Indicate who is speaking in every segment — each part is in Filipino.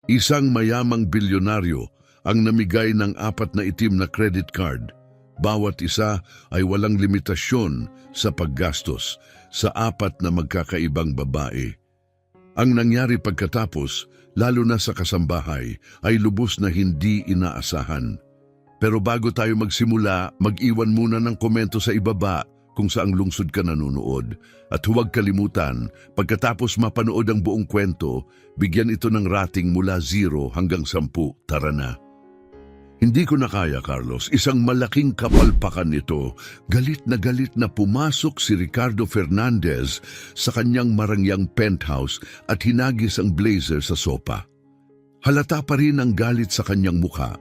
Speaker 1: Isang mayamang bilyonaryo ang namigay ng 4 na itim na credit card. Bawat isa ay walang limitasyon sa paggastos sa 4 na magkakaibang babae. Ang nangyari pagkatapos, lalo na sa kasambahay, ay lubos na hindi inaasahan. Pero bago tayo magsimula, mag-iwan muna ng komento sa ibaba kung saang lungsod ka nanonood. At huwag kalimutan, pagkatapos mapanood ang buong kwento, bigyan ito ng rating mula 0 hanggang 10. Tara na. Hindi ko na kaya, Carlos. Isang malaking kapalpakan nito. Galit na pumasok si Ricardo Fernandez sa kanyang marangyang penthouse at hinagis ang blazer sa sopa. Halata pa rin ang galit sa kanyang mukha.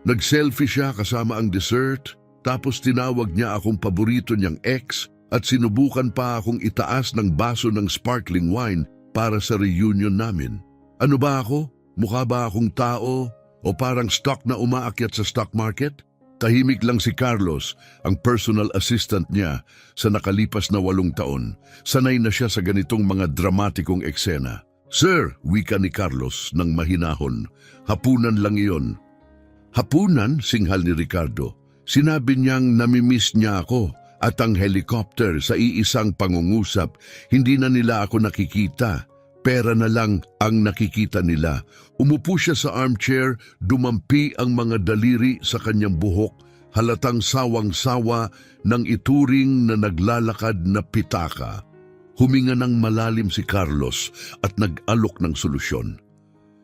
Speaker 1: Nag-selfie siya kasama ang dessert, tapos tinawag niya akong paborito niyang ex at sinubukan pa akong itaas ng baso ng sparkling wine para sa reunion namin. Ano ba ako? Mukha ba akong tao? O parang stock na umaakyat sa stock market? Tahimik lang si Carlos, ang personal assistant niya sa nakalipas na 8 taon. Sanay na siya sa ganitong mga dramatikong eksena. Sir, wika ni Carlos ng mahinahon. Hapunan lang iyon. Hapunan, singhal ni Ricardo. Sinabi niyang namimiss niya ako at ang helicopter sa iisang pangungusap, hindi na nila ako nakikita. Pera na lang ang nakikita nila. Umupo siya sa armchair, dumampi ang mga daliri sa kanyang buhok, halatang sawang-sawa ng ituring na naglalakad na pitaka. Huminga ng malalim si Carlos at nag-alok ng solusyon.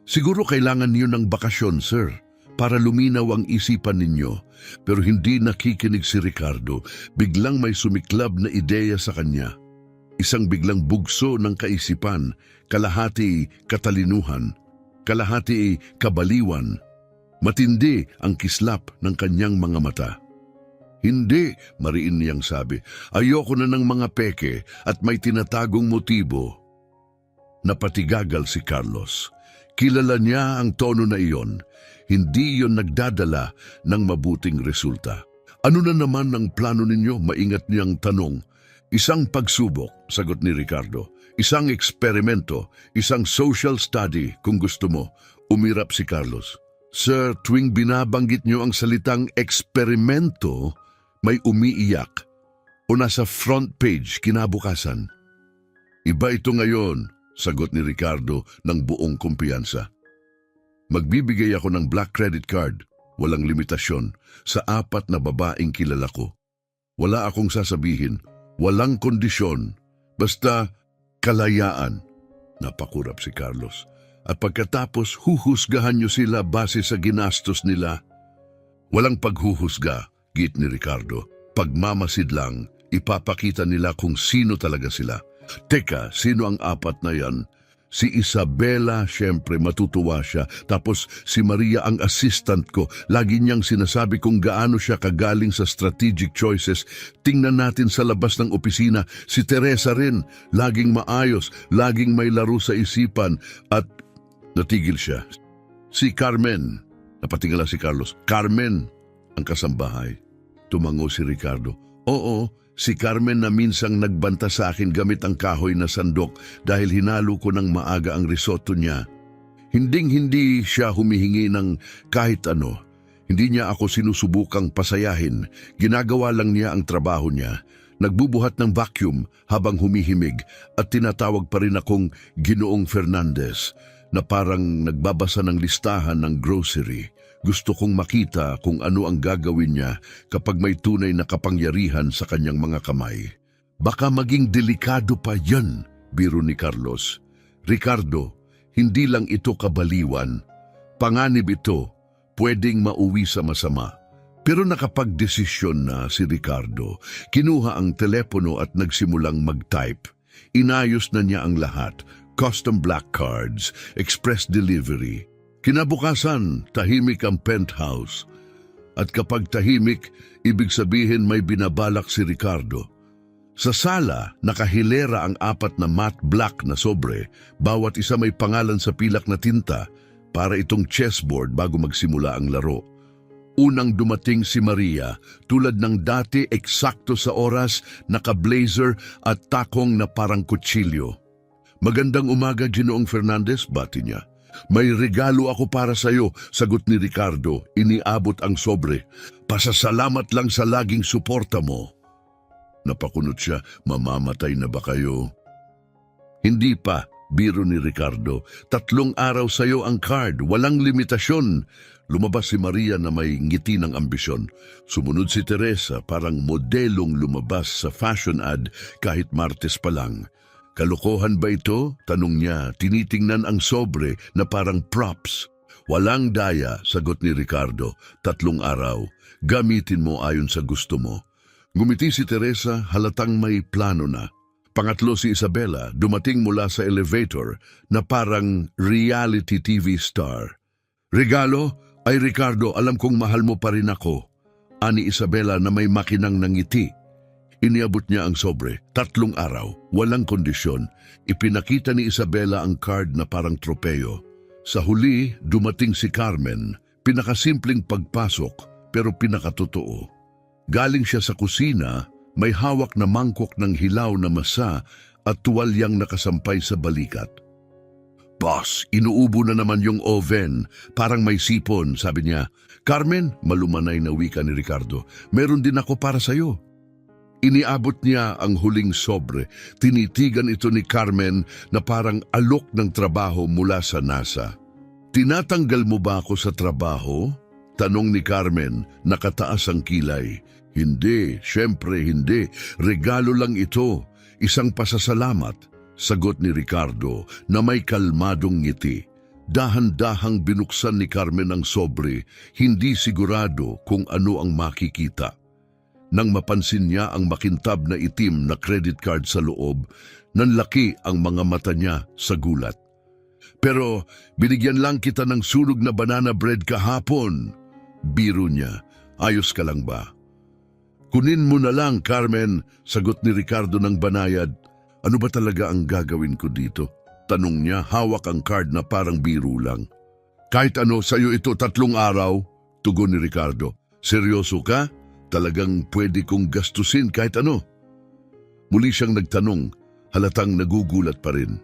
Speaker 1: Siguro kailangan niyo ng bakasyon, sir, para luminaw ang isipan ninyo. Pero hindi nakikinig si Ricardo. Biglang may sumiklab na ideya sa kanya. Isang biglang bugso ng kaisipan, kalahati katalinuhan, kalahati kabaliwan. Matindi ang kislap ng kanyang mga mata. Hindi, mariin niyang sabi. Ayoko na ng mga peke at may tinatagong motibo. Napatigagal si Carlos. Kilala niya ang tono na iyon. Hindi iyon nagdadala ng mabuting resulta. Ano na naman ang plano ninyo? Maingat niyang tanong. Isang pagsubok, sagot ni Ricardo. Isang eksperimento, isang social study kung gusto mo. Umirap si Carlos. Sir, tuwing binabanggit niyo ang salitang eksperimento, may umiiyak o nasa front page kinabukasan. Iba ito ngayon, sagot ni Ricardo ng buong kumpiyansa. Magbibigay ako ng black credit card, walang limitasyon, sa 4 na babaeng kilala ko. Wala akong sasabihin, walang kondisyon, basta kalayaan. Napakurap si Carlos. At pagkatapos huhusgahan niyo sila base sa ginastos nila. Walang paghuhusga, git ni Ricardo. Pagmamasid lang, ipapakita nila kung sino talaga sila. Teka, sino ang 4 na yan? Si Isabela, syempre matutuwa siya. Tapos si Maria ang assistant ko. Lagi niyang sinasabi kung gaano siya kagaling sa strategic choices. Tingnan natin sa labas ng opisina. Si Teresa rin, laging maayos, laging may laro sa isipan. At natigil siya. Si Carmen, napatingala si Carlos. Carmen, ang kasambahay. Tumango si Ricardo. Oo, si Carmen na minsang nagbanta sa akin gamit ang kahoy na sandok dahil hinalo ko ng maaga ang risotto niya. Hinding-hindi siya humihingi ng kahit ano. Hindi niya ako sinusubukang pasayahin. Ginagawa lang niya ang trabaho niya. Nagbubuhat ng vacuum habang humihimig at tinatawag pa rin akong Ginoong Fernandez na parang nagbabasa ng listahan ng grocery. Gusto kong makita kung ano ang gagawin niya kapag may tunay na kapangyarihan sa kanyang mga kamay. Baka maging delikado pa yan, biro ni Carlos. Ricardo, hindi lang ito kabaliwan. Panganib ito, pwedeng mauwi sa masama. Pero nakapagdesisyon na si Ricardo. Kinuha ang telepono at nagsimulang mag-type. Inayos na niya ang lahat. Custom black cards, express delivery. Kinabukasan, tahimik ang penthouse. At kapag tahimik, ibig sabihin may binabalak si Ricardo. Sa sala, nakahilera ang 4 na matte black na sobre, bawat isa may pangalan sa pilak na tinta para itong chessboard bago magsimula ang laro. Unang dumating si Maria, tulad ng dati eksakto sa oras, naka-blazer at takong na parang kutsilyo. Magandang umaga, Ginoong Fernandez, bati niya. May regalo ako para sa'yo, sagot ni Ricardo. Iniabot ang sobre. Pasasalamat lang sa laging suporta mo. Napakunot siya, mamamatay na ba kayo? Hindi pa, biro ni Ricardo. 3 araw sa'yo ang card, walang limitasyon. Lumabas si Maria na may ngiti ng ambisyon. Sumunod si Teresa, parang modelong lumabas sa fashion ad kahit Martes pa lang. Kalokohan ba ito? Tanong niya, tinitingnan ang sobre na parang props. Walang daya, sagot ni Ricardo. 3 araw. Gamitin mo ayon sa gusto mo. Ngumiti si Teresa, halatang may plano na. Pangatlo si Isabela, dumating mula sa elevator na parang reality TV star. Regalo? Ay Ricardo, alam kong mahal mo pa rin ako. Ani Isabela na may makinang nangiti. Iniabot niya ang sobre, 3 araw, walang kondisyon. Ipinakita ni Isabela ang card na parang tropeyo. Sa huli, dumating si Carmen, pinakasimpleng pagpasok pero pinakatotoo. Galing siya sa kusina, may hawak na mangkok ng hilaw na masa at tuwalyang nakasampay sa balikat. Boss, inuubo na naman yung oven. Parang may sipon, sabi niya. Carmen, malumanay na wika ni Ricardo. Meron din ako para sa'yo. Iniabot niya ang huling sobre. Tinitigan ito ni Carmen na parang alok ng trabaho mula sa NASA. Tinatanggal mo ba ako sa trabaho? Tanong ni Carmen, nakataas ang kilay. Hindi, syempre hindi. Regalo lang ito. Isang pasasalamat. Sagot ni Ricardo na may kalmadong ngiti. Dahan-dahang binuksan ni Carmen ang sobre, hindi sigurado kung ano ang makikita. Nang mapansin niya ang makintab na itim na credit card sa loob, nanlaki ang mga mata niya sa gulat. Pero binigyan lang kita ng sunog na banana bread kahapon. Biro niya, ayos ka lang ba? Kunin mo na lang, Carmen, sagot ni Ricardo ng banayad. Ano ba talaga ang gagawin ko dito? Tanong niya, hawak ang card na parang biro lang. Kahit ano, sa'yo ito 3 araw, tugon ni Ricardo. Seryoso ka? Talagang pwede kong gastusin kahit ano? Muli siyang nagtanong, halatang nagugulat pa rin.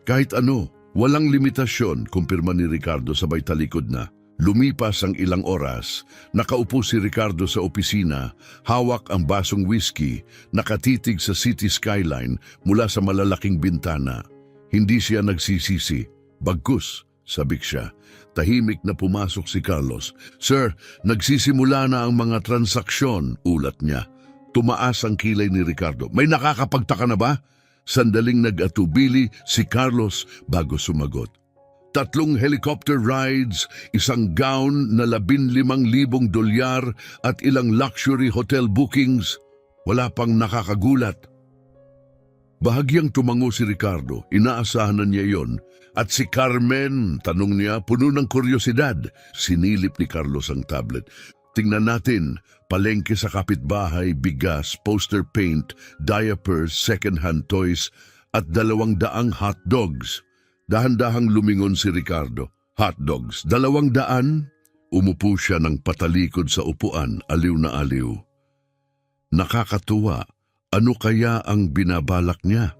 Speaker 1: Kahit ano, walang limitasyon, kumpirma ni Ricardo sabay talikod na. Lumipas ang ilang oras, nakaupo si Ricardo sa opisina, hawak ang basong whiskey, nakatitig sa city skyline mula sa malalaking bintana. Hindi siya nagsisisi. Bagkus, sabik siya. Tahimik na pumasok si Carlos. Sir, nagsisimula na ang mga transaksyon, ulat niya. Tumaas ang kilay ni Ricardo. May nakakapagtaka na ba? Sandaling nag-atubili si Carlos bago sumagot. 3 helicopter rides, 1 gown na $15,000 at ilang luxury hotel bookings. Wala pang nakakagulat. Bahagyang tumango si Ricardo, inaasahan na niya yon. At si Carmen, tanong niya, puno ng kuryosidad. Sinilip ni Carlos ang tablet. Tingnan natin, palengke sa kapitbahay, bigas, poster paint, diapers, second-hand toys, at 200 hot dogs. Dahan-dahang lumingon si Ricardo. Hot dogs, 200? Umupo siya ng patalikod sa upuan, aliw na aliw. Nakakatuwa, ano kaya ang binabalak niya?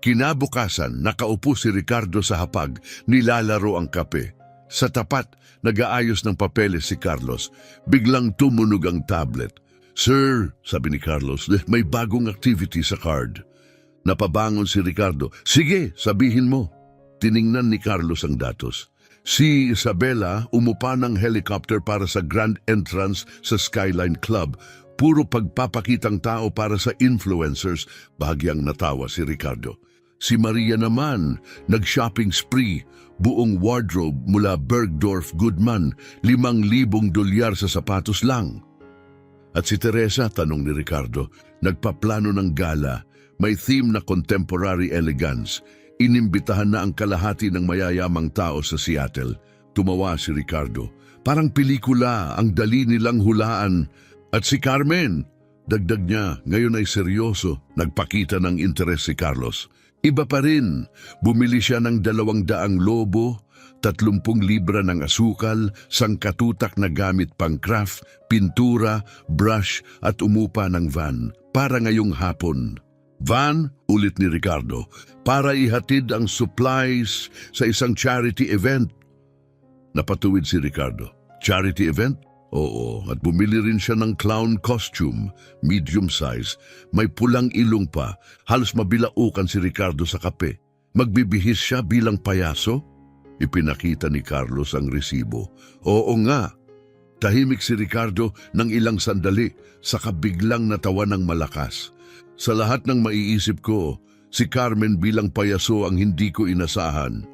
Speaker 1: Kinabukasan, nakaupo si Ricardo sa hapag, nilalaro ang kape. Sa tapat, nag-aayos ng papeles si Carlos. Biglang tumunog ang tablet. Sir, sabi ni Carlos, may bagong activity sa card. Napabangon si Ricardo. Sige, sabihin mo. Tiningnan ni Carlos ang datos. Si Isabela umupa ng helicopter para sa grand entrance sa Skyline Club. Puro pagpapakitang tao para sa influencers. Bahagyang natawa si Ricardo. Si Maria naman, nag-shopping spree. Buong wardrobe mula Bergdorf Goodman, $5,000 sa sapatos lang. At si Teresa, tanong ni Ricardo, nagpaplano ng gala. May theme na contemporary elegance. Inimbitahan na ang kalahati ng mayayamang tao sa Seattle. Tumawa si Ricardo. Parang pelikula, ang dali nilang hulaan. At si Carmen, dagdag niya, ngayon ay seryoso. Nagpakita ng interes si Carlos. Iba pa rin, bumili siya ng 200 lobo, 30 libra ng asukal, sangkatutak na gamit pang craft, pintura, brush at umupa ng van para ngayong hapon. Van, ulit ni Ricardo, para ihatid ang supplies sa isang charity event. Napatuwid si Ricardo. Charity event? Oo, at bumili rin siya ng clown costume, medium size. May pulang ilong pa, halos mabilaukan si Ricardo sa kape. Magbibihis siya bilang payaso? Ipinakita ni Carlos ang resibo. Oo nga. Tahimik si Ricardo ng ilang sandali, saka biglang natawa ng malakas. Sa lahat ng maiisip ko, si Carmen bilang payaso ang hindi ko inasahan.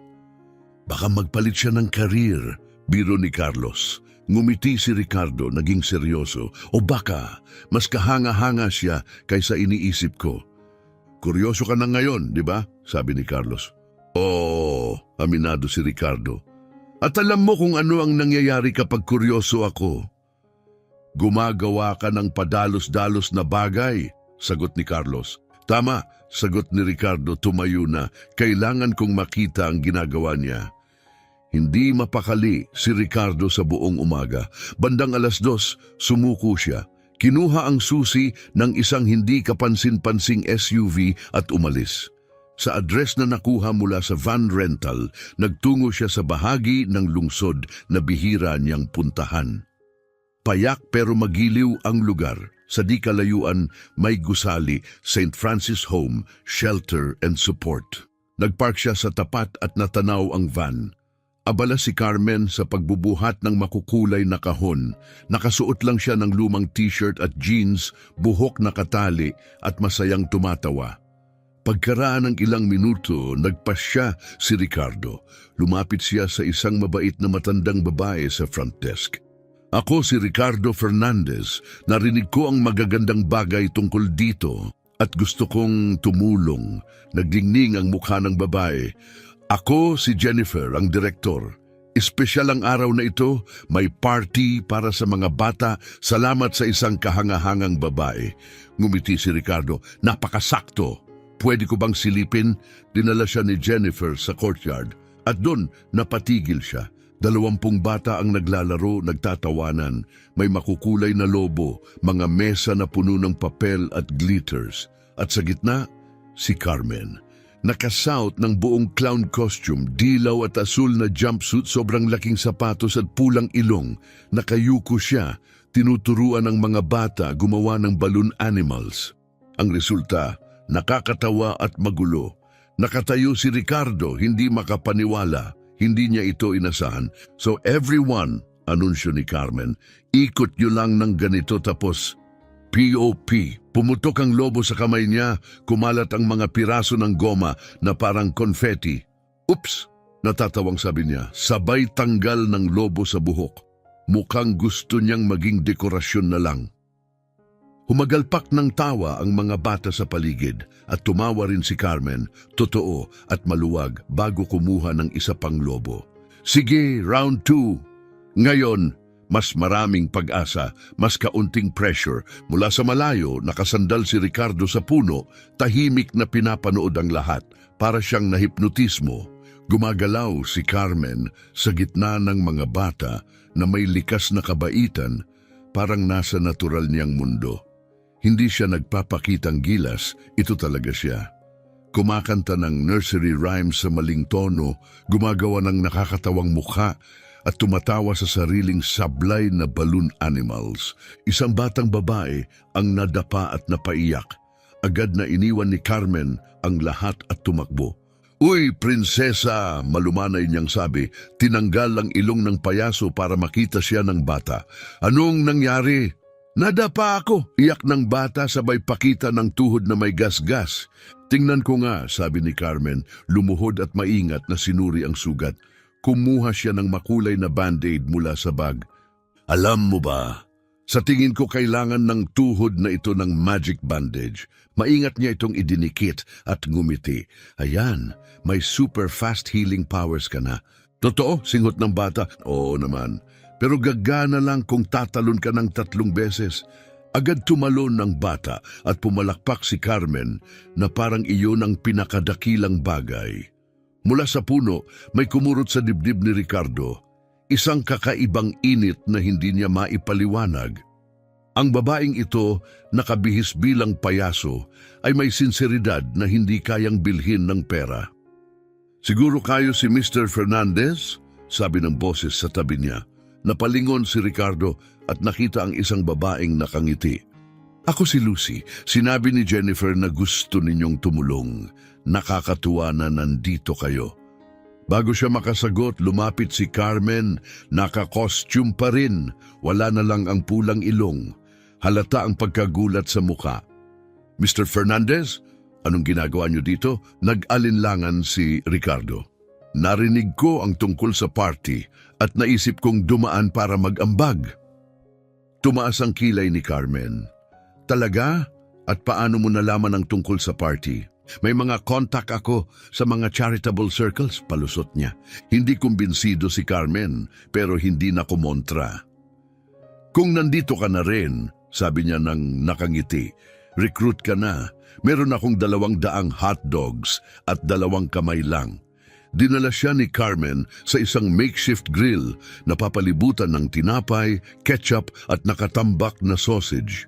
Speaker 1: Baka magpalit siya ng karir, biro ni Carlos. Ngumiti si Ricardo, naging seryoso. O baka, mas kahanga-hanga siya kaysa iniisip ko. Kuryoso ka na ngayon, di ba? Sabi ni Carlos. Oo, aminado si Ricardo. At alam mo kung ano ang nangyayari kapag kuryoso ako. Gumagawa ka ng padalos-dalos na bagay, sagot ni Carlos. Tama, sagot ni Ricardo, tumayo na. Kailangan kong makita ang ginagawa niya. Hindi mapakali si Ricardo sa buong umaga. Bandang 2:00, sumuko siya. Kinuha ang susi ng isang hindi kapansin-pansing SUV at umalis. Sa address na nakuha mula sa van rental, nagtungo siya sa bahagi ng lungsod na bihira niyang puntahan. Payak pero magiliw ang lugar. Sa di kalayuan, may gusali, St. Francis Home, Shelter and Support. Nagpark siya sa tapat at natanaw ang van. Abala si Carmen sa pagbubuhat ng makukulay na kahon. Nakasuot lang siya ng lumang t-shirt at jeans, buhok na katali at masayang tumatawa. Pagkaraan ng ilang minuto, nagpasya si Ricardo. Lumapit siya sa isang mabait na matandang babae sa front desk. Ako si Ricardo Fernandez. Narinig ko ang magagandang bagay tungkol dito at gusto kong tumulong. Nagdingning ang mukha ng babae. Ako si Jennifer, ang direktor. Espesyal ang araw na ito, may party para sa mga bata. Salamat sa isang kahangahangang babae. Ngumiti si Ricardo. Napakasakto. Pwede ko bang silipin? Dinala siya ni Jennifer sa courtyard. At doon, napatigil siya. 20 bata ang naglalaro, nagtatawanan. May makukulay na lobo, mga mesa na puno ng papel at glitters. At sa gitna, si Carmen. Nakasuot ng buong clown costume, dilaw at asul na jumpsuit, sobrang laking sapatos at pulang ilong. Nakayuko siya, tinuturuan ng mga bata gumawa ng balloon animals. Ang resulta, nakakatawa at magulo. Nakatayo si Ricardo, hindi makapaniwala. Hindi niya ito inasahan. So everyone, anunsyo ni Carmen, ikot niyo lang ng ganito tapos POP. Pumutok ang lobo sa kamay niya, kumalat ang mga piraso ng goma na parang confetti. Oops! Natatawang sabi niya, sabay tanggal ng lobo sa buhok. Mukhang gusto niyang maging dekorasyon na lang. Humagalpak ng tawa ang mga bata sa paligid at tumawa rin si Carmen, totoo at maluwag bago kumuha ng isa pang lobo. Sige, round 2. Ngayon, mas maraming pag-asa, mas kaunting pressure. Mula sa malayo, nakasandal si Ricardo sa puno, tahimik na pinapanood ang lahat, para siyang nahipnotismo. Gumagalaw si Carmen sa gitna ng mga bata na may likas na kabaitan, parang nasa natural niyang mundo. Hindi siya nagpapakitang gilas, ito talaga siya. Kumakanta ng nursery rhymes sa maling tono, gumagawa ng nakakatawang mukha at tumatawa sa sariling sablay na balloon animals. Isang batang babae ang nadapa at napaiyak. Agad na iniwan ni Carmen ang lahat at tumakbo. Uy, prinsesa! Malumanay niyang sabi, tinanggal ang ilong ng payaso para makita siya ng bata. Anong nangyari? Nadapa ako, iyak ng bata sabay pakita ng tuhod na may gas-gas. Tingnan ko nga, sabi ni Carmen, lumuhod at maingat na sinuri ang sugat. Kumuha siya ng makulay na band-aid mula sa bag. Alam mo ba, sa tingin ko kailangan ng tuhod na ito ng magic bandage. Maingat niya itong idinikit at ngumiti. Ayan, may super fast healing powers ka na. Totoo, singot ng bata. Oo naman. Pero gagana lang kung tatalon ka ng 3 beses. Agad tumalon ng bata at pumalakpak si Carmen na parang iyon ang pinakadakilang bagay. Mula sa puno, may kumurot sa dibdib ni Ricardo. Isang kakaibang init na hindi niya maipaliwanag. Ang babaeng ito, nakabihis bilang payaso, ay may sinseridad na hindi kayang bilhin ng pera. "Siguro kayo si Mr. Fernandez?" sabi ng boses sa tabi niya. Napalingon si Ricardo at nakita ang isang babaeng nakangiti. "Ako si Lucy. Sinabi ni Jennifer na gusto ninyong tumulong. Nakakatuwa na nandito kayo." Bago siya makasagot, lumapit si Carmen, naka-costume pa rin, wala na lang ang pulang ilong. Halata ang pagkagulat sa muka. "Mr. Fernandez, anong ginagawa niyo dito?" Nag-alinlangan si Ricardo. "Narinig ko ang tungkol sa party at naisip kong dumaan para mag-ambag." Tumaas ang kilay ni Carmen. "Talaga? At paano mo nalaman ang tungkol sa party?" "May mga contact ako sa mga charitable circles," palusot niya. Hindi kumbinsido si Carmen, pero hindi na kumontra. "Kung nandito ka na rin," sabi niya nang nakangiti, "recruit ka na. Meron akong 200 hotdogs at 2 kamay lang." Dinala siya ni Carmen sa isang makeshift grill na papalibutan ng tinapay, ketchup at nakatambak na sausage.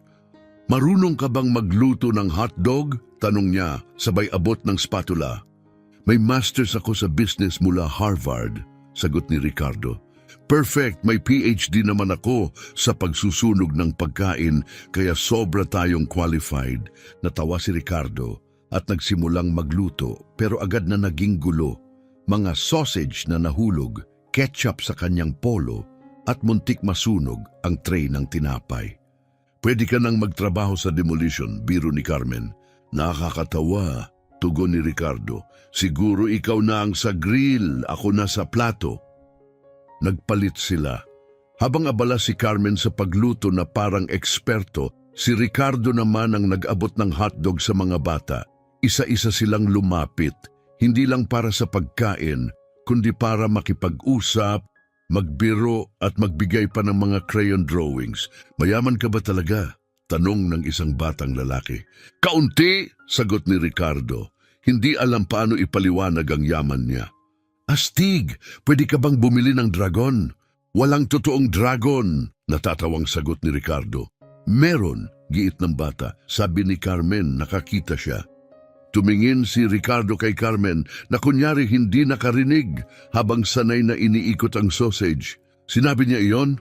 Speaker 1: "Marunong ka bang magluto ng hotdog?" tanong niya, sabay abot ng spatula. "May masters ako sa business mula Harvard," sagot ni Ricardo. "Perfect, may PhD naman ako sa pagsusunog ng pagkain, kaya sobra tayong qualified." Natawa si Ricardo at nagsimulang magluto, pero agad na naging gulo. Mga sausage na nahulog, ketchup sa kanyang polo, at muntik masunog ang tray ng tinapay. "Pwede ka nang magtrabaho sa demolition," biro ni Carmen. "Nakakatawa," tugon ni Ricardo. "Siguro ikaw na ang sa grill, ako na sa plato." Nagpalit sila. Habang abala si Carmen sa pagluto na parang eksperto, si Ricardo naman ang nag-abot ng hotdog sa mga bata. Isa-isa silang lumapit, hindi lang para sa pagkain, kundi para makipag-usap, magbiro at magbigay pa ng mga crayon drawings. "Mayaman ka ba talaga?" tanong ng isang batang lalaki. "Kaunti," sagot ni Ricardo. Hindi alam paano ipaliwanag ang yaman niya. "Astig, pwede ka bang bumili ng dragon?" "Walang totoong dragon," natatawang sagot ni Ricardo. "Meron," giit ng bata. Sabi ni Carmen, nakakita siya. Tumingin si Ricardo kay Carmen na kunyari hindi nakarinig habang sanay na iniikot ang sausage. Sinabi niya iyon?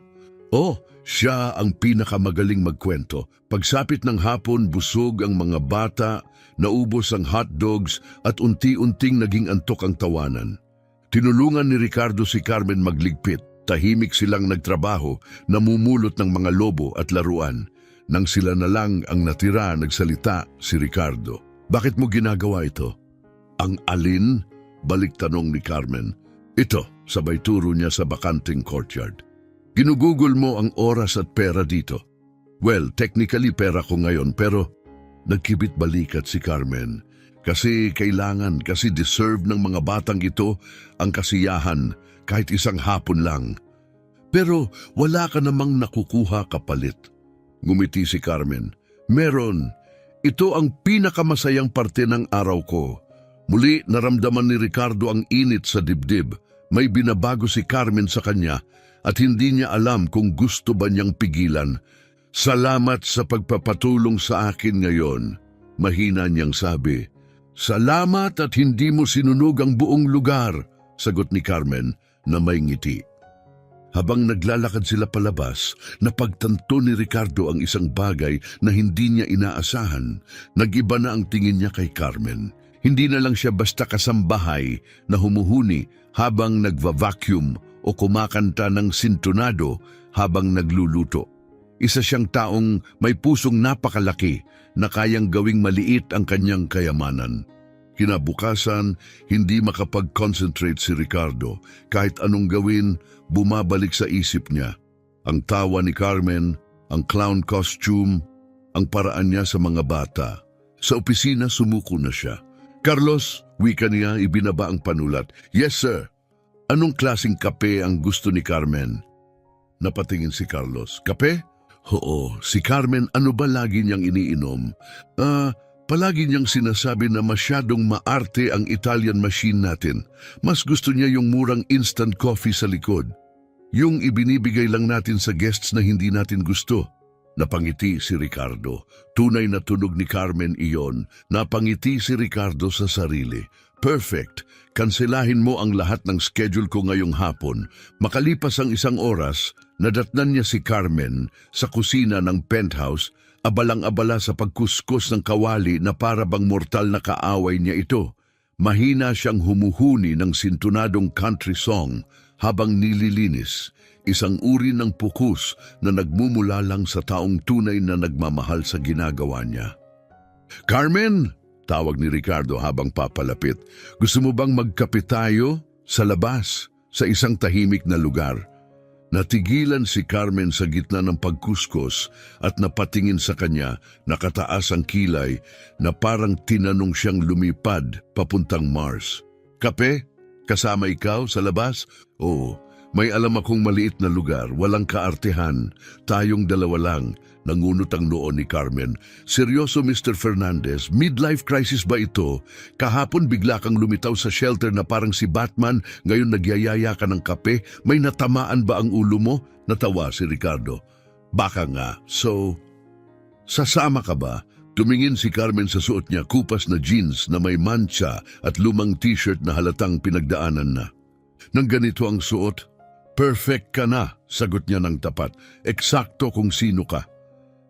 Speaker 1: "Oh, siya ang pinakamagaling magkwento." Pagsapit ng hapon, busog ang mga bata, naubos ang hotdogs at unti-unting naging antok ang tawanan. Tinulungan ni Ricardo si Carmen magligpit. Tahimik silang nagtrabaho, namumulot ng mga lobo at laruan. Nang sila na lang ang natira, nagsalita si Ricardo. "Bakit mo ginagawa ito?" "Ang alin?" balik tanong ni Carmen. "Ito," sabay turo niya sa bakanting courtyard. "Ginugugol mo ang oras at pera dito." "Well, technically pera ko ngayon, pero..." Nagkibit balikat si Carmen. Kasi kailangan, kasi deserve ng mga batang ito ang kasiyahan kahit isang hapon lang. "Pero wala ka namang nakukuha kapalit." Ngumiti si Carmen. "Meron. Ito ang pinakamasayang parte ng araw ko." Muli naramdaman ni Ricardo ang init sa dibdib. May binabago si Carmen sa kanya at hindi niya alam kung gusto ba niyang pigilan. "Salamat sa pagpapatulong sa akin ngayon," mahina niyang sabi. "Salamat at hindi mo sinunog ang buong lugar," sagot ni Carmen na may ngiti. Habang naglalakad sila palabas, napagtanto ni Ricardo ang isang bagay na hindi niya inaasahan. Nag-iba na ang tingin niya kay Carmen. Hindi na lang siya basta kasambahay na humuhuni habang nagva-vacuum o kumakanta ng sintonado habang nagluluto. Isa siyang taong may pusong napakalaki na kayang gawing maliit ang kanyang kayamanan. Kinabukasan, hindi makapag-concentrate si Ricardo. Kahit anong gawin, bumabalik sa isip niya. Ang tawa ni Carmen, ang clown costume, ang paraan niya sa mga bata. Sa opisina, sumuko na siya. "Carlos," wika niya, ibinaba ang panulat. "Yes, sir." "Anong klaseng kape ang gusto ni Carmen?" Napatingin si Carlos. "Kape?" "Oo, si Carmen, ano ba lagi niyang iniinom?" Palagi niyang sinasabi na masyadong maarte ang Italian machine natin. Mas gusto niya yung murang instant coffee sa likod. Yung ibinibigay lang natin sa guests na hindi natin gusto." Napangiti si Ricardo. Tunay na tunog ni Carmen iyon. Napangiti si Ricardo sa sarili. Perfect. Kanselahin mo ang lahat ng schedule ko ngayong hapon. Makalipas ang 1 oras, nadatnan niya si Carmen sa kusina ng penthouse, abalang-abala sa pagkuskus ng kawali na para bang mortal na kaaway niya ito. Mahina siyang humuhuni ng sintunadong country song habang nililinis. Isang uri ng pukus na nagmumula lang sa taong tunay na nagmamahal sa ginagawa niya. "Carmen!" tawag ni Ricardo habang papalapit. "Gusto mo bang magkape tayo sa labas, sa isang tahimik na lugar?" Natigilan si Carmen sa gitna ng pagkuskus at napatingin sa kanya, nakataas ang kilay na parang tinanong siyang lumipad papuntang Mars. "Kape? Kasama ikaw sa labas?" "Oo. May alam akong maliit na lugar, walang kaartehan. Tayong dalawa lang," nangunot ang noo ni Carmen. "Seryoso, Mr. Fernandez, midlife crisis ba ito? Kahapon bigla kang lumitaw sa shelter na parang si Batman, ngayon nagyayaya ka ng kape. May natamaan ba ang ulo mo?" Natawa si Ricardo. "Baka nga. So, sasama ka ba?" Tumingin si Carmen sa suot niya, kupas na jeans na may mancha at lumang t-shirt na halatang pinagdaanan na. "Nang ganito ang suot, perfect ka na," sagot niya ng tapat. "Eksakto kung sino ka."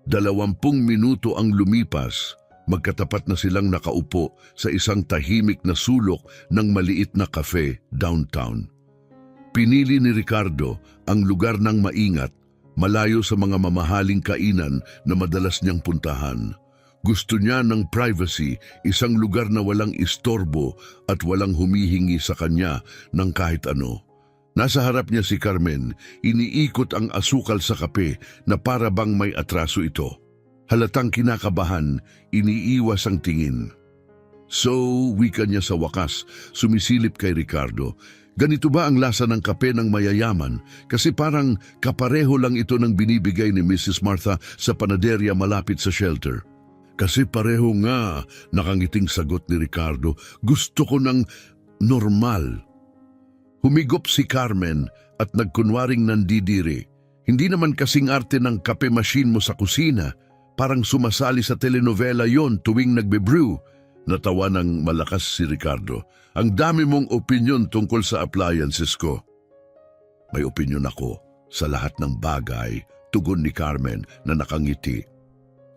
Speaker 1: 20 minuto ang lumipas, magkatapat na silang nakaupo sa isang tahimik na sulok ng maliit na cafe downtown. Pinili ni Ricardo ang lugar ng maingat, malayo sa mga mamahaling kainan na madalas niyang puntahan. Gusto niya ng privacy, isang lugar na walang istorbo at walang humihingi sa kanya ng kahit ano. Nasa harap niya si Carmen, iniikot ang asukal sa kape na para bang may atraso ito. Halatang kinakabahan, iniiwas ang tingin. "So," wika niya sa wakas, sumisilip kay Ricardo, "ganito ba ang lasa ng kape ng mayayaman? Kasi parang kapareho lang ito ng binibigay ni Mrs. Martha sa panaderya malapit sa shelter." "Kasi pareho nga," nakangiting sagot ni Ricardo. "Gusto ko ng normal." Humigop si Carmen at nagkunwaring nandidiri. "Hindi naman kasing arte ng kape machine mo sa kusina. Parang sumasali sa telenovela yon tuwing nagbe-brew." Natawa ng malakas si Ricardo. "Ang dami mong opinyon tungkol sa appliances ko." "May opinyon ako sa lahat ng bagay," tugon ni Carmen na nakangiti.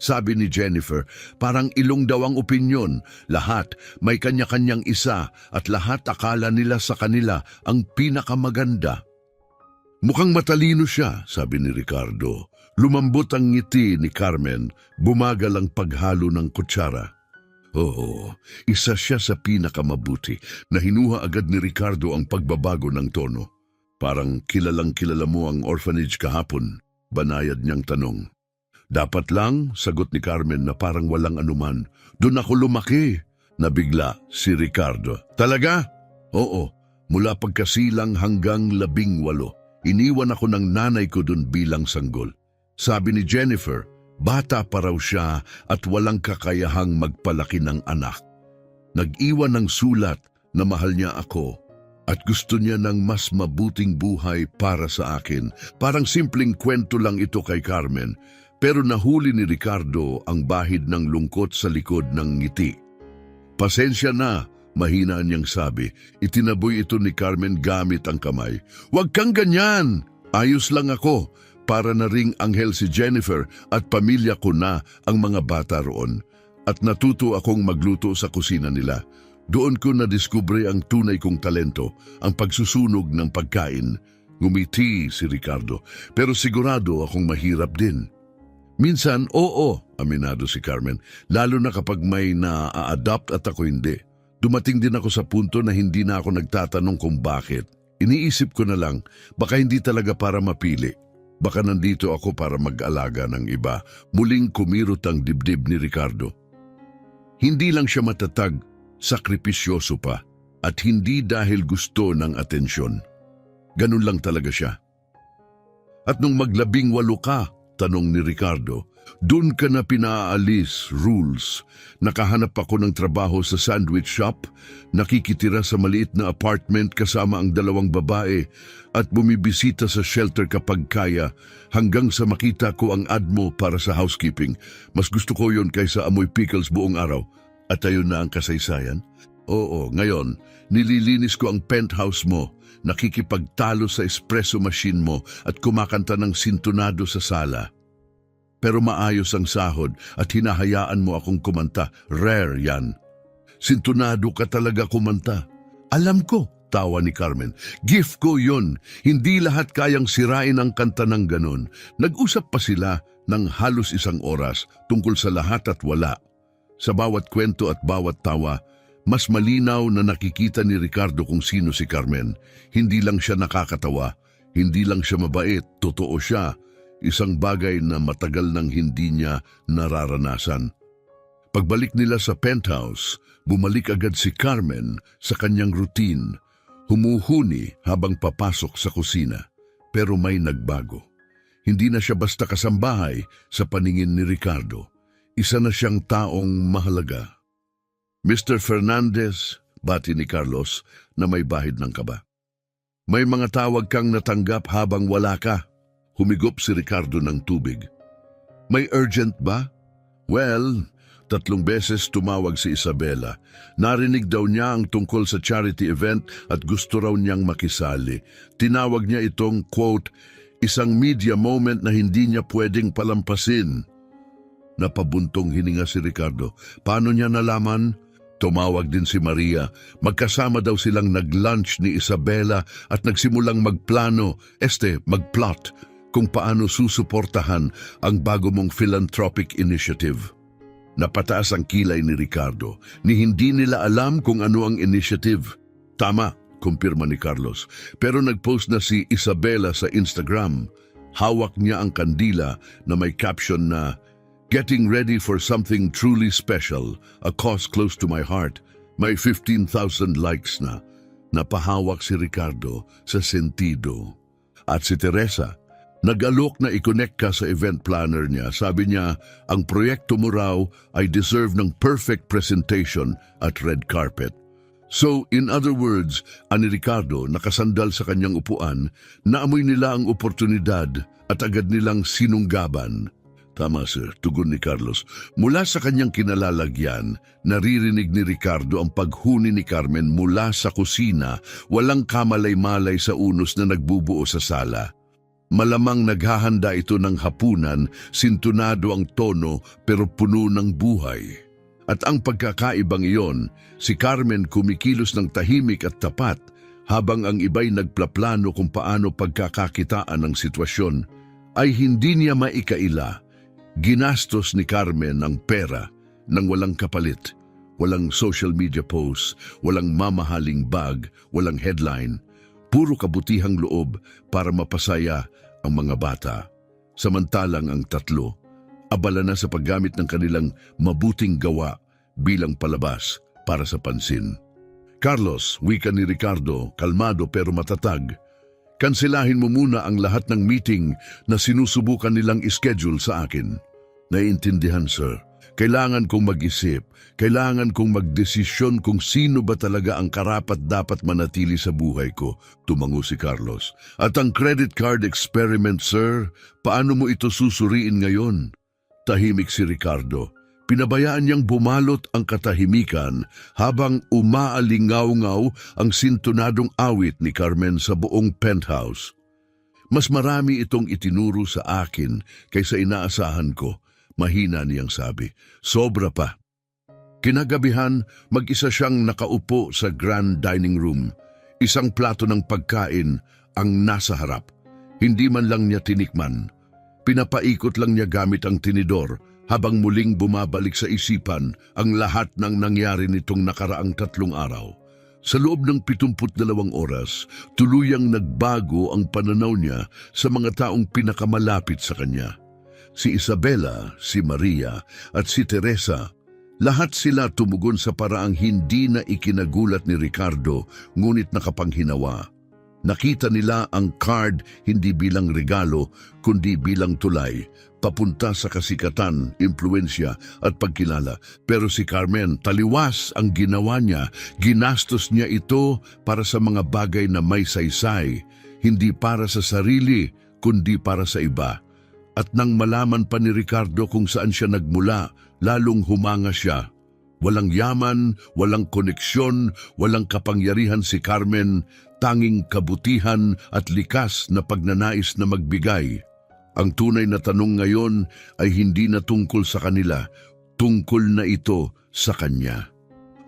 Speaker 1: Sabi ni Jennifer, parang ilong daw ang opinyon. Lahat may kanya-kanyang isa at lahat akala nila sa kanila ang pinakamaganda. "Mukhang matalino siya," sabi ni Ricardo. Lumambot ang ngiti ni Carmen, bumagal ang paghalo ng kutsara. "Oo, isa siya sa pinakamabuti." Nahinuha agad ni Ricardo ang pagbabago ng tono. "Parang kilalang kilala mo ang orphanage kahapon," banayad niyang tanong. "Dapat lang," sagot ni Carmen na parang walang anuman. "Doon ako lumaki." Nabigla si Ricardo. "Talaga?" "Oo, mula pagkasilang hanggang 18. Iniwan ako ng nanay ko doon bilang sanggol." Sabi ni Jennifer, bata pa raw siya at walang kakayahang magpalaki ng anak. Nag-iwan ng sulat na mahal niya ako at gusto niya ng mas mabuting buhay para sa akin. Parang simpleng kwento lang ito kay Carmen. Pero nahuli ni Ricardo ang bahid ng lungkot sa likod ng ngiti. "Pasensya na," mahina niyang sabi. Itinaboy ito ni Carmen gamit ang kamay. "Huwag kang ganyan! Ayos lang ako. Para na ring anghel si Jennifer at pamilya ko na ang mga bata roon. At natuto akong magluto sa kusina nila. Doon ko nadiskubre ang tunay kong talento, ang pagsusunog ng pagkain." Ngumiti si Ricardo. "Pero sigurado akong mahirap din." "Minsan, oo," aminado si Carmen, "lalo na kapag may na-a-adopt at ako hindi. Dumating din ako sa punto na hindi na ako nagtatanong kung bakit. Iniisip ko na lang, baka hindi talaga para mapili. Baka nandito ako para mag-alaga ng iba." Muling kumirot ang dibdib ni Ricardo. Hindi lang siya matatag, sakripisyoso pa, at hindi dahil gusto ng atensyon. Ganun lang talaga siya. "At nung mag-18 ka," Tanong ni Ricardo. Doon ka na pinaalis, Rules. Nakahanap ako ng trabaho sa sandwich shop, nakikitira sa maliit na apartment kasama ang 2 babae at bumibisita sa shelter kapag kaya hanggang sa makita ko ang ad mo para sa housekeeping. Mas gusto ko yon kaysa amoy pickles buong araw. At ayun na ang kasaysayan? Oo, ngayon, nililinis ko ang penthouse mo, nakikipagtalo sa espresso machine mo at kumakanta ng sintonado sa sala. Pero maayos ang sahod at hinahayaan mo akong kumanta. Rare yan. Sintonado ka talaga kumanta. Alam ko, tawa ni Carmen. Gift ko yon. Hindi lahat kayang sirain ang kanta ng ganon. Nag-usap pa sila ng halos 1 oras tungkol sa lahat at wala. Sa bawat kwento at bawat tawa, mas malinaw na nakikita ni Ricardo kung sino si Carmen. Hindi lang siya nakakatawa, hindi lang siya mabait, totoo siya. Isang bagay na matagal nang hindi niya nararanasan. Pagbalik nila sa penthouse, bumalik agad si Carmen sa kanyang routine. Humuhuni habang papasok sa kusina. Pero may nagbago. Hindi na siya basta kasambahay sa paningin ni Ricardo. Isa na siyang taong mahalaga. Mr. Fernandez, bati ni Carlos na may bahid ng kaba. May mga tawag kang natanggap habang wala ka. Humigop si Ricardo ng tubig. May urgent ba? Well, 3 beses tumawag si Isabela. Narinig daw niya ang tungkol sa charity event at gusto raw niyang makisali. Tinawag niya itong, quote, isang media moment na hindi niya pwedeng palampasin. Napabuntong hininga si Ricardo. Paano niya nalaman? Tumawag din si Maria. Magkasama daw silang nag-lunch ni Isabela at nagsimulang magplano, magplot, kung paano susuportahan ang bago mong philanthropic initiative. Napataas ang kilay ni Ricardo ni hindi nila alam kung ano ang initiative. Tama, kumpirma ni Carlos. Pero nag-post na si Isabela sa Instagram. Hawak niya ang kandila na may caption na Getting ready for something truly special, a cause close to my heart. May 15,000 likes na. Napahawak si Ricardo sa sentido. At si Teresa, nag-alok na i-connect ka sa event planner niya. Sabi niya, ang proyekto mo raw ay deserve ng perfect presentation at red carpet. So, in other words, ani Ricardo nakasandal sa kanyang upuan, naamoy nila ang oportunidad at agad nilang sinunggaban. Tama sir, tugon ni Carlos. Mula sa kanyang kinalalagyan, naririnig ni Ricardo ang paghuni ni Carmen mula sa kusina, walang kamalay-malay sa unos na nagbubuo sa sala. Malamang naghahanda ito ng hapunan, sintunado ang tono pero puno ng buhay. At ang pagkakaibang iyon, si Carmen kumikilos ng tahimik at tapat habang ang iba'y nagplaplano kung paano pagkakakitaan ang sitwasyon, ay hindi niya maikaila. Ginastos ni Carmen ang pera nang walang kapalit, walang social media posts, walang mamahaling bag, walang headline, puro kabutihang loob para mapasaya ang mga bata. Samantalang ang 3, abala na sa paggamit ng kanilang mabuting gawa bilang palabas para sa pansin. Carlos, wika ni Ricardo, kalmado pero matatag, kanselahin mo muna ang lahat ng meeting na sinusubukan nilang ischedule sa akin. Naiintindihan, sir. Kailangan kong mag-isip. Kailangan kong magdesisyon kung sino ba talaga ang karapat-dapat manatili sa buhay ko, tumango si Carlos. At ang credit card experiment, sir, paano mo ito susuriin ngayon? Tahimik si Ricardo. Pinabayaan niyang bumalot ang katahimikan habang umaalingaw-ngaw ang sintonadong awit ni Carmen sa buong penthouse. Mas marami itong itinuro sa akin kaysa inaasahan ko, mahina niyang sabi. Sobra pa. Kinagabihan, mag-isa siyang nakaupo sa grand dining room. Isang plato ng pagkain ang nasa harap. Hindi man lang niya tinikman. Pinapaikot lang niya gamit ang tinidor habang muling bumabalik sa isipan ang lahat ng nangyari nitong nakaraang 3 araw. Sa loob ng 72 oras, tuluyang nagbago ang pananaw niya sa mga taong pinakamalapit sa kanya. Si Isabela, si Maria at si Teresa, lahat sila tumugon sa paraang hindi na ikinagulat ni Ricardo ngunit nakapanghinawa. Nakita nila ang card hindi bilang regalo kundi bilang tulay papunta sa kasikatan, impluensya at pagkilala. Pero si Carmen, taliwas ang ginawa niya. Ginastos niya ito para sa mga bagay na may saysay, hindi para sa sarili, kundi para sa iba. At nang malaman pa ni Ricardo kung saan siya nagmula, lalong humanga siya. Walang yaman, walang koneksyon, walang kapangyarihan si Carmen, tanging kabutihan at likas na pagnanais na magbigay. Ang tunay na tanong ngayon ay hindi na tungkol sa kanila, tungkol na ito sa kanya.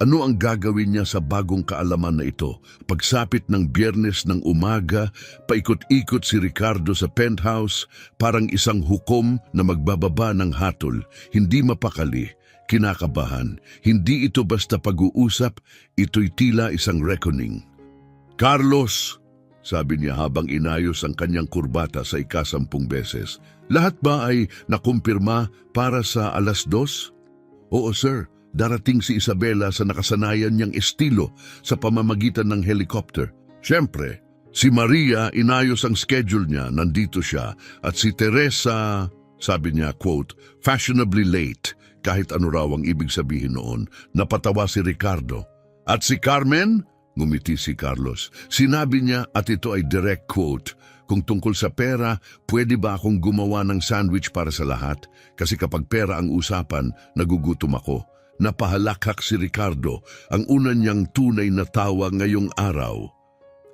Speaker 1: Ano ang gagawin niya sa bagong kaalaman na ito? Pagsapit ng Biyernes ng umaga, paikot-ikot si Ricardo sa penthouse, parang isang hukom na magbababa ng hatol, hindi mapakali. Kinakabahan, hindi ito basta pag-uusap, ito'y tila isang reckoning. Carlos, sabi niya habang inayos ang kanyang kurbata sa 10 beses, lahat ba ay nakumpirma para sa 2:00? Oo sir, darating si Isabela sa nakasanayan niyang estilo sa pamamagitan ng helicopter. Siyempre, si Maria inayos ang schedule niya, nandito siya, at si Teresa, sabi niya, quote, fashionably late, kahit ano raw ang ibig sabihin noon, napatawa si Ricardo. At si Carmen? Ngumiti si Carlos. Sinabi niya, at ito ay direct quote, kung tungkol sa pera, pwede ba akong gumawa ng sandwich para sa lahat? Kasi kapag pera ang usapan, nagugutom ako. Napahalakhak si Ricardo, ang una niyang tunay na tawa ngayong araw.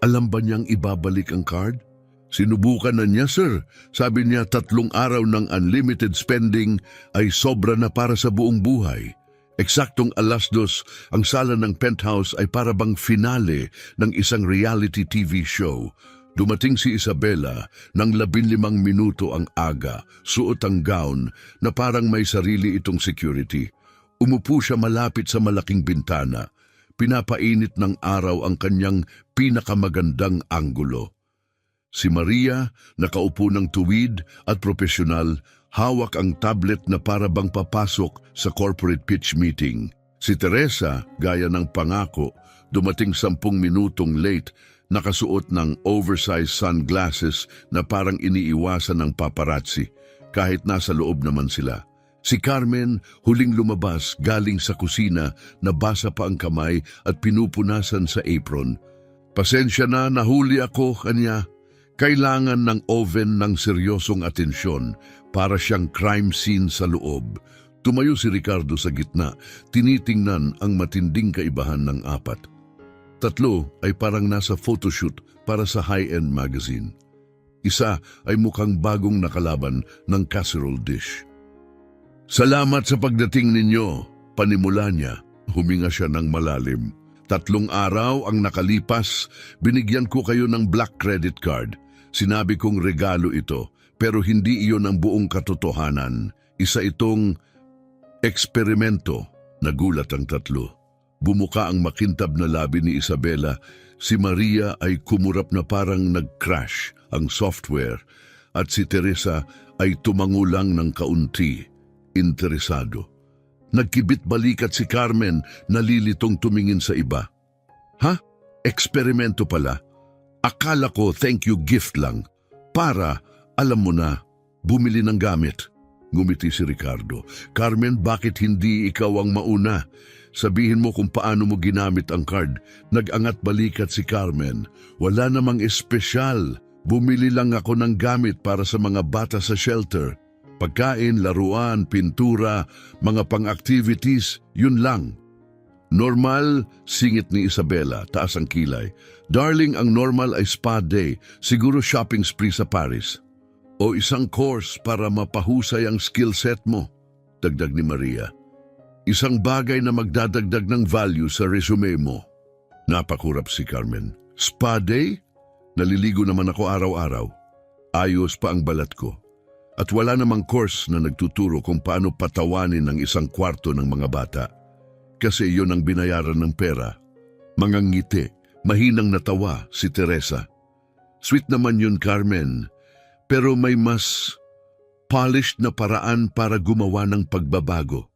Speaker 1: Alam ba niyang ibabalik ang card? Sinubukan na niya, sir. Sabi niya 3 araw ng unlimited spending ay sobra na para sa buong buhay. Eksaktong 2:00, ang sala ng penthouse ay para bang finale ng isang reality TV show. Dumating si Isabela ng 15 minuto ang aga, suot ang gown na parang may sarili itong security. Umupo siya malapit sa malaking bintana. Pinapainit ng araw ang kanyang pinakamagandang anggulo. Si Maria, nakaupo ng tuwid at profesional, hawak ang tablet na para bang papasok sa corporate pitch meeting. Si Teresa, gaya ng pangako, dumating 10 minutong late, nakasuot ng oversized sunglasses na parang iniiwasan ng paparazzi, kahit nasa loob naman sila. Si Carmen, huling lumabas galing sa kusina, nabasa pa ang kamay at pinupunasan sa apron. Pasensya na, nahuli ako, kanya. Kailangan ng oven ng seryosong atensyon para siyang crime scene sa loob. Tumayo si Ricardo sa gitna, tinitingnan ang matinding kaibahan ng 4. 3 ay parang nasa photoshoot para sa high-end magazine. Isa ay mukhang bagong nakalaban ng casserole dish. Salamat sa pagdating ninyo, panimula niya. Huminga siya ng malalim. 3 araw ang nakalipas, binigyan ko kayo ng black credit card. Sinabi kong regalo ito, pero hindi iyon ang buong katotohanan. Isa itong eksperimento. Nagulat ang 3. Bumuka ang makintab na labi ni Isabela. Si Maria ay kumurap na parang nag-crash ang software. At si Teresa ay tumango lang ng kaunti, interesado. Nagkibit balikat si Carmen, nalilitong tumingin sa iba. Ha? Eksperimento pala? Akala ko thank you gift lang. Para, alam mo na, bumili ng gamit. Ngumiti si Ricardo. Carmen, bakit hindi ikaw ang mauna? Sabihin mo kung paano mo ginamit ang card. Nag-angat balikat si Carmen. Wala namang espesyal. Bumili lang ako ng gamit para sa mga bata sa shelter. Pagkain, laruan, pintura, mga pang-activities, yun lang. Normal, singit ni Isabela, taas ang kilay. Darling, ang normal ay spa day, siguro shopping spree sa Paris. O isang course para mapahusay ang skill set mo, dagdag ni Maria. Isang bagay na magdadagdag ng value sa resume mo. Napakurap si Carmen. Spa day? Naliligo naman ako araw-araw. Ayos pa ang balat ko. At wala namang course na nagtuturo kung paano patawanin ang isang kwarto ng mga bata. Kasi iyon ang binayaran ng pera. Mga ngiti, mahinang natawa si Teresa. Sweet naman yun, Carmen. Pero may mas polished na paraan para gumawa ng pagbabago.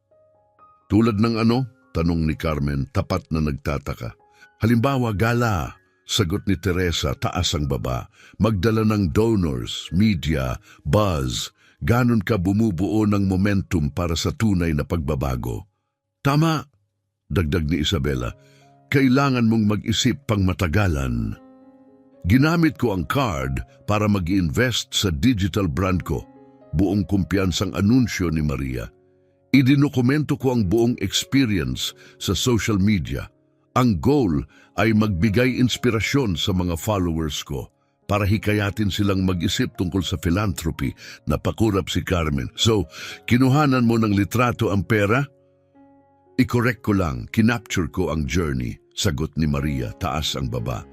Speaker 1: Tulad ng ano? Tanong ni Carmen, tapat na nagtataka. Halimbawa, gala. Sagot ni Teresa, taas ang baba. Magdala ng donors, media, buzz. ganon ka bumubuo ng momentum para sa tunay na pagbabago. Tama, dagdag ni Isabela, kailangan mong mag-isip pang matagalan. Ginamit ko ang card para mag-invest sa digital brand ko, buong kumpiyansang anunsyo ni Maria. Idinokumento ko ang buong experience sa social media. Ang goal ay magbigay inspirasyon sa mga followers ko para hikayatin silang mag-isip tungkol sa philanthropy na pakurap si Carmen. So, kinuhanan mo ng litrato ang pera? I-correct ko lang, kinapture ko ang journey, sagot ni Maria, taas ang baba.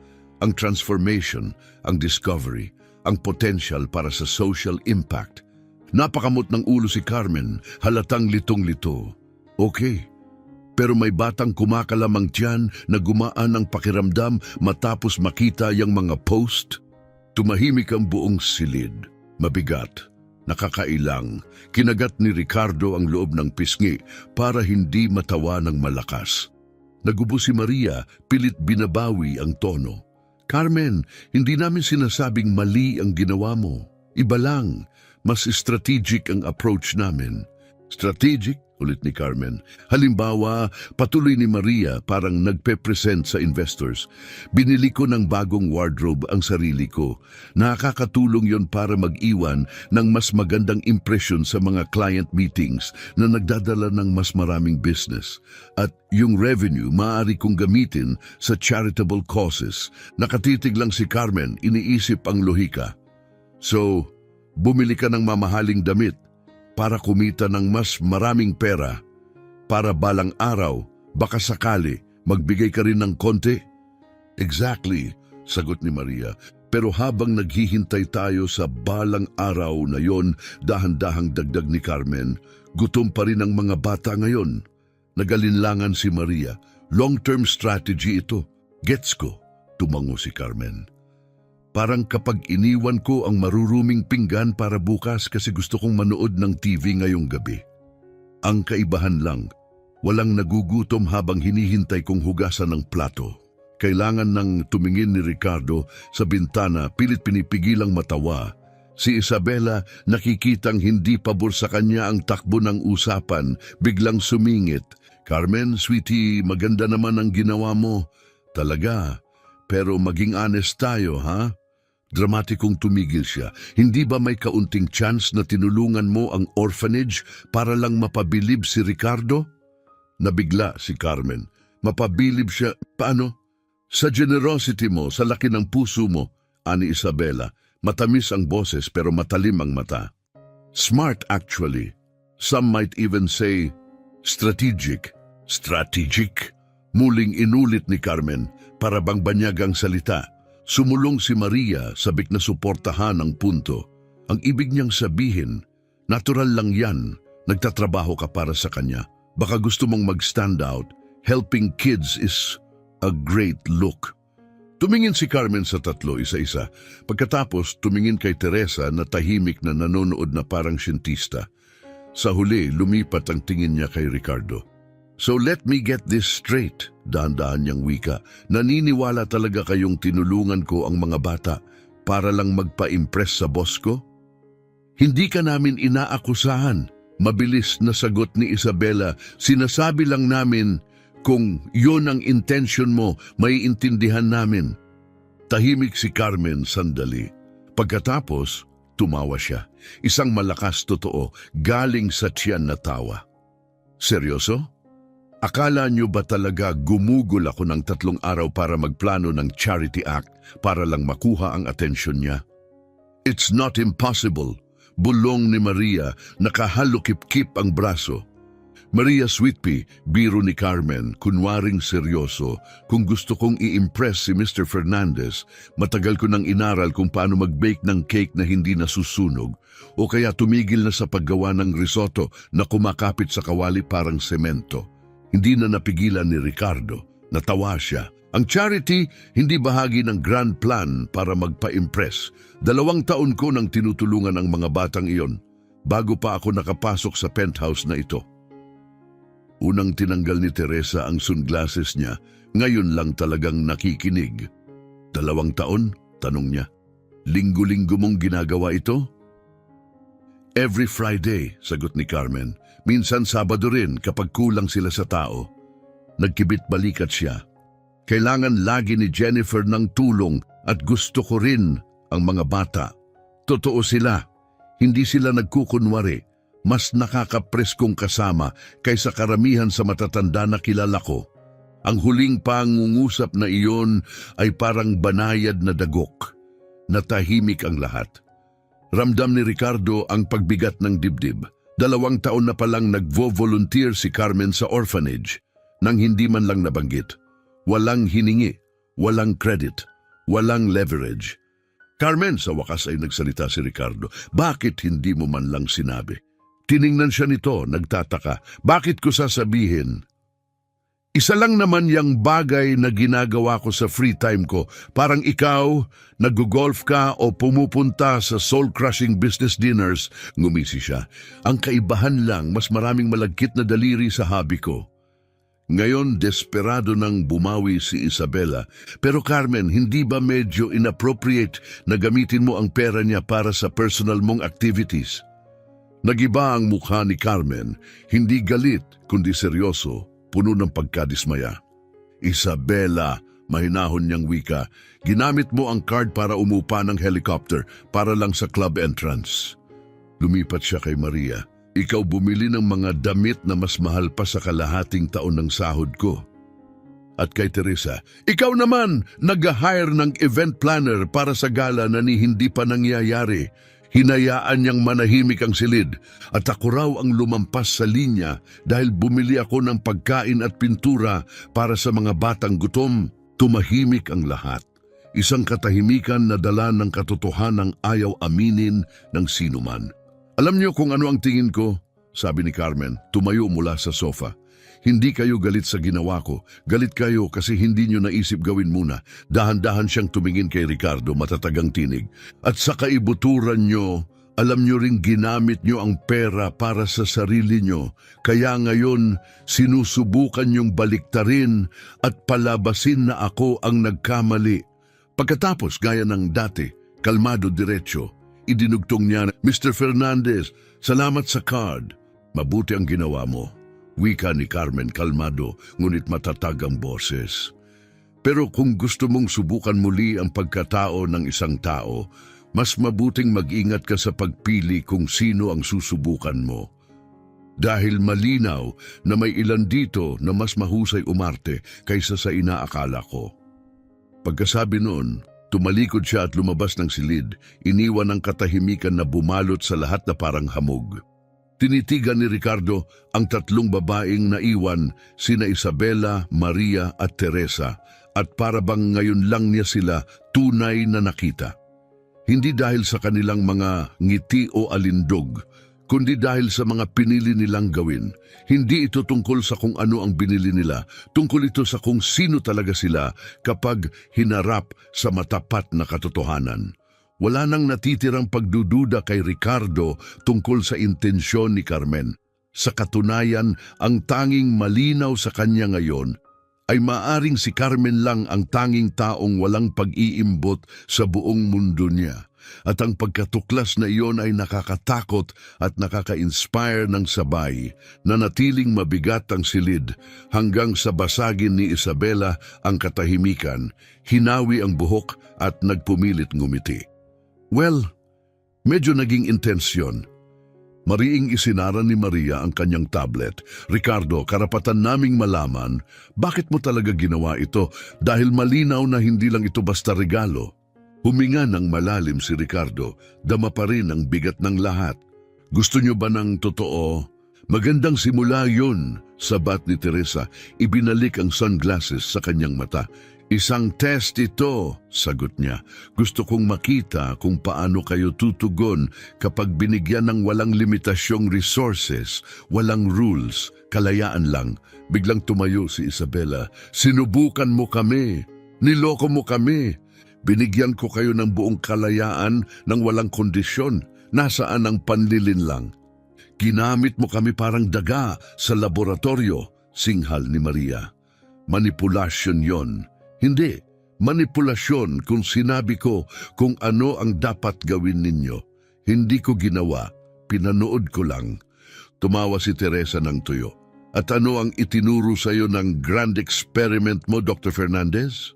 Speaker 1: Ang transformation, ang discovery, ang potential para sa social impact. Napakamot ng ulo si Carmen, halatang litong-lito. Okay, pero may batang kumakalamang tiyan na gumaan ang pakiramdam matapos makita yung mga post. Tumahimik ang buong silid. Mabigat, nakakailang. Kinagat ni Ricardo ang loob ng pisngi para hindi matawa ng malakas. Nagubo si Maria, pilit binabawi ang tono. Carmen, hindi namin sinasabing mali ang ginawa mo. Iba lang, mas strategic ang approach namin. Strategic? Ulit ni Carmen. Halimbawa, patuloy ni Maria parang nagpe-present sa investors. Binili ko ng bagong wardrobe ang sarili ko. Nakakatulong yon para mag-iwan ng mas magandang impresyon sa mga client meetings na nagdadala ng mas maraming business. At yung revenue maaari kong gamitin sa charitable causes. Nakatitig lang si Carmen, iniisip ang lohika. So, bumili ka ng mamahaling damit para kumita ng mas maraming pera, para balang araw, baka sakali, magbigay ka rin ng konti? Exactly, sagot ni Maria. Pero habang naghihintay tayo sa balang araw na yon, dahan-dahang dagdag ni Carmen, gutom pa rin ang mga bata ngayon. Nagalinlangan si Maria. Long-term strategy ito. Gets ko, tumango si Carmen. Parang kapag iniwan ko ang maruruming pinggan para bukas kasi gusto kong manood ng TV ngayong gabi. Ang kaibahan lang, walang nagugutom habang hinihintay kong hugasan ng plato. Kailangan nang tumingin ni Ricardo sa bintana, pilit pinipigilang matawa. Si Isabela, nakikitang hindi pabor sa kanya ang takbo ng usapan, biglang sumingit. Carmen, sweetie, maganda naman ang ginawa mo. Talaga, pero maging honest tayo, ha? Dramatikong tumigil siya. Hindi ba may kaunting chance na tinulungan mo ang orphanage para lang mapabilib si Ricardo? Nabigla si Carmen. Mapabilib siya. Paano? Sa generosity mo, sa laki ng puso mo, ani Isabela. Matamis ang boses pero matalim ang mata. Smart actually. Some might even say strategic. Strategic? Muling inulit ni Carmen para bang banyagang salita. Sumulong si Maria sabik na suportahan ang punto. Ang ibig niyang sabihin, natural lang yan, nagtatrabaho ka para sa kanya. Baka gusto mong mag-stand out, helping kids is a great look. Tumingin si Carmen sa tatlo isa-isa. Pagkatapos tumingin kay Teresa na tahimik na nanonood na parang siyentista. Sa huli, lumipat ang tingin niya kay Ricardo. So let me get this straight, dahan-dahan niyang wika. Naniniwala talaga kayong tinulungan ko ang mga bata para lang magpa-impress sa boss ko? Hindi ka namin inaakusahan. Mabilis na sagot ni Isabela. Sinasabi lang namin kung yon ang intention mo, may intindihan namin. Tahimik si Carmen sandali. Pagkatapos, tumawa siya. Isang malakas totoo, galing sa tiyan na tawa. Seryoso? Akala niyo ba talaga gumugol ako ng 3 araw para magplano ng charity act para lang makuha ang atensyon niya? It's not impossible. Bulong ni Maria, nakahalukip-kip ang braso. Maria Sweetpea, biro ni Carmen, kunwaring seryoso. Kung gusto kong i-impress si Mr. Fernandez, matagal ko nang inaral kung paano mag-bake ng cake na hindi nasusunog o kaya tumigil na sa paggawa ng risotto na kumakapit sa kawali parang semento. Hindi na napigilan ni Ricardo. Natawa siya. Ang charity, hindi bahagi ng grand plan para magpa-impress. 2 taon ko nang tinutulungan ang mga batang iyon, bago pa ako nakapasok sa penthouse na ito. Unang tinanggal ni Teresa ang sunglasses niya, ngayon lang talagang nakikinig. 2 taon? Tanong niya. Linggo-linggo mong ginagawa ito? Every Friday, sagot ni Carmen. Minsan Sabado rin kapag kulang sila sa tao. Nagkibit balikat siya. Kailangan lagi ni Jennifer ng tulong at gusto ko rin ang mga bata. Totoo sila. Hindi sila nagkukunwari. Mas nakakapreskong kasama kaysa karamihan sa matatanda na kilala ko. Ang huling pangungusap na iyon ay parang banayad na dagok. Natahimik ang lahat. Ramdam ni Ricardo ang pagbigat ng dibdib. 2 taon na palang nagvo-volunteer si Carmen sa orphanage nang hindi man lang nabanggit. Walang hiningi, walang credit, walang leverage. Carmen, sa wakas ay nagsalita si Ricardo. Bakit hindi mo man lang sinabi? Tiningnan siya nito, nagtataka. Bakit ko sasabihin? Isa lang naman yang bagay na ginagawa ko sa free time ko. Parang ikaw, nag-golf ka o pumupunta sa soul-crushing business dinners. Ngumisi siya. Ang kaibahan lang, mas maraming malagkit na daliri sa hobby ko. Ngayon, desperado nang bumawi si Isabela. Pero Carmen, hindi ba medyo inappropriate na gamitin mo ang pera niya para sa personal mong activities? Nagiba ang mukha ni Carmen, hindi galit kundi seryoso. Puno ng pagkadismaya. Isabela, mahinahon niyang wika, ginamit mo ang card para umupa ng helicopter para lang sa club entrance. Lumipat siya kay Maria. Ikaw bumili ng mga damit na mas mahal pa sa kalahating taon ng sahod ko. At kay Teresa, ikaw naman nag-hire ng event planner para sa gala na hindi pa nangyayari. Hinayaan niyang manahimik ang silid at ako raw ang lumampas sa linya dahil bumili ako ng pagkain at pintura para sa mga batang gutom. Tumahimik ang lahat. Isang katahimikan na dala ng katotohanang ayaw aminin ng sinuman. Alam niyo kung ano ang tingin ko? Sabi ni Carmen, tumayo mula sa sofa. Hindi kayo galit sa ginawa ko. Galit kayo kasi hindi nyo naisip gawin muna. Dahan-dahan siyang tumingin kay Ricardo, matatagang tinig. At sa kaibuturan nyo, alam nyo ring ginamit nyo ang pera para sa sarili nyo. Kaya ngayon, sinusubukan nyong baliktarin at palabasin na ako ang nagkamali. Pagkatapos, gaya ng dati, kalmado diretso, idinugtong niya, Mr. Fernandez, salamat sa card. Mabuti ang ginawa mo. Wika ni Carmen kalmado, ngunit matatag ang boses. Pero kung gusto mong subukan muli ang pagkatao ng isang tao, mas mabuting mag-ingat ka sa pagpili kung sino ang susubukan mo. Dahil malinaw na may ilan dito na mas mahusay umarte kaysa sa inaakala ko. Pagkasabi noon, tumalikod siya at lumabas ng silid, iniwan ang katahimikan na bumalot sa lahat na parang hamog. Tinitigan ni Ricardo ang 3 babaeng naiwan, sina Isabela, Maria at Teresa, at para bang ngayon lang niya sila tunay na nakita. Hindi dahil sa kanilang mga ngiti o alindog, kundi dahil sa mga pinili nilang gawin. Hindi ito tungkol sa kung ano ang binili nila, tungkol ito sa kung sino talaga sila kapag hinarap sa matapat na katotohanan. Wala nang natitirang pagdududa kay Ricardo tungkol sa intensyon ni Carmen. Sa katunayan, ang tanging malinaw sa kanya ngayon ay maaring si Carmen lang ang tanging taong walang pag-iimbot sa buong mundo niya. At ang pagkatuklas na iyon ay nakakatakot at nakaka-inspire ng sabay na natiling mabigat ang silid hanggang sa basagin ni Isabela ang katahimikan, hinawi ang buhok at nagpumilit ngumiti. Well, medyo naging intensyon. Mariing isinara ni Maria ang kanyang tablet. Ricardo, karapatan naming malaman, bakit mo talaga ginawa ito dahil malinaw na hindi lang ito basta regalo. Huminga ng malalim si Ricardo, dama pa rin ang bigat ng lahat. Gusto niyo ba ng totoo? Magandang simula yun, sabat ni Teresa, ibinalik ang sunglasses sa kanyang mata. Isang test ito, sagot niya. Gusto kong makita kung paano kayo tutugon kapag binigyan ng walang limitasyong resources, walang rules, kalayaan lang. Biglang tumayo si Isabela. Sinubukan mo kami. Niloko mo kami. Binigyan ko kayo ng buong kalayaan ng walang kondisyon. Nasaan ang panlilin lang? Ginamit mo kami parang daga sa laboratorio, singhal ni Maria. Manipulasyon yon. Hindi, manipulasyon kung sinabi ko kung ano ang dapat gawin ninyo. Hindi ko ginawa, pinanood ko lang. Tumawa si Teresa ng tuyo. At ano ang itinuro sa iyo ng grand experiment mo, Dr. Fernandez?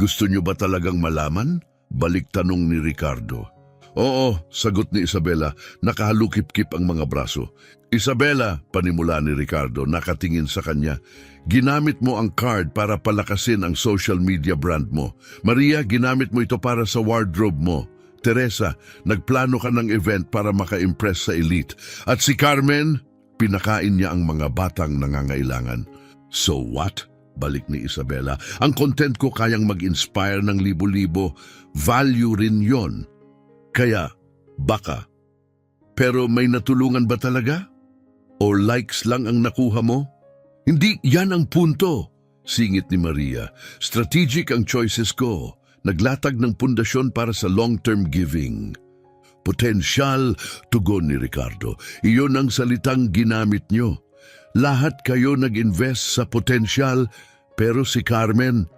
Speaker 1: Gusto niyo ba talagang malaman? Balik tanong ni Ricardo. Oo, sagot ni Isabela, nakahalukip-kip ang mga braso. Isabela, panimula ni Ricardo, nakatingin sa kanya. Ginamit mo ang card para palakasin ang social media brand mo. Maria, ginamit mo ito para sa wardrobe mo. Teresa, nagplano ka ng event para maka-impress sa elite. At si Carmen, pinakain niya ang mga batang nangangailangan. So what? Balik ni Isabela. Ang content ko kayang mag-inspire ng libo-libo. Value rin yon. Kaya, baka. Pero may natulungan ba talaga? O likes lang ang nakuha mo? Hindi yan ang punto, singit ni Maria. Strategic ang choices ko. Naglatag ng pundasyon para sa long-term giving. Potensyal, tugon ni Ricardo. Iyon ang salitang ginamit nyo. Lahat kayo nag-invest sa potensyal, pero si Carmen,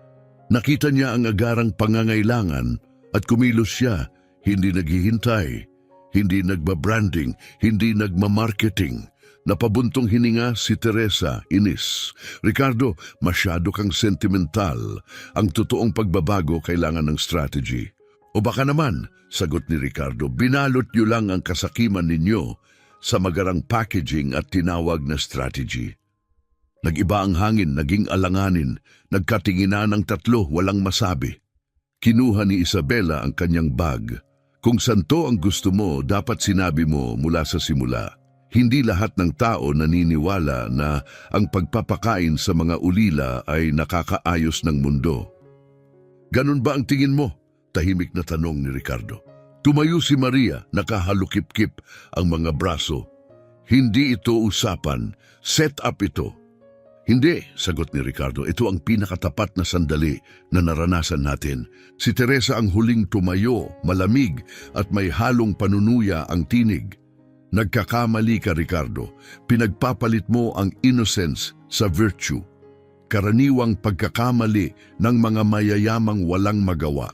Speaker 1: nakita niya ang agarang pangangailangan at kumilos siya. Hindi naghihintay, hindi nagbabranding, hindi nagmamarketing. Napabuntong hininga si Teresa, inis. Ricardo, masyado kang sentimental. Ang totoong pagbabago kailangan ng strategy. O baka naman, sagot ni Ricardo, binalot niyo lang ang kasakiman ninyo sa magarang packaging at tinawag na strategy. Nag-iba ang hangin, naging alanganin, nagkatinginan ng tatlo, walang masabi. Kinuha ni Isabela ang kanyang bag. Kung santo ang gusto mo, dapat sinabi mo mula sa simula. Hindi lahat ng tao naniniwala na ang pagpapakain sa mga ulila ay nakakaayos ng mundo. Ganun ba ang tingin mo? Tahimik na tanong ni Ricardo. Tumayo si Maria, nakahalukip-kip ang mga braso. Hindi ito usapan, set up ito. Hindi, sagot ni Ricardo, ito ang pinakatapat na sandali na naranasan natin. Si Teresa ang huling tumayo, malamig at may halong panunuya ang tinig. Nagkakamali ka, Ricardo. Pinagpapalit mo ang innocence sa virtue. Karaniwang pagkakamali ng mga mayayamang walang magawa.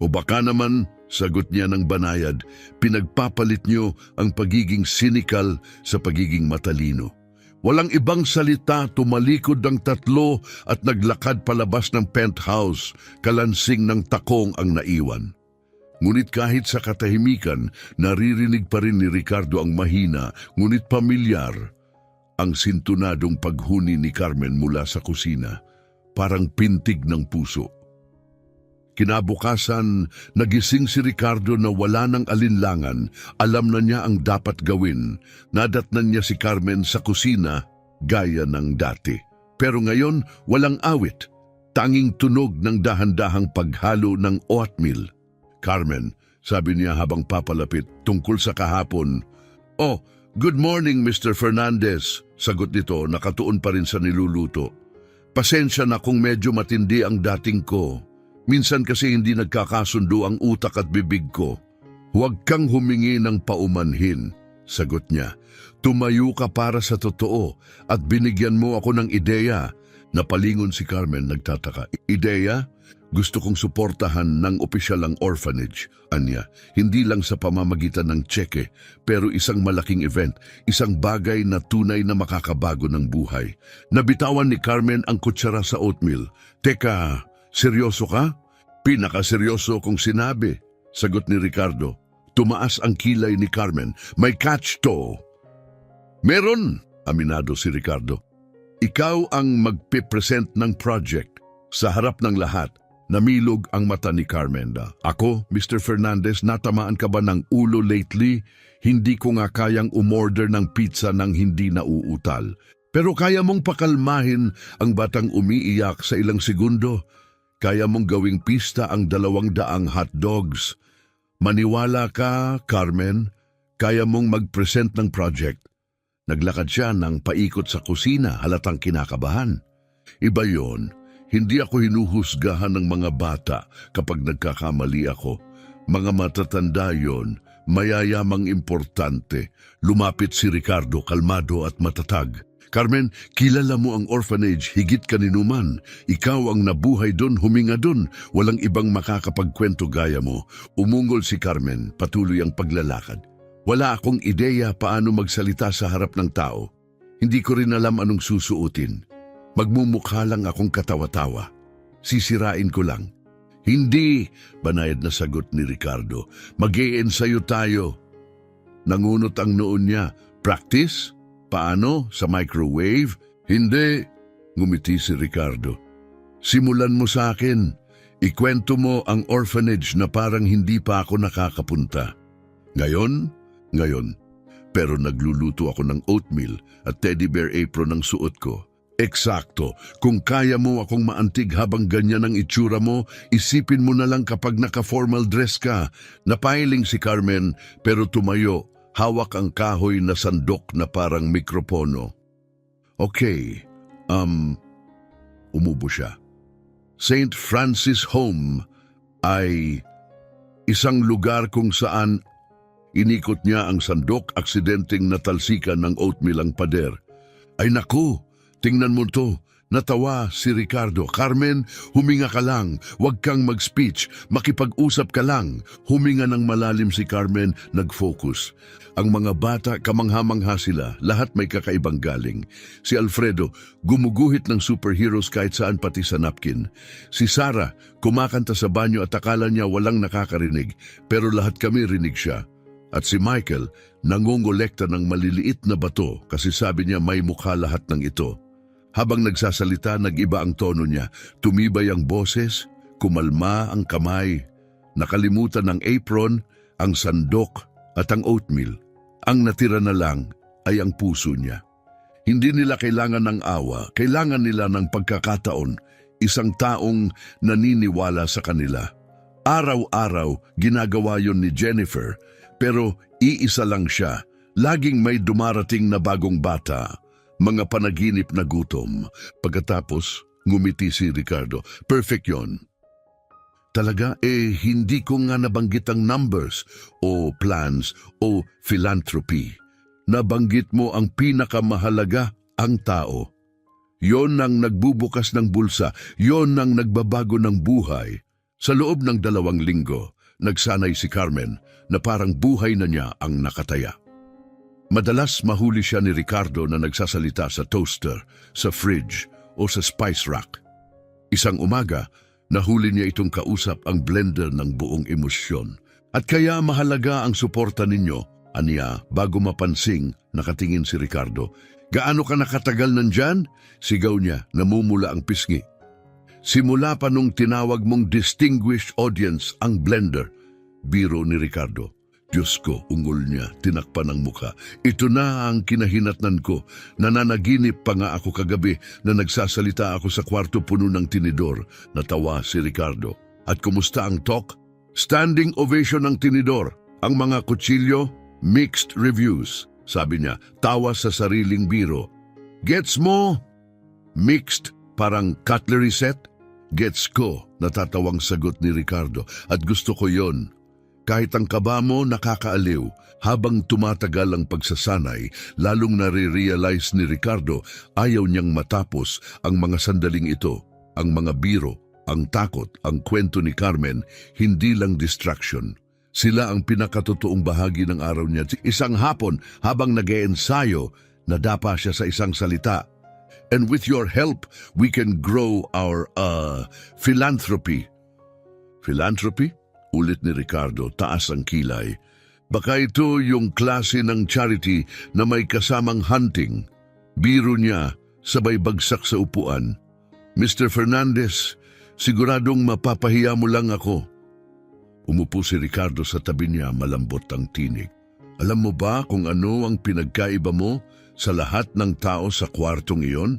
Speaker 1: O baka naman, sagot niya ng banayad, pinagpapalit niyo ang pagiging cynical sa pagiging matalino. Walang ibang salita, tumalikod ng tatlo at naglakad palabas ng penthouse, kalansing ng takong ang naiwan. Ngunit kahit sa katahimikan, naririnig pa rin ni Ricardo ang mahina, ngunit pamilyar, ang sintunadong paghuni ni Carmen mula sa kusina, parang pintig ng puso. Kinabukasan, nagising si Ricardo na wala ng alinlangan, alam na niya ang dapat gawin. Nadatnan niya si Carmen sa kusina, gaya ng dati. Pero ngayon, walang awit, tanging tunog ng dahan-dahang paghalo ng oatmeal. Carmen, sabi niya habang papalapit tungkol sa kahapon. Oh, good morning, Mr. Fernandez. Sagot nito, nakatuon pa rin sa niluluto. Pasensya na kung medyo matindi ang dating ko. Minsan kasi hindi nagkakasundo ang utak at bibig ko. Huwag kang humingi ng paumanhin, sagot niya. Tumayo ka para sa totoo at binigyan mo ako ng ideya. Napalingon si Carmen, nagtataka. Ideya? Gusto kong suportahan ng opisyal ang orphanage, anya. Hindi lang sa pamamagitan ng tseke, pero isang malaking event, isang bagay na tunay na makakabago ng buhay. Nabitawan ni Carmen ang kutsara sa oatmeal. Teka, seryoso ka? Pinakaseryoso kong sinabi, sagot ni Ricardo. Tumaas ang kilay ni Carmen. May catch to. Meron, aminado si Ricardo. Ikaw ang magpipresent ng project. Sa harap ng lahat, namilog ang mata ni Carmen. Ako, Mr. Fernandez, natamaan ka ba ng ulo lately? Hindi ko nga kayang umorder ng pizza nang hindi nauutal. Pero kaya mong pakalmahin ang batang umiiyak sa ilang segundo. Kaya mong gawing pista ang 200 hotdogs. Maniwala ka, Carmen, kaya mong mag-present ng project. Naglakad siya ng paikot sa kusina, halatang kinakabahan. Iba yon. Hindi ako hinuhusgahan ng mga bata kapag nagkakamali ako. Mga matatanda yon, mayayamang importante. Lumapit si Ricardo, kalmado at matatag. Carmen, kilala mo ang orphanage, higit kaninuman. Ikaw ang nabuhay doon, huminga doon. Walang ibang makakapagkwento gaya mo. Umungol si Carmen, patuloy ang paglalakad. Wala akong ideya paano magsalita sa harap ng tao. Hindi ko rin alam anong susuotin. Magmumukha lang akong katawa-tawa. Sisirain ko lang. Hindi, banayad na sagot ni Ricardo. Mag-i-ensayo tayo. Nangunot ang noon niya. Practice? Paano? Sa microwave? Hindi, ngumiti si Ricardo. Simulan mo sa akin. Ikwento mo ang orphanage na parang hindi pa ako nakakapunta. Ngayon? Ngayon. Pero nagluluto ako ng oatmeal at teddy bear apron ang suot ko. Eksakto. Kung kaya mo akong maantig habang ganyan ang itsura mo, isipin mo na lang kapag naka-formal dress ka. Napahiling si Carmen pero tumayo, hawak ang kahoy na sandok na parang mikropono. Okay, umubo siya. St. Francis Home ay isang lugar kung saan inikot niya ang sandok, aksidenteng natalsikan ng oatmeal ang pader. Ay naku! Tingnan mo to, natawa si Ricardo. Carmen, huminga ka lang, huwag kang mag-speech, makipag-usap ka lang. Huminga ng malalim si Carmen, nag-focus. Ang mga bata, kamangha-mangha sila, lahat may kakaibang galing. Si Alfredo, gumuguhit ng superheroes kahit saan pati sa napkin. Si Sarah, kumakanta sa banyo at akala niya walang nakakarinig, pero lahat kami rinig siya. At si Michael, nangongolekta ng maliliit na bato kasi sabi niya may mukha lahat ng ito. Habang nagsasalita, nag-iba ang tono niya. Tumibay ang boses, kumalma ang kamay. Nakalimutan ang apron, ang sandok at ang oatmeal. Ang natira na lang ay ang puso niya. Hindi nila kailangan ng awa, kailangan nila ng pagkakataon, isang taong naniniwala sa kanila. Araw-araw, ginagawa yon ni Jennifer, pero iisa lang siya. Laging may dumarating na bagong bata. Mga panaginip na gutom. Pagkatapos, ngumiti si Ricardo. Perfect yon. Talaga, hindi ko nga nabanggit ang numbers o plans o philanthropy. Nabanggit mo ang pinakamahalaga, ang tao. Yon ang nagbubukas ng bulsa, yon ang nagbabago ng buhay. Sa loob ng 2 linggo, nagsanay si Carmen na parang buhay na niya ang nakataya. Madalas mahuli siya ni Ricardo na nagsasalita sa toaster, sa fridge o sa spice rack. Isang umaga, nahuli niya itong kausap ang blender ng buong emosyon. At kaya mahalaga ang suporta ninyo, aniya, bago mapansing, nakatingin si Ricardo. Gaano ka nakatagal nandyan? Sigaw niya, namumula ang pisngi. Simula pa nung tinawag mong distinguished audience ang blender, biro ni Ricardo. Diyos ko, ungol niya, tinakpan ang mukha. Ito na ang kinahinatnan ko. Nananaginip pa nga ako kagabi na nagsasalita ako sa kwarto puno ng tinidor. Natawa si Ricardo. At kumusta ang talk? Standing ovation ng tinidor. Ang mga kutsilyo, mixed reviews. Sabi niya, tawa sa sariling biro. Gets mo? Mixed, parang cutlery set? Gets ko, natatawang sagot ni Ricardo. At gusto ko yon. Kahit ang kaba mo nakakaaliw, habang tumatagal ang pagsasanay, lalong nare-realize ni Ricardo ayaw niyang matapos ang mga sandaling ito. Ang mga biro, ang takot, ang kwento ni Carmen, hindi lang distraction. Sila ang pinakatotoong bahagi ng araw niya. Isang hapon, habang nag-e-ensayo, nadapa siya sa isang salita. And with your help, we can grow our philanthropy. Philanthropy? Ulit ni Ricardo, taas ang kilay. Baka ito yung klase ng charity na may kasamang hunting. Biro niya, sabay bagsak sa upuan. Mr. Fernandez, siguradong mapapahiya mo lang ako. Umupo si Ricardo sa tabi niya, malambot ang tinig. Alam mo ba kung ano ang pinagkaiba mo sa lahat ng tao sa kwartong iyon?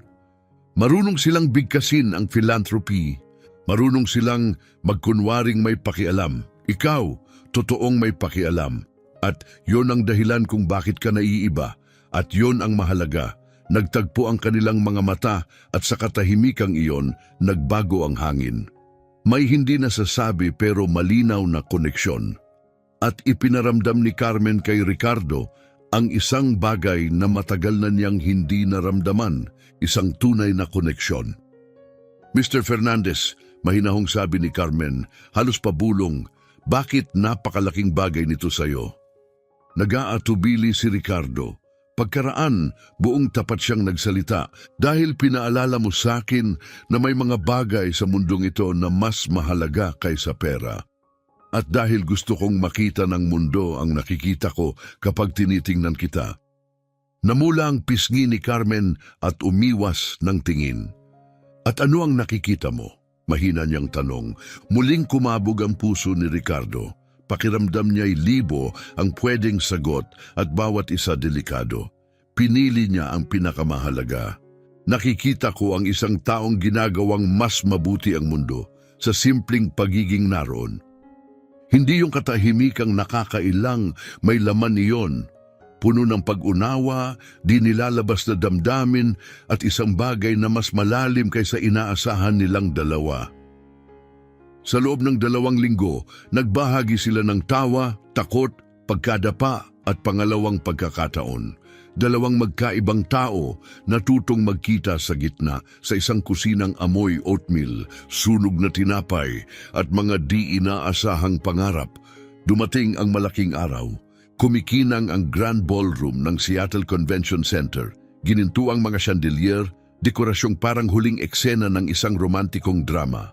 Speaker 1: Marunong silang bigkasin ang philanthropy. Marunong silang magkunwaring may pakialam. Ikaw, totoong may pakialam. At yon ang dahilan kung bakit ka naiiba. At yon ang mahalaga. Nagtagpo ang kanilang mga mata at sa katahimikang iyon, nagbago ang hangin. May hindi nasasabi pero malinaw na koneksyon. At ipinaramdam ni Carmen kay Ricardo ang isang bagay na matagal na niyang hindi naramdaman, isang tunay na koneksyon. Mr. Fernandez, mahinahong sabi ni Carmen, halos pabulong, bakit napakalaking bagay nito sa'yo? Nag-aatubili si Ricardo. Pagkaraan, buong tapat siyang nagsalita dahil pinaalala mo sa akin na may mga bagay sa mundong ito na mas mahalaga kaysa pera. At dahil gusto kong makita ng mundo ang nakikita ko kapag tinitingnan kita. Namula ang pisngi ni Carmen at umiwas ng tingin. At ano ang nakikita mo? Mahina niyang tanong. Muling kumabog ang puso ni Ricardo. Pakiramdam niya'y libo ang pwedeng sagot at bawat isa delikado. Pinili niya ang pinakamahalaga. Nakikita ko ang isang taong ginagawang mas mabuti ang mundo sa simpleng pagiging naroon. Hindi yung katahimikang nakakailang, may laman iyon. Puno ng pag-unawa, di nilalabas na damdamin at isang bagay na mas malalim kaysa inaasahan nilang dalawa. Sa loob ng 2 linggo, nagbahagi sila ng tawa, takot, pagkadapa at pangalawang pagkakataon. 2 magkaibang tao natutong magkita sa gitna sa isang kusinang amoy oatmeal, sunog na tinapay at mga di inaasahang pangarap. Dumating ang malaking araw. Kumikinang ang Grand Ballroom ng Seattle Convention Center. Gininto ang mga chandelier, dekorasyong parang huling eksena ng isang romantikong drama.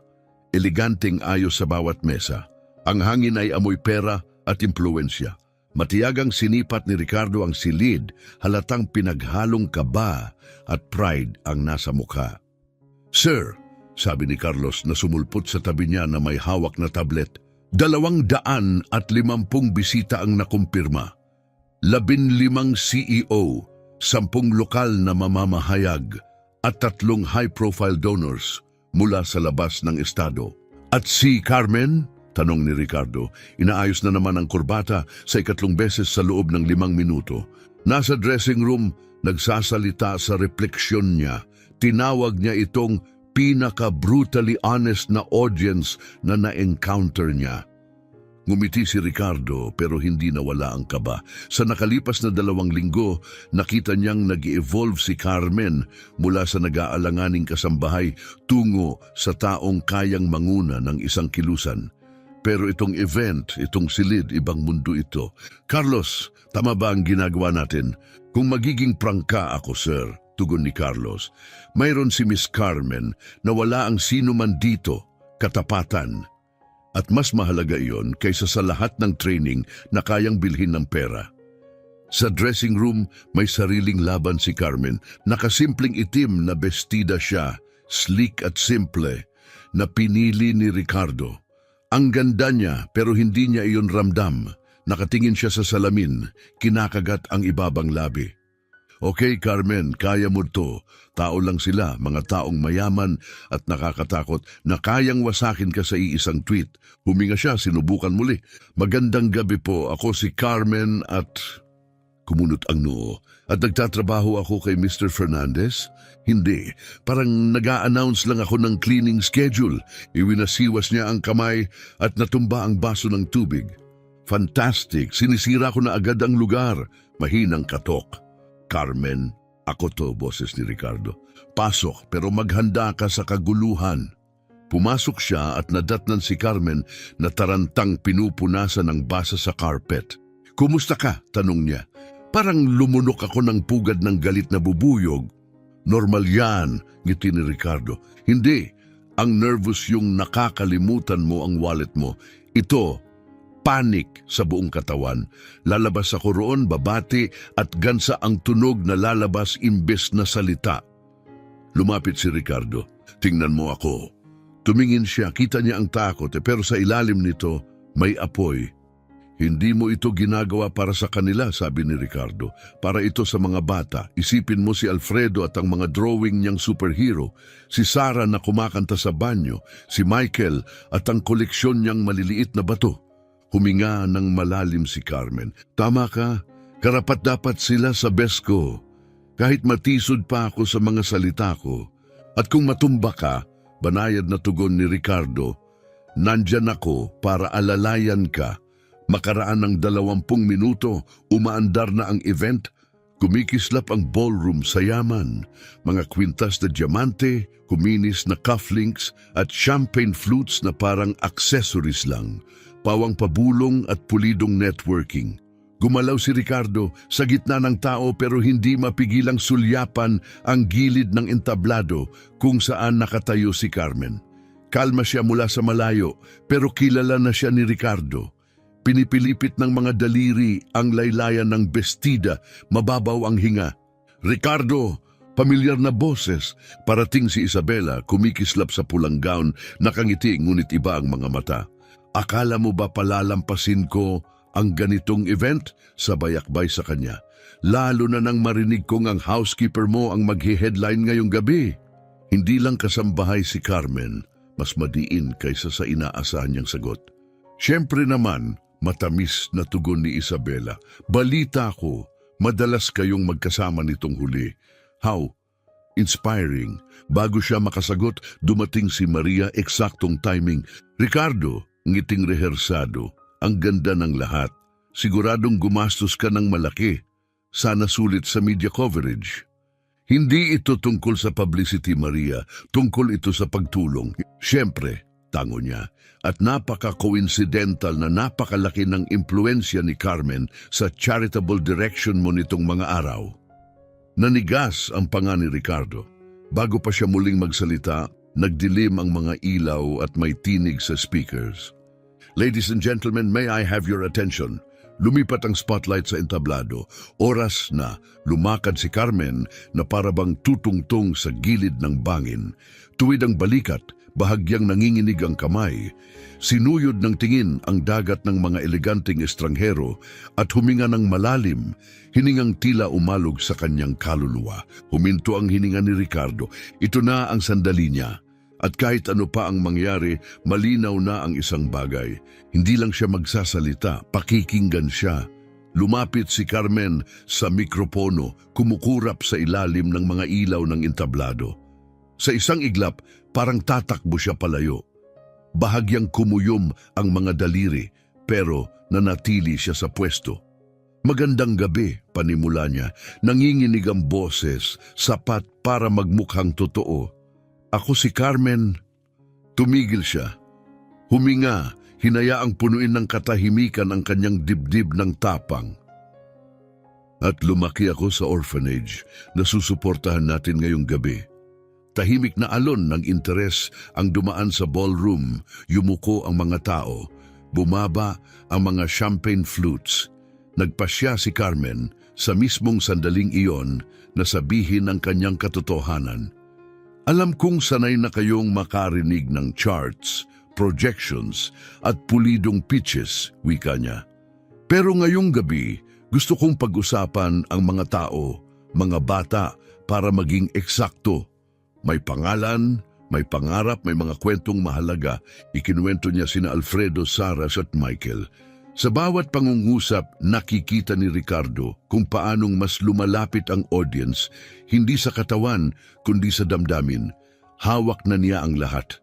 Speaker 1: Eleganteng ayos sa bawat mesa. Ang hangin ay amoy pera at impluensya. Matiyagang sinipat ni Ricardo ang silid, halatang pinaghalong kaba at pride ang nasa mukha. "Sir," sabi ni Carlos na sumulpot sa tabi niya na may hawak na tablet, 250 bisita ang nakumpirma. 15 CEO, 10 lokal na mamamahayag at 3 high-profile donors mula sa labas ng estado. "At si Carmen?" tanong ni Ricardo. Inaayos na naman ang kurbata sa 3 beses sa loob ng 5 minuto. Nasa dressing room, nagsasalita sa refleksyon niya. Tinawag niya itong pinaka-brutally honest na audience na na-encounter niya. Ngumiti si Ricardo pero hindi nawala ang kaba. Sa nakalipas na 2 linggo, nakita niyang nag-evolve si Carmen mula sa nag-aalanganing kasambahay tungo sa taong kayang manguna ng isang kilusan. Pero itong event, itong silid, ibang mundo ito. "Carlos, tama ba ang ginagawa natin? Kung magiging prangka ako, sir," tugon ni Carlos. "Mayroon si Miss Carmen na wala ang sino man dito, katapatan. At mas mahalaga iyon kaysa sa lahat ng training na kayang bilhin ng pera." Sa dressing room, may sariling laban si Carmen. Nakasimpleng itim na bestida siya, sleek at simple, na pinili ni Ricardo. Ang ganda niya pero hindi niya iyon ramdam. Nakatingin siya sa salamin, kinakagat ang ibabang labi. "Okay, Carmen, kaya mo to. Tao lang sila, mga taong mayaman at nakakatakot na kayang wasakin ka sa iisang tweet." Huminga siya, sinubukan muli. "Magandang gabi po, ako si Carmen at..." Kumunot ang noo. "At nagtatrabaho ako kay Mr. Fernandez?" "Hindi, parang nag-a-announce lang ako ng cleaning schedule." Iwinasiwas niya ang kamay at natumba ang baso ng tubig. "Fantastic, sinisira ko na agad ang lugar." Mahinang katok. "Carmen, ako to," boses ni Ricardo. "Pasok pero maghanda ka sa kaguluhan." Pumasok siya at nadatnan si Carmen na tarantang pinupunasan ng basa sa carpet. "Kumusta ka?" tanong niya. "Parang lumunok ako ng pugad ng galit na bubuyog." "Normal yan," ngiti ni Ricardo. "Hindi, ang nervous yung nakakalimutan mo ang wallet mo. Ito, panic sa buong katawan. Lalabas ako roon, babati at gansa ang tunog na lalabas imbes na salita." Lumapit si Ricardo. "Tingnan mo ako." Tumingin siya, kita niya ang takot pero sa ilalim nito may apoy. "Hindi mo ito ginagawa para sa kanila," sabi ni Ricardo. "Para ito sa mga bata. Isipin mo si Alfredo at ang mga drawing niyang superhero, si Sarah na kumakanta sa banyo, si Michael at ang koleksyon niyang maliliit na bato." Huminga ng malalim si Carmen. "Tama ka, karapat-dapat sila sa best ko. Kahit matisod pa ako sa mga salita ko. At kung matumba ka," banayad na tugon ni Ricardo, "nandyan ako para alalayan ka." Makaraan ng 20 minuto, umaandar na ang event. Kumikislap ang ballroom sa yaman. Mga kwintas na diamante, kuminis na cufflinks at champagne flutes na parang accessories lang. Pawang pabulong at pulidong networking. Gumalaw si Ricardo sa gitna ng tao pero hindi mapigilang sulyapan ang gilid ng entablado kung saan nakatayo si Carmen. Kalma siya mula sa malayo pero kilala na siya ni Ricardo. Pinipilipit ng mga daliri ang laylayan ng bestida, mababaw ang hinga. Ricardo! Pamilyar na boses. Parating si Isabela, kumikislap sa pulang gown, nakangiti ngunit iba ang mga mata. Akala mo ba palalampasin ko ang ganitong event? Sabay-akbay sa kanya. Lalo na nang marinig kong ang housekeeper mo ang maghi-headline ngayong gabi. Hindi lang kasambahay si Carmen, mas madiin kaysa sa inaasahan niyang sagot. Siyempre naman, matamis na tugon ni Isabela. Balita ko, madalas kayong magkasama nitong huli. How? Inspiring. Bago siya makasagot, dumating si Maria, eksaktong timing. Ricardo, ngiting rehersado. Ang ganda ng lahat. Siguradong gumastos ka ng malaki. Sana sulit sa media coverage. Hindi ito tungkol sa publicity, Maria. Tungkol ito sa pagtulong. Siyempre, tango niya. At napaka-coincidental na napakalaki ng impluensya ni Carmen sa charitable direction mo nitong mga araw. Nanigas ang panga ni Ricardo. Bago pa siya muling magsalita, nagdilim ang mga ilaw at may tinig sa speakers. Ladies and gentlemen, may I have your attention? Lumipat ang spotlight sa entablado. Oras na lumakad si Carmen na parabang tutungtong sa gilid ng bangin. Tuwid ang balikat, bahagyang nanginginig ang kamay. Sinuyod ng tingin ang dagat ng mga eleganteng estranghero at huminga ng malalim, hiningang tila umalog sa kanyang kaluluwa. Huminto ang hininga ni Ricardo. Ito na ang sandali niya. At kahit ano pa ang mangyari, malinaw na ang isang bagay. Hindi lang siya magsasalita, pakikinggan siya. Lumapit si Carmen sa mikropono, kumukurap sa ilalim ng mga ilaw ng entablado. Sa isang iglap, parang tatakbo siya palayo. Bahagyang kumuyom ang mga daliri, pero nanatili siya sa pwesto. Magandang gabi, panimula niya. Nanginginig ang boses, sapat para magmukhang totoo. Ako si Carmen. Tumigil siya. Huminga, hinayaang punuin ng katahimikan ang kanyang dibdib ng tapang. At lumaki ako sa orphanage na susuportahan natin ngayong gabi. Tahimik na alon ng interes ang dumaan sa ballroom, yumuko ang mga tao, bumaba ang mga champagne flutes. Nagpasya si Carmen sa mismong sandaling iyon na sabihin ang kanyang katotohanan. Alam kong sanay na kayong makarinig ng charts, projections at pulidong pitches, wika niya. Pero ngayong gabi, gusto kong pag-usapan ang mga tao, mga bata para maging eksakto. May pangalan, may pangarap, may mga kwentong mahalaga. Ikinuwento niya sina Alfredo, Saras at Michael. Sa bawat pangungusap, nakikita ni Ricardo kung paanong mas lumalapit ang audience, hindi sa katawan, kundi sa damdamin. Hawak na niya ang lahat.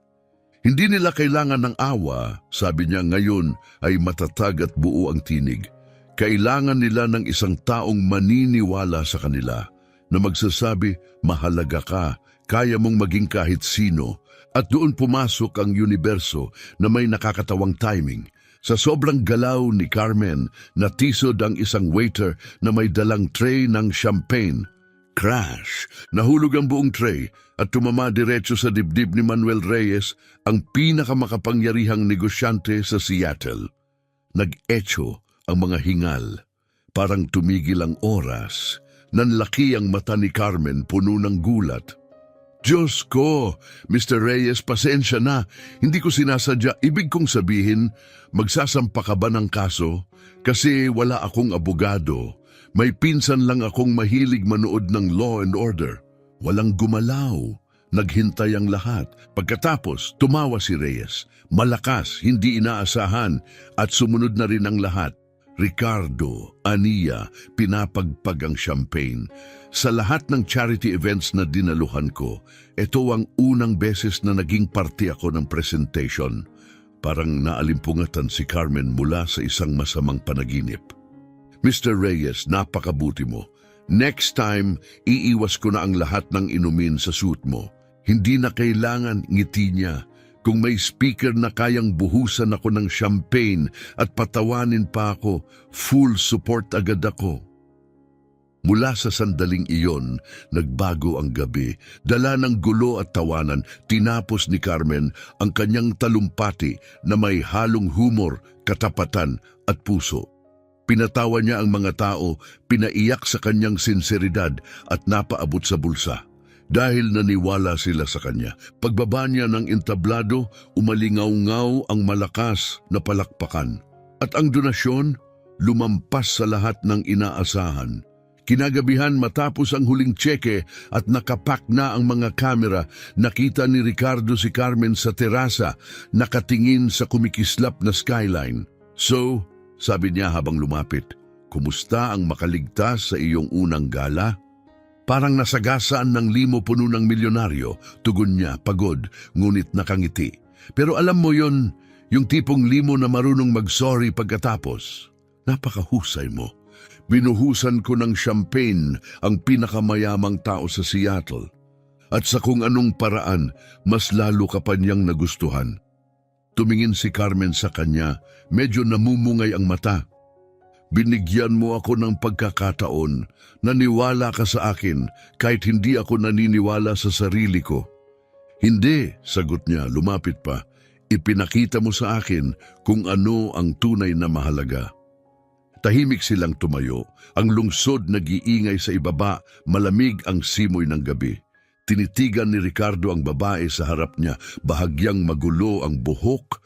Speaker 1: Hindi nila kailangan ng awa, sabi niya ngayon ay matatag at buo ang tinig. Kailangan nila ng isang taong maniniwala sa kanila, na magsasabi, mahalaga ka, kaya mong maging kahit sino, at doon pumasok ang universo na may nakakatawang timing. Sa sobrang galaw ni Carmen, natisod ang isang waiter na may dalang tray ng champagne. Crash! Nahulog ang buong tray at tumama diretso sa dibdib ni Manuel Reyes, ang pinakamakapangyarihang negosyante sa Seattle. Nag-echo ang mga hingal. Parang tumigil ang oras. Nanlaki ang mata ni Carmen, puno ng gulat. Diyos ko, Mr. Reyes, pasensya na. Hindi ko sinasadya. Ibig kong sabihin, magsasampa ka ba ng kaso? Kasi wala akong abogado. May pinsan lang akong mahilig manood ng Law and Order. Walang gumalaw. Naghintay ang lahat. Pagkatapos, tumawa si Reyes. Malakas, hindi inaasahan, at sumunod na rin ang lahat. Ricardo, Ania, pinapagpag ang champagne. Sa lahat ng charity events na dinaluhan ko, ito ang unang beses na naging parte ako ng presentation. Parang naalimpungatan si Carmen mula sa isang masamang panaginip. Mr. Reyes, napakabuti mo. Next time, iiwas ko na ang lahat ng inumin sa suit mo. Hindi na kailangan, ngiti niya. Kung may speaker na kayang buhusan ako ng champagne at patawanin pa ako, full support agad ako. Mula sa sandaling iyon, nagbago ang gabi. Dala ng gulo at tawanan, tinapos ni Carmen ang kanyang talumpati na may halong humor, katapatan at puso. Pinatawa niya ang mga tao, pinaiyak sa kanyang sinseridad at napaabot sa bulsa. Dahil naniwala sila sa kanya, pagbaba niya ng entablado, umalingaw-ngaw ang malakas na palakpakan. At ang donasyon, lumampas sa lahat ng inaasahan. Kinagabihan matapos ang huling tseke at nakapak na ang mga kamera, nakita ni Ricardo si Carmen sa terasa, nakatingin sa kumikislap na skyline. So, sabi niya habang lumapit, kumusta ang makaligtas sa iyong unang gala? Parang nasagasaan ng limo puno ng milyonaryo, tugon niya, pagod, ngunit nakangiti. Pero alam mo yon, yung tipong limo na marunong mag-sorry pagkatapos. Napakahusay mo. Binuhusan ko ng champagne ang pinakamayamang tao sa Seattle. At sa kung anong paraan, mas lalo ka pa niyang nagustuhan. Tumingin si Carmen sa kanya, medyo namumungay ang mata. Binigyan mo ako ng pagkakataon, naniwala ka sa akin kahit hindi ako naniniwala sa sarili ko. Hindi, sagot niya, lumapit pa. Ipinakita mo sa akin kung ano ang tunay na mahalaga. Tahimik silang tumayo, ang lungsod nag-iingay sa ibaba, malamig ang simoy ng gabi. Tinitigan ni Ricardo ang babae sa harap niya, bahagyang magulo ang buhok,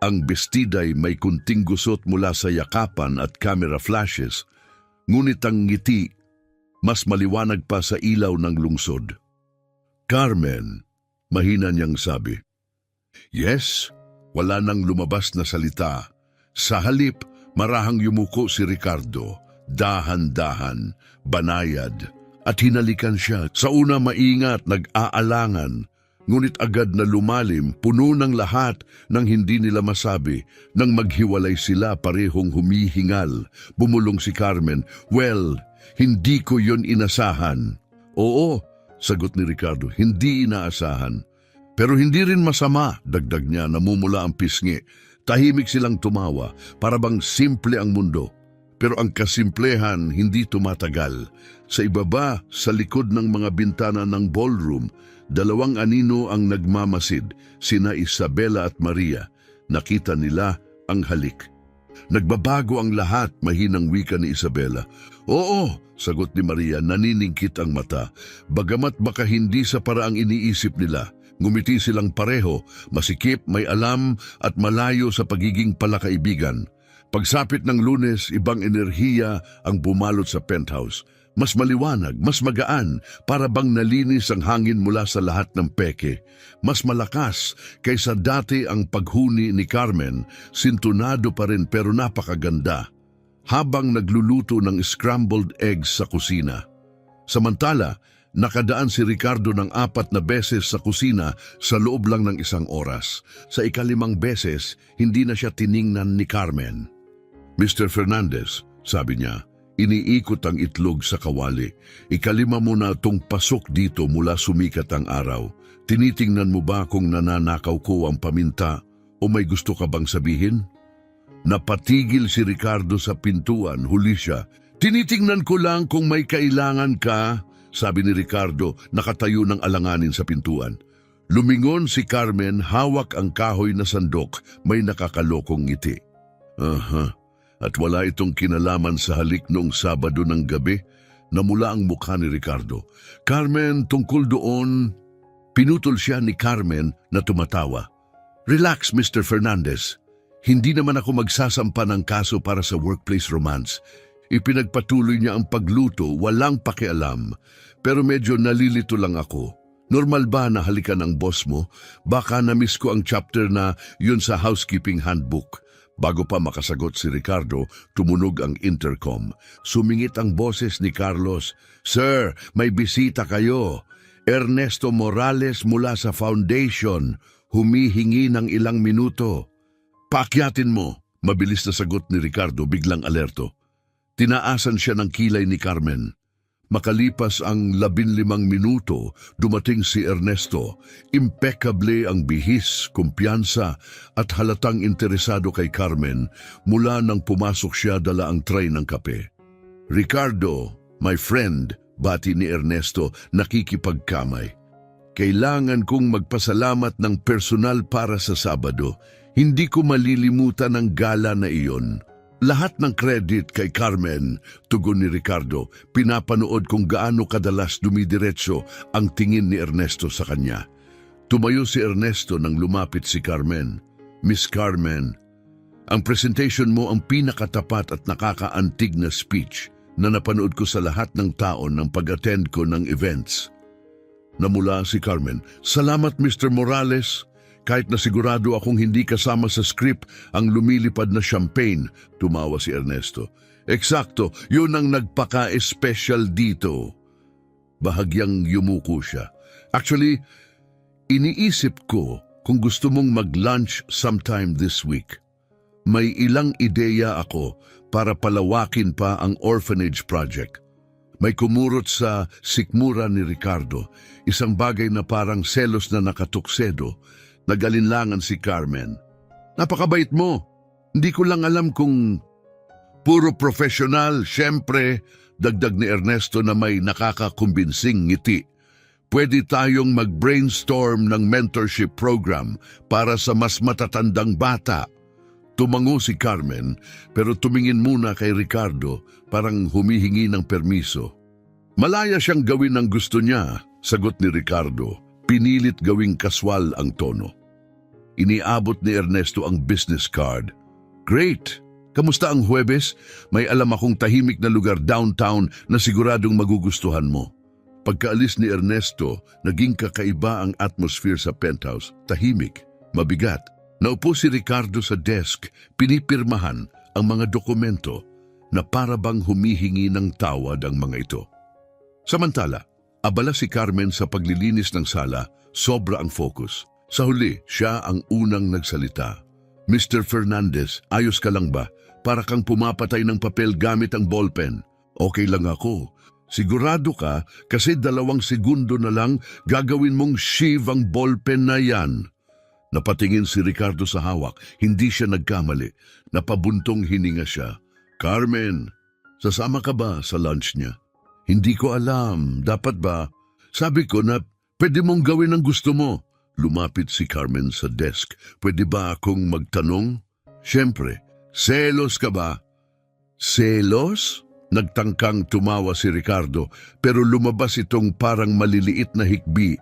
Speaker 1: ang bestiday may kunting gusot mula sa yakapan at camera flashes, ngunit ang ngiti, mas maliwanag pa sa ilaw ng lungsod. Carmen, mahina niyang sabi. Yes, wala nang lumabas na salita. Sa halip, marahang yumuko si Ricardo, dahan-dahan, banayad, at hinalikan siya. Sa una maingat, nag-aalangan, ngunit agad na lumalim, puno ng lahat ng hindi nila masabi. Nang maghiwalay sila, parehong humihingal. Bumulong si Carmen, well, hindi ko yon inasahan. Oo, sagot ni Ricardo, hindi inaasahan. Pero hindi rin masama, dagdag niya, namumula ang pisngi. Tahimik silang tumawa, para bang simple ang mundo. Pero ang kasimplehan hindi tumatagal. Sa ibaba, sa likod ng mga bintana ng ballroom, dalawang anino ang nagmamasid, sina Isabela at Maria. Nakita nila ang halik. Nagbabago ang lahat, mahinang wika ni Isabela. Oo, sagot ni Maria, naniningkit ang mata. Bagamat baka hindi sa paraang iniisip nila. Ngumiti silang pareho, masikip, may alam at malayo sa pagiging palakaibigan. Pagsapit ng Lunes, ibang enerhiya ang bumalot sa penthouse. Mas maliwanag, mas magaan, para bang nalinis ang hangin mula sa lahat ng peke. Mas malakas kaysa dati ang paghuni ni Carmen, sintunado pa rin pero napakaganda. Habang nagluluto ng scrambled eggs sa kusina. Samantala, nakadaan si Ricardo ng 4 na beses sa kusina sa loob lang ng 1 oras. Sa ika-5 beses, hindi na siya tiningnan ni Carmen. Mr. Fernandez, sabi niya, iniikot ang itlog sa kawali. Ika-5 mo na itong pasok dito mula sumikat ang araw. Tinitingnan mo ba kung nananakaw ko ang paminta o may gusto ka bang sabihin? Napatigil si Ricardo sa pintuan, huli siya. Tinitingnan ko lang kung may kailangan ka, sabi ni Ricardo, nakatayo ng alanganin sa pintuan. Lumingon si Carmen, hawak ang kahoy na sandok, may nakakalokong ngiti. Aha, at wala itong kinalaman sa halik noong Sabado ng gabi, namula ang mukha ni Ricardo. Carmen, tungkol doon, pinutol siya ni Carmen na tumatawa. Relax, Mr. Fernandez. Hindi naman ako magsasampa ng kaso para sa workplace romance. Ipinagpatuloy niya ang pagluto, walang pakialam. Pero medyo nalilito lang ako. Normal ba na halikan ang boss mo? Baka na-miss ko ang chapter na yun sa housekeeping handbook. Bago pa makasagot si Ricardo, tumunog ang intercom. Sumingit ang boses ni Carlos. Sir, may bisita kayo. Ernesto Morales mula sa foundation. Humihingi ng ilang minuto. Paakyatin mo, mabilis na sagot ni Ricardo, biglang alerto. Tinaasan siya ng kilay ni Carmen. Makalipas ang 15 minuto, dumating si Ernesto. Impeccable ang bihis, kumpiyansa at halatang interesado kay Carmen mula nang pumasok siya dala ang tray ng kape. "Ricardo, my friend," bati ni Ernesto, nakikipagkamay. "Kailangan kong magpasalamat ng personal para sa Sabado. Hindi ko malilimutan ang gala na iyon. Lahat ng credit kay Carmen," tugon ni Ricardo. Pinapanood kung gaano kadalas dumidiretso ang tingin ni Ernesto sa kanya. Tumayo si Ernesto nang lumapit si Carmen. "Miss Carmen, ang presentation mo ang pinakatapat at nakakaantig na speech na napanood ko sa lahat ng taon ng pag-attend ko ng events." Namula si Carmen. "Salamat, Mr. Morales. Kahit na sigurado akong hindi kasama sa script ang lumilipad na champagne," tumawa si Ernesto. "Eksakto, yun ang nagpaka-espesyal dito." Bahagyang yumuko siya. "Actually, iniisip ko kung gusto mong mag-lunch sometime this week. May ilang ideya ako para palawakin pa ang orphanage project." May kumurot sa sikmura ni Ricardo, isang bagay na parang selos na nakatuksedo. Nagalinlangan si Carmen. "Napakabait mo. Hindi ko lang alam kung..." "Puro professional, syempre," dagdag ni Ernesto na may nakakakumbinsing ngiti. "Pwede tayong mag-brainstorm ng mentorship program para sa mas matatandang bata." Tumango si Carmen pero tumingin muna kay Ricardo, parang humihingi ng permiso. Malaya siyang gawin ang gusto niya, sagot ni Ricardo. Pinilit gawing kaswal ang tono. Iniabot ni Ernesto ang business card. "Great! Kamusta ang Huwebes? May alam akong tahimik na lugar downtown na siguradong magugustuhan mo." Pagkaalis ni Ernesto, naging kakaiba ang atmosphere sa penthouse. Tahimik, mabigat. Naupo si Ricardo sa desk, pinipirmahan ang mga dokumento na para bang humihingi ng tawad ang mga ito. Samantala, abala si Carmen sa paglilinis ng sala, sobra ang focus. Sa huli, siya ang unang nagsalita. "Mr. Fernandez, ayos ka lang ba? Para kang pumapatay ng papel gamit ang ballpen." "Okay lang ako. Sigurado ka kasi 2 segundo na lang gagawin mong shiv ang ballpen na yan." Napatingin si Ricardo sa hawak, hindi siya nagkamali. Napabuntong hininga siya. "Carmen, sasama ka ba sa lunch niya?" "Hindi ko alam. Dapat ba?" "Sabi ko na pwede mong gawin ang gusto mo." Lumapit si Carmen sa desk. "Pwede ba akong magtanong?" "Siyempre. Selos ka ba?" "Selos?" Nagtangkang tumawa si Ricardo pero lumabas itong parang maliliit na hikbi.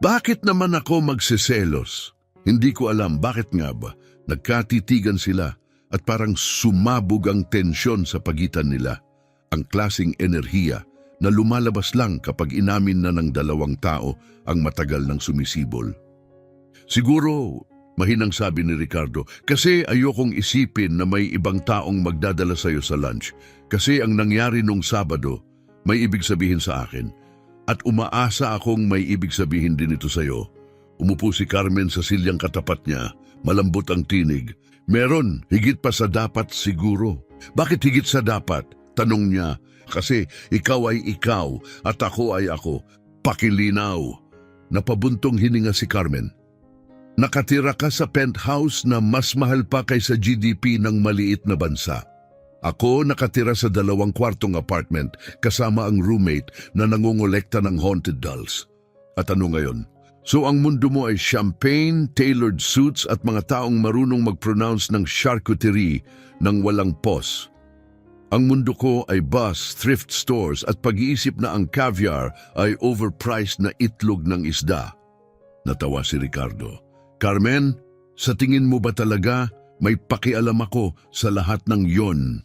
Speaker 1: "Bakit naman ako magsiselos?" "Hindi ko alam, bakit nga ba?" Nagkatitigan sila at parang sumabog ang tensyon sa pagitan nila. Ang klasing enerhiya na lumalabas lang kapag inamin na ng 2 tao ang matagal ng sumisibol. "Siguro," mahinang sabi ni Ricardo, "kasi ayokong isipin na may ibang taong magdadala sa'yo sa lunch. Kasi ang nangyari nung Sabado, may ibig sabihin sa akin. At umaasa akong may ibig sabihin din ito sa'yo." Umupo si Carmen sa silyang katapat niya, malambot ang tinig. "Meron, higit pa sa dapat siguro." "Bakit higit sa dapat?" tanong niya. "Kasi ikaw ay ikaw at ako ay ako. Pakilinaw." Napabuntong hininga si Carmen. "Nakatira ka sa penthouse na mas mahal pa kaysa GDP ng maliit na bansa. Ako nakatira sa 2 kwartong apartment kasama ang roommate na nangongolekta ng haunted dolls. At ano ngayon? So ang mundo mo ay champagne, tailored suits at mga taong marunong mag-pronounce ng charcuterie ng walang pos. Ang mundo ko ay bus, thrift stores at pag-iisip na ang caviar ay overpriced na itlog ng isda." Natawa si Ricardo. "Carmen, sa tingin mo ba talaga may pakialam ako sa lahat ng yon?"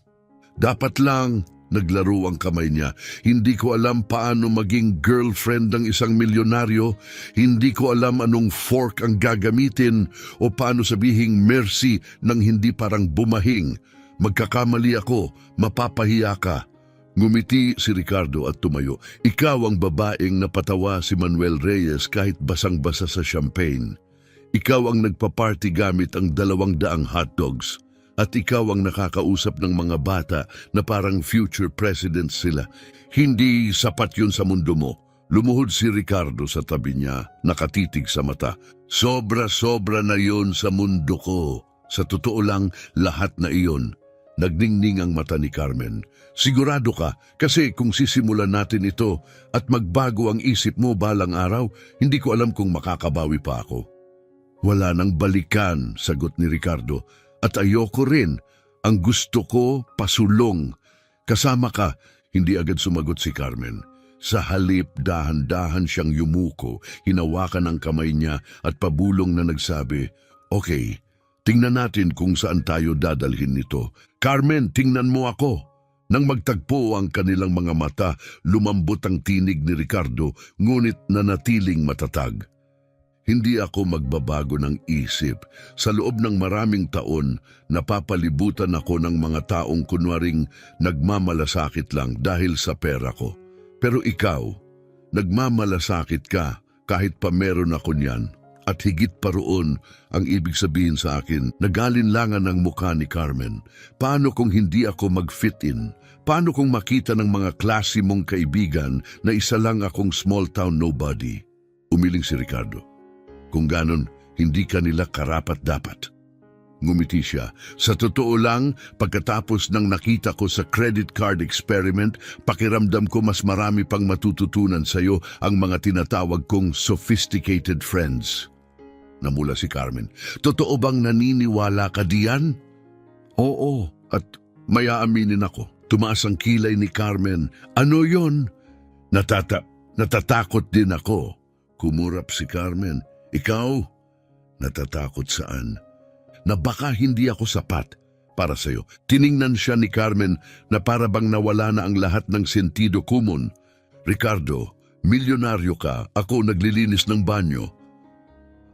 Speaker 1: "Dapat lang," naglaro ang kamay niya. "Hindi ko alam paano maging girlfriend ng isang milyonaryo. Hindi ko alam anong fork ang gagamitin o paano sabihing mercy nang hindi parang bumahing. Magkakamali ako, mapapahiya ka." Ngumiti si Ricardo at tumayo. "Ikaw ang babaeng napatawa si Manuel Reyes kahit basang-basa sa champagne. Ikaw ang nagpa-party gamit ang 200 hotdogs. At ikaw ang nakakausap ng mga bata na parang future presidents sila. Hindi sapat yun sa mundo mo. Lumuhod si Ricardo sa tabi niya, nakatitig sa mata. Sobra-sobra na yun sa mundo ko. Sa totoo lang, lahat na iyon. Nagdingning ang mata ni Carmen. Sigurado ka, kasi kung sisimulan natin ito at magbago ang isip mo balang araw, hindi ko alam kung makakabawi pa ako. Wala nang balikan, sagot ni Ricardo. At ayoko rin. Ang gusto ko, pasulong. Kasama ka, hindi agad sumagot si Carmen. Sa halip, dahan-dahan siyang yumuko, hinawakan ang kamay niya at pabulong na nagsabi, "Okay, tingnan natin kung saan tayo dadalhin nito. Carmen, tingnan mo ako." Nang magtagpo ang kanilang mga mata, lumambot ang tinig ni Ricardo, ngunit nanatiling matatag. Hindi ako magbabago ng isip. Sa loob ng maraming taon, napapalibutan ako ng mga taong kunwaring nagmamalasakit lang dahil sa pera ko. Pero ikaw, nagmamalasakit ka kahit pa meron ako niyan. At higit pa roon, ang ibig sabihin sa akin, nagalinlangan ng mukha ni Carmen. Paano kung hindi ako mag-fit in? Paano kung makita ng mga klase mong kaibigan na isa lang akong small town nobody? Umiling si Ricardo. Kung ganon, hindi ka nila karapat-dapat. Ngumiti siya. Sa totoo lang, pagkatapos ng nakita ko sa credit card experiment, pakiramdam ko mas marami pang matututunan sa'yo ang mga tinatawag kong sophisticated friends. Namula si Carmen. Totoo bang naniniwala ka diyan? Oo, at may aaminin ako. Tumaas ang kilay ni Carmen. Ano yon? Natatakot din ako. Kumurap si Carmen. Ikaw? Natatakot saan? Na baka hindi ako sapat para sa'yo. Tiningnan siya ni Carmen na para bang nawala na ang lahat ng sentido kumon. Ricardo, milyonaryo ka, ako naglilinis ng banyo.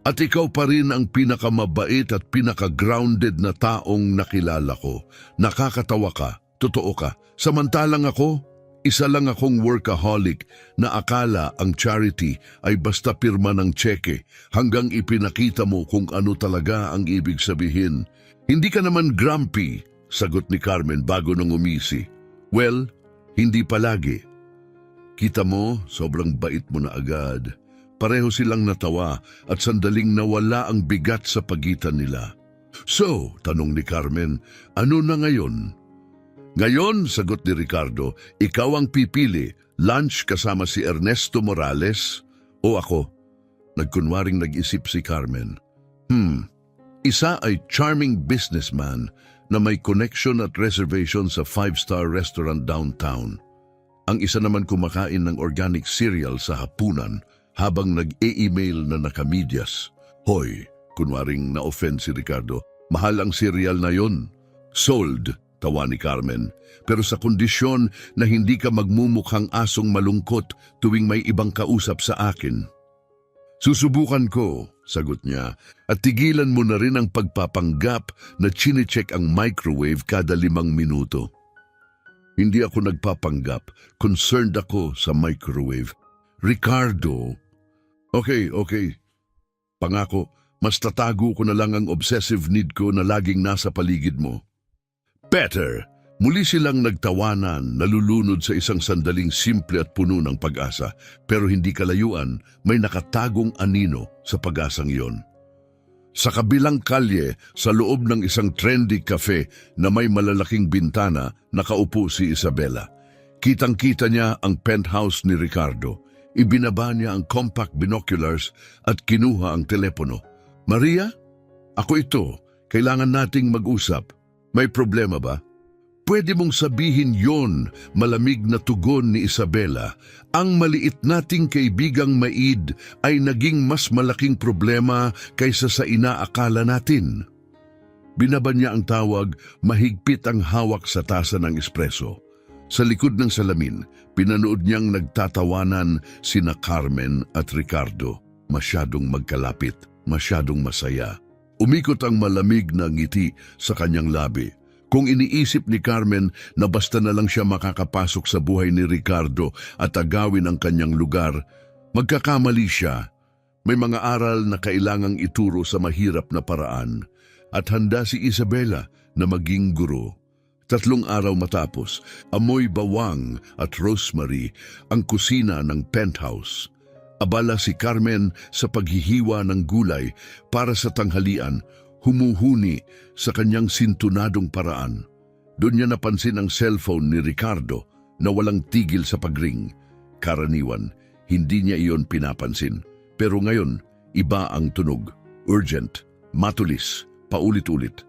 Speaker 1: At ikaw pa rin ang pinakamabait at pinaka-grounded na taong nakilala ko. Nakakatawa ka, totoo ka. Samantalang ako, isa lang akong workaholic na akala ang charity ay basta pirma ng tseke hanggang ipinakita mo kung ano talaga ang ibig sabihin. Hindi ka naman grumpy, sagot ni Carmen bago nang umisi. Well, hindi palagi. Kita mo, sobrang bait mo na agad. Pareho silang natawa at sandaling nawala ang bigat sa pagitan nila. So, tanong ni Carmen, ano na ngayon? Ngayon, sagot ni Ricardo, ikaw ang pipili, lunch kasama si Ernesto Morales o ako? Nagkunwaring nag-isip si Carmen. Isa ay charming businessman na may connection at reservation sa 5-star restaurant downtown. Ang isa naman kumakain ng organic cereal sa hapunan habang nag-e-email na nakamidyas. Hoy, kunwaring na-offend si Ricardo, mahal ang cereal na yon. Sold, tawa ni Carmen, pero sa kondisyon na hindi ka magmumukhang asong malungkot tuwing may ibang kausap sa akin. Susubukan ko, sagot niya, at tigilan mo na rin ang pagpapanggap na chinecheck ang microwave kada 5 minuto. Hindi ako nagpapanggap, concerned ako sa microwave. Ricardo, okay. Pangako, mas tatago ko na lang ang obsessive need ko na laging nasa paligid mo. Better! Muli silang nagtawanan, nalulunod sa isang sandaling simple at puno ng pag-asa, pero hindi kalayuan, may nakatagong anino sa pag-asang iyon. Sa kabilang kalye, sa loob ng isang trendy cafe na may malalaking bintana, nakaupo si Isabela. Kitang-kita niya ang penthouse ni Ricardo. Ibinaba niya ang compact binoculars at kinuha ang telepono. Maria? Ako ito. Kailangan nating mag-usap. May problema ba? Pwede mong sabihin yon, malamig na tugon ni Isabela. Ang maliit nating kaibigang Maid ay naging mas malaking problema kaysa sa inaakala natin. Binaba niya ang tawag, mahigpit ang hawak sa tasa ng espresso. Sa likod ng salamin, pinanood niyang nagtatawanan sina Carmen at Ricardo. Masyadong magkalapit, masyadong masaya. Umikot ang malamig na ngiti sa kanyang labi. Kung iniisip ni Carmen na basta na lang siya makakapasok sa buhay ni Ricardo at agawin ang kanyang lugar, magkakamali siya. May mga aral na kailangang ituro sa mahirap na paraan. At handa si Isabela na maging guro. 3 araw matapos, amoy bawang at rosemary ang kusina ng penthouse. Abala si Carmen sa paghihiwa ng gulay para sa tanghalian, humuhuni sa kanyang sintunadong paraan. Doon niya napansin ang cellphone ni Ricardo na walang tigil sa pagring. Karaniwan, hindi niya iyon pinapansin. Pero ngayon, iba ang tunog. Urgent, matulis, paulit-ulit.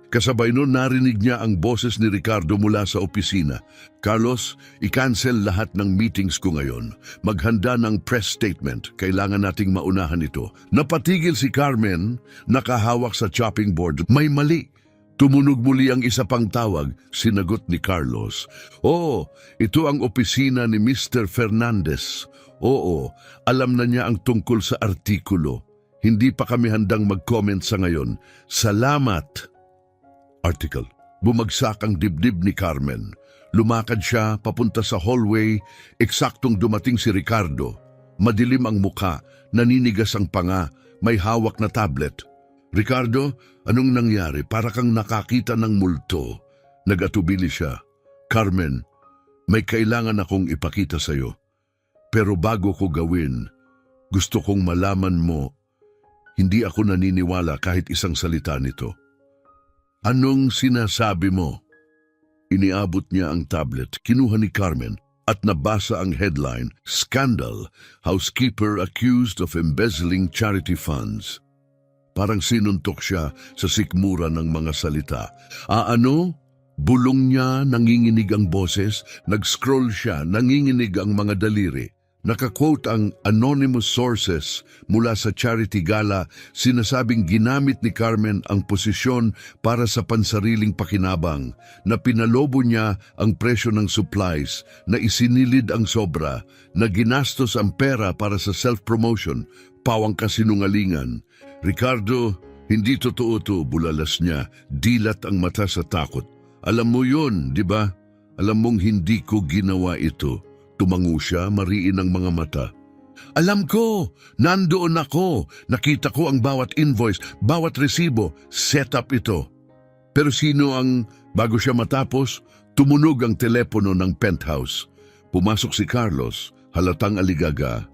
Speaker 1: Kasabay nun narinig niya ang boses ni Ricardo mula sa opisina. Carlos, i-cancel lahat ng meetings ko ngayon. Maghanda ng press statement. Kailangan nating maunahan ito. Napatigil si Carmen, nakahawak sa chopping board. May mali. Tumunog muli ang isa pang tawag. Sinagot ni Carlos. Oo, ito ang opisina ni Mr. Fernandez. Oo, alam na niya ang tungkol sa artikulo. Hindi pa kami handang mag-comment sa ngayon. Salamat! Article. Bumagsak ang dibdib ni Carmen. Lumakad siya papunta sa hallway, eksaktong dumating si Ricardo. Madilim ang muka, naninigas ang panga, may hawak na tablet. Ricardo, anong nangyari? Para kang nakakita ng multo. Nagatubili siya. Carmen, may kailangan akong ipakita sa'yo. Pero bago ko gawin, gusto kong malaman mo, hindi ako naniniwala kahit isang salita nito. Anong sinasabi mo? Iniabot niya ang tablet, kinuha ni Carmen at nabasa ang headline, Scandal, Housekeeper Accused of Embezzling Charity Funds. Parang sinuntok siya sa sikmura ng mga salita. Ano? Bulong niya, nanginginig ang boses, nag-scroll siya, nanginginig ang mga daliri. Nakaquote ang anonymous sources mula sa charity gala, sinasabing ginamit ni Carmen ang posisyon para sa pansariling pakinabang, na pinalobo niya ang presyo ng supplies, na isinilid ang sobra, na ginastos ang pera para sa self-promotion, pawang kasinungalingan. Ricardo, hindi totoo to, bulalas niya, dilat ang mata sa takot. Alam mo yun, di ba? Alam mong hindi ko ginawa ito. Tumango siya, mariin ang mga mata. Alam ko, nandoon ako. Nakita ko ang bawat invoice, bawat resibo. Set up ito. Pero sino ang, bago siya matapos, tumunog ang telepono ng penthouse. Pumasok si Carlos, halatang aligaga.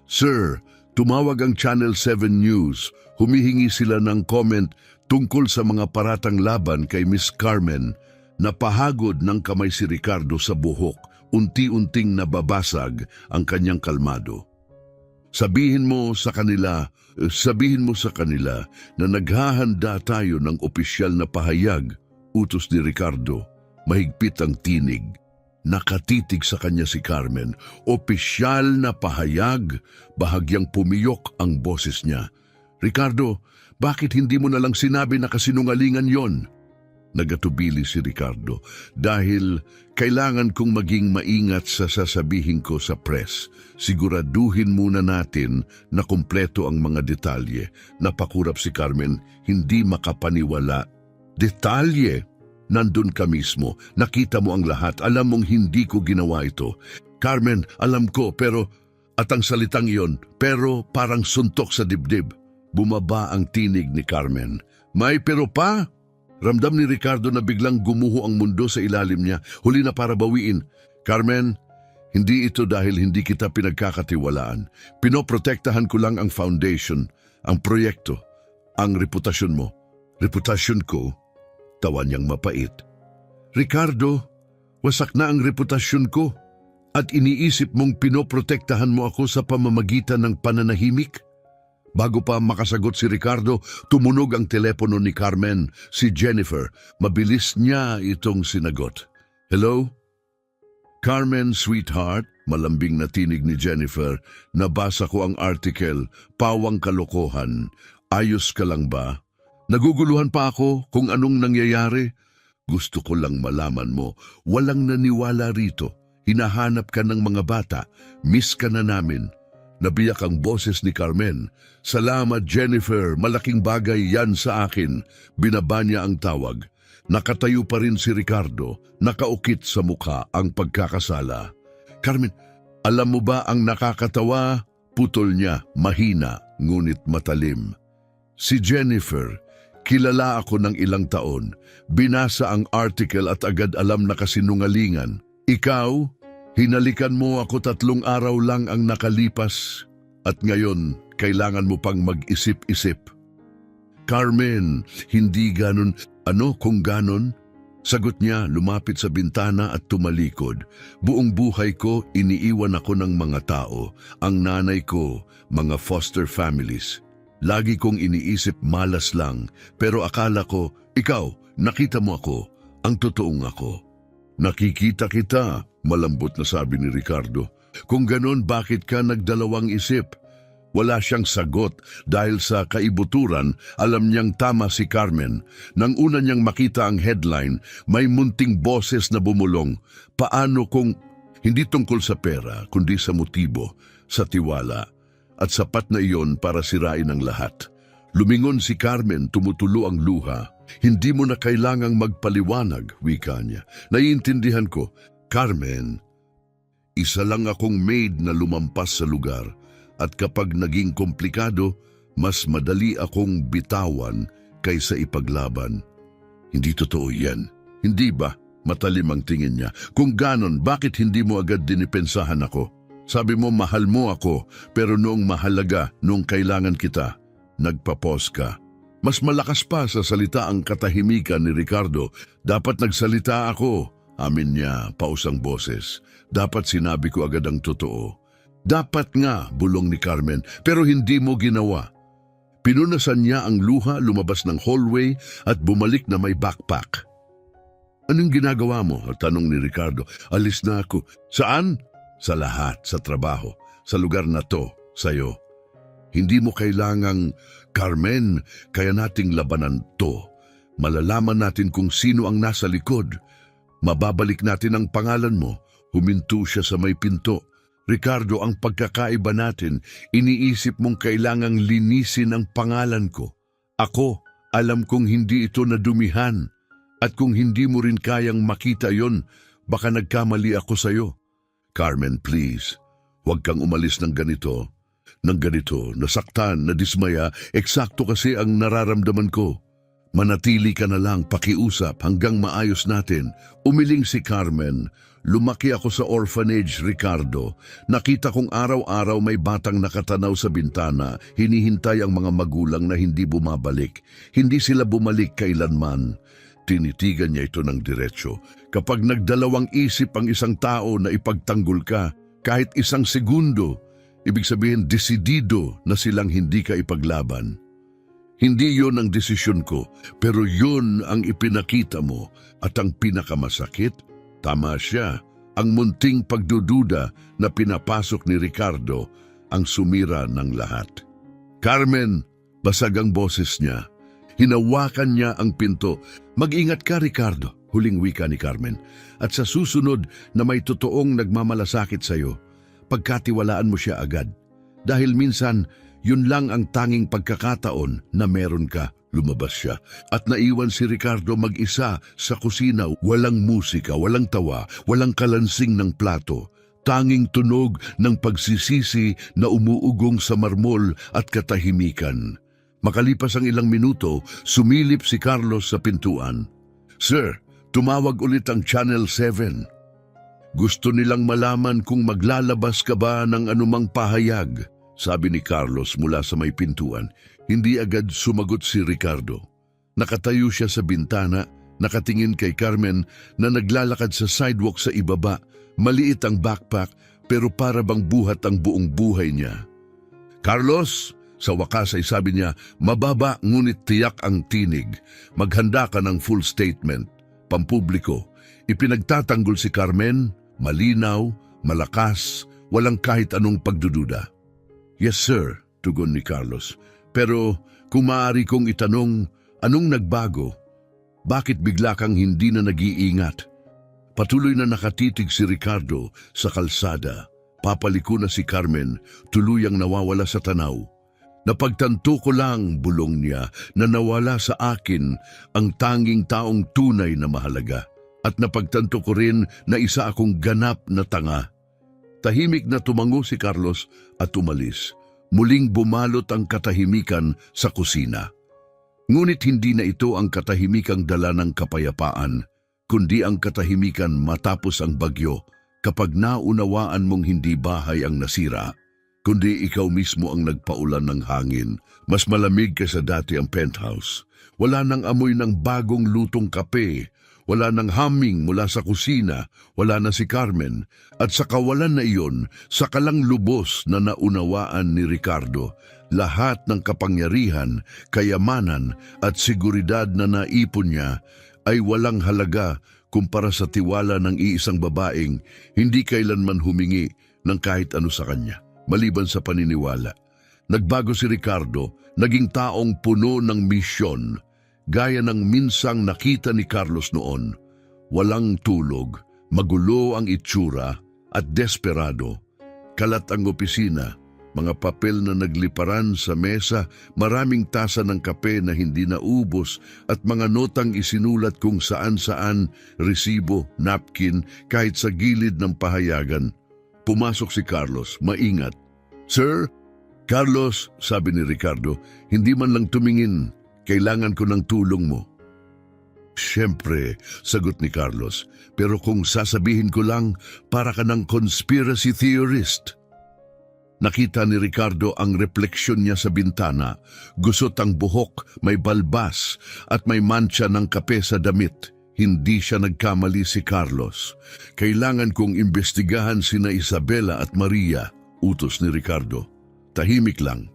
Speaker 1: Sir, tumawag ang Channel 7 News. Humihingi sila ng comment tungkol sa mga paratang laban kay Miss Carmen. Napahagod ng kamay si Ricardo sa buhok. Unti-unting nababasag ang kanyang kalmado. Sabihin mo sa kanila na naghahanda tayo ng opisyal na pahayag, utos ni Ricardo. Mahigpit ang tinig. Nakatitig sa kanya si Carmen. Opisyal na pahayag, bahagyang pumiyok ang boses niya. Ricardo, bakit hindi mo na lang sinabi na kasinungalingan yon? Nagatubili si Ricardo, dahil kailangan kong maging maingat sa sasabihin ko sa press. Siguraduhin muna natin na kumpleto ang mga detalye. Napakurap si Carmen, hindi makapaniwala. Detalye? Nandun ka mismo, nakita mo ang lahat, alam mong hindi ko ginawa ito. Carmen, alam ko, pero, at ang salitang iyon, pero parang suntok sa dibdib. Bumaba ang tinig ni Carmen. May pero pa? Ramdam ni Ricardo na biglang gumuho ang mundo sa ilalim niya, huli na para bawiin. Carmen, hindi ito dahil hindi kita pinagkakatiwalaan. Pinoprotektahan ko lang ang foundation, ang proyekto, ang reputasyon mo. Reputasyon ko? Tawa niyang mapait. Ricardo, wasak na ang reputasyon ko at iniisip mong pinoprotektahan mo ako sa pamamagitan ng pananahimik? Bago pa makasagot si Ricardo, tumunog ang telepono ni Carmen, si Jennifer. Mabilis niya itong sinagot. Hello? Carmen, sweetheart, malambing na tinig ni Jennifer. Nabasa ko ang article, pawang kalokohan. Ayos ka lang ba? Naguguluhan pa ako kung anong nangyayari. Gusto ko lang malaman mo, walang naniwala rito. Hinahanap ka ng mga bata, miss ka na namin. Nabiyak ang boses ni Carmen. Salamat Jennifer, malaking bagay yan sa akin. Binaba niya ang tawag. Nakatayo pa rin si Ricardo, nakaukit sa mukha ang pagkakasala. Carmen, alam mo ba ang nakakatawa? Putol niya, mahina, ngunit matalim. Si Jennifer, Kilala ako ng ilang taon. Binasa ang article at agad alam na kasinungalingan. Ikaw, hinalikan mo ako 3 araw lang ang nakalipas. At ngayon, kailangan mo pang mag-isip-isip. Carmen, hindi ganon. Ano kung ganon? Sagot niya, lumapit sa bintana at tumalikod. Buong buhay ko, iniiwan ako ng mga tao. Ang nanay ko, mga foster families. Lagi kong iniisip malas lang, pero akala ko, ikaw, nakita mo ako, ang totoong ako. Nakikita kita, malambot na sabi ni Ricardo. Kung ganon, bakit ka nagdalawang isip? Wala siyang sagot dahil sa kaibuturan, alam niyang tama si Carmen. Nang una niyang makita ang headline, may munting boses na bumulong. Paano kung hindi tungkol sa pera, kundi sa motibo, sa tiwala, at sapat na iyon para sirain ang lahat. Lumingon si Carmen, tumutulo ang luha. Hindi mo na kailangang magpaliwanag, wika niya. Naiintindihan ko, Carmen, isa lang akong maid na lumampas sa lugar at kapag naging komplikado, mas madali akong bitawan kaysa ipaglaban. Hindi totoo yan. Hindi ba? Matalim ang tingin niya. Kung ganon, bakit hindi mo agad dinipensahan ako? Sabi mo mahal mo ako, pero noong mahalaga, noong kailangan kita, nagpapos ka. Mas malakas pa sa salita ang katahimikan ni Ricardo. Dapat nagsalita ako. Amin niya, pausang boses. Dapat sinabi ko agad ang totoo. Dapat nga, bulong ni Carmen, pero hindi mo ginawa. Pinunasan niya ang luha, lumabas ng hallway at bumalik na may backpack. Anong ginagawa mo? Tanong ni Ricardo. Alis na ako. Saan? Sa lahat, sa trabaho, sa lugar na to, sa'yo. Hindi mo kailangang, Carmen, kaya nating labanan to. Malalaman natin kung sino ang nasa likod. Mababalik natin ang pangalan mo. Huminto siya sa may pinto. Ricardo, ang pagkakaiba natin, iniisip mong kailangang linisin ang pangalan ko. Ako, alam kong hindi ito nadumihan. At kung hindi mo rin kayang makita yon, baka nagkamali ako sa'yo. Carmen, please, huwag kang umalis ng ganito. Nasaktan, nadismaya, eksakto kasi ang nararamdaman ko. Manatili ka na lang, pakiusap hanggang maayos natin. Umiling si Carmen. Lumaki ako sa orphanage, Ricardo. Nakita kong araw-araw may batang nakatanaw sa bintana, hinihintay ang mga magulang na hindi bumabalik. Hindi sila bumalik kailanman. Tinitigan niya ito ng diretsyo. Kapag nagdalawang isip ang isang tao na ipagtanggol ka, kahit isang segundo, ibig sabihin desidido na silang hindi ka ipaglaban. Hindi yon ang desisyon ko, pero yon ang ipinakita mo at ang pinakamasakit, tama siya, ang munting pagdududa na pinapasok ni Ricardo ang sumira ng lahat. Carmen, basag ang boses niya. Hinawakan niya ang pinto. Mag-ingat ka, Ricardo, huling wika ni Carmen. At sa susunod na may totoong nagmamalasakit sa'yo, pagkatiwalaan mo siya agad. Dahil minsan, yun lang ang tanging pagkakataon na meron ka. Lumabas siya at naiwan si Ricardo mag-isa sa kusina. Walang musika, walang tawa, walang kalansing ng plato. Tanging tunog ng pagsisisi na umuugong sa marmol at katahimikan. Makalipas ang ilang minuto, sumilip si Carlos sa pintuan. Sir, tumawag ulit ang Channel 7. Gusto nilang malaman kung maglalabas ka ba ng anumang pahayag, sabi ni Carlos mula sa may pintuan. Hindi agad sumagot si Ricardo. Nakatayo siya sa bintana, nakatingin kay Carmen na naglalakad sa sidewalk sa ibaba. Maliit ang backpack pero para bang buhat ang buong buhay niya. Carlos, sa wakas ay sabi niya, mababa ngunit tiyak ang tinig. Maghanda ka ng full statement, pampubliko. Ipinagtatanggol si Carmen, malinaw, malakas, walang kahit anong pagdududa. Yes sir, tugon ni Carlos. Pero kung maaari kong itanong, anong nagbago? Bakit bigla kang hindi na nag-iingat? Patuloy na nakatitig si Ricardo sa kalsada. Papaliko na si Carmen, tuluyang nawawala sa tanaw. Napagtanto ko lang, bulong niya, na nawala sa akin ang tanging taong tunay na mahalaga. At napagtanto ko rin na isa akong ganap na tanga. Tahimik na tumango si Carlos at umalis. Muling bumalot ang katahimikan sa kusina. Ngunit hindi na ito ang katahimikang dala ng kapayapaan, kundi ang katahimikan matapos ang bagyo kapag naunawaan mong hindi bahay ang nasira, kundi ikaw mismo ang nagpaulan ng hangin. Mas malamig kaysa dati ang penthouse. Wala nang amoy ng bagong lutong kape. Wala nang humming mula sa kusina. Wala na si Carmen. At sa kawalan na iyon, sa kalang lubos na naunawaan ni Ricardo, lahat ng kapangyarihan, kayamanan at seguridad na naipon niya ay walang halaga kumpara sa tiwala ng iisang babaeng hindi kailanman humingi ng kahit ano sa kanya, maliban sa paniniwala. Nagbago si Ricardo, naging taong puno ng misyon, gaya ng minsang nakita ni Carlos noon. Walang tulog, magulo ang itsura at desperado. Kalat ang opisina, mga papel na nagliparan sa mesa, maraming tasa ng kape na hindi naubos at mga notang isinulat kung saan-saan, resibo, napkin, kahit sa gilid ng pahayagan. Pumasok si Carlos, maingat. "Sir, Carlos," sabi ni Ricardo, "hindi man lang tumingin. Kailangan ko ng tulong mo." "Siyempre," sagot ni Carlos, "pero kung sasabihin ko lang, para ka ng conspiracy theorist." Nakita ni Ricardo ang refleksyon niya sa bintana. Gusot ang buhok, may balbas, at may mancha ng kape sa damit. Hindi siya nagkamali si Carlos. "Kailangan kong imbestigahan sina Isabela at Maria," utos ni Ricardo. Tahimik lang.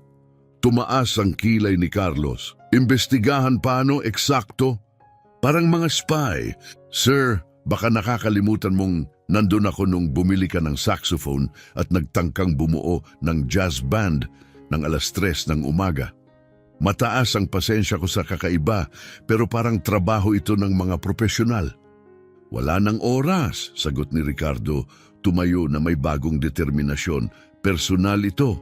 Speaker 1: Tumaas ang kilay ni Carlos. "Imbestigahan paano eksakto?" "Parang mga spy." "Sir, baka nakakalimutan mong nandun ako nung bumili ka ng saxophone at nagtangkang bumuo ng jazz band ng 3:00 ng umaga. Mataas ang pasensya ko sa kakaiba, pero parang trabaho ito ng mga profesional." "Wala nang oras," sagot ni Ricardo, tumayo na may bagong determinasyon. "Personal ito."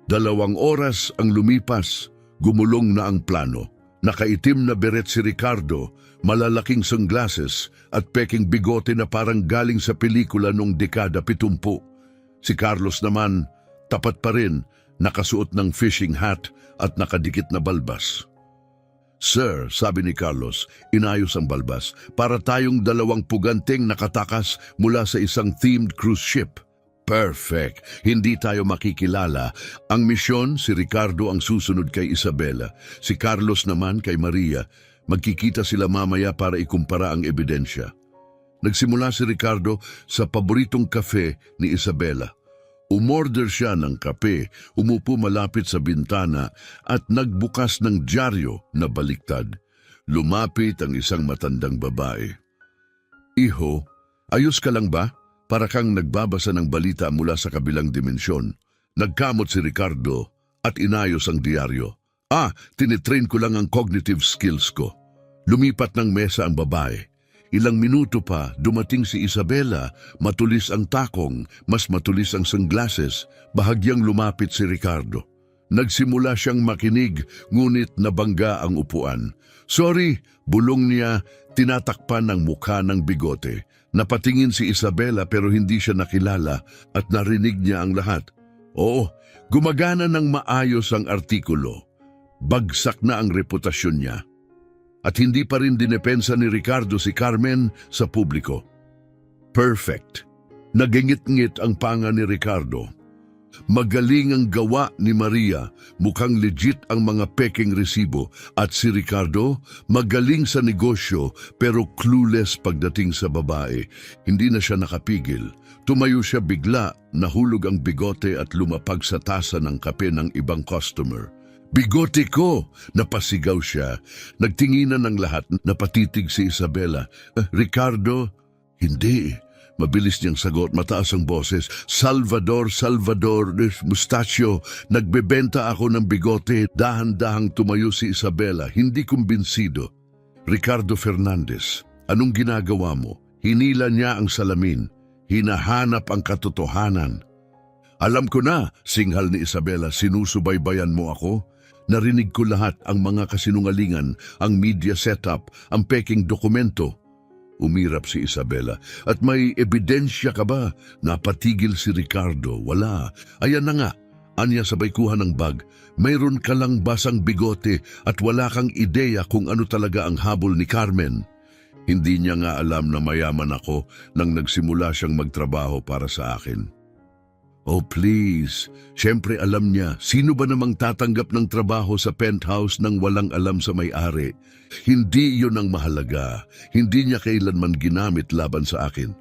Speaker 1: 2 oras ang lumipas, gumulong na ang plano. Nakaitim na beret si Ricardo, malalaking sunglasses at peking bigote na parang galing sa pelikula noong dekada 70. Si Carlos naman, tapat pa rin, nakasuot ng fishing hat at nakadikit na balbas. "Sir," sabi ni Carlos, inayos ang balbas, "para tayong 2 puganteng nakatakas mula sa isang themed cruise ship." "Perfect. Hindi tayo makikilala. Ang misyon, si Ricardo ang susunod kay Isabela. Si Carlos naman kay Maria. Magkikita sila mamaya para ikumpara ang ebidensya." Nagsimula si Ricardo sa paboritong kafe ni Isabela. Umorder siya ng kape, umupo malapit sa bintana at nagbukas ng dyaryo na baliktad. Lumapit ang isang matandang babae. "Iho, ayos ka lang ba? Para kang nagbabasa ng balita mula sa kabilang dimensyon." Nagkamot si Ricardo at inayos ang diaryo. Tinitrain ko lang ang cognitive skills ko." Lumipat ng mesa ang babae. Ilang minuto pa, dumating si Isabela. Matulis ang takong, mas matulis ang sunglasses. Bahagyang lumapit si Ricardo. Nagsimula siyang makinig, ngunit nabangga ang upuan. "Sorry," bulong niya, tinatakpan ng mukha ng bigote. Napatingin si Isabela pero hindi siya nakilala at narinig niya ang lahat. Oo, gumagana ng maayos ang artikulo. Bagsak na ang reputasyon niya. At hindi pa rin dinepensa ni Ricardo si Carmen sa publiko. Perfect. Nagingit-ngit ang panga ni Ricardo. Magaling ang gawa ni Maria, mukhang legit ang mga peking resibo, at si Ricardo magaling sa negosyo pero clueless pagdating sa babae. Hindi na siya nakapigil. Tumayo siya bigla, nahulog ang bigote at lumapag sa tasa ng kape ng ibang customer. "Bigote ko!" Napasigaw siya. Nagtinginan ng lahat, napatitig si Isabela. "Ricardo?" "Hindi." Mabilis niyang sagot, mataas ang boses. Salvador Mustachio, nagbebenta ako ng bigote." Dahan-dahang tumayo si Isabela, hindi kumbinsido. "Ricardo Fernandez, anong ginagawa mo?" Hinila niya ang salamin. Hinahanap ang katotohanan. "Alam ko na," singhal ni Isabela, "sinusubaybayan mo ako." Narinig ko lahat, ang mga kasinungalingan, ang media setup, ang peking dokumento. Umirap si Isabela. "At may ebidensya ka ba?" Napatigil si Ricardo. "Wala." "Ayan na nga." Anya sabay kuha ng bag, mayroon ka lang basang bigote at wala kang ideya kung ano talaga ang habol ni Carmen. Hindi niya nga alam na mayaman ako nang nagsimula siyang magtrabaho para sa akin. Oh please, syempre alam niya, sino ba namang tatanggap ng trabaho sa penthouse nang walang alam sa may-ari? Hindi yun ang mahalaga, hindi niya kailanman ginamit laban sa akin.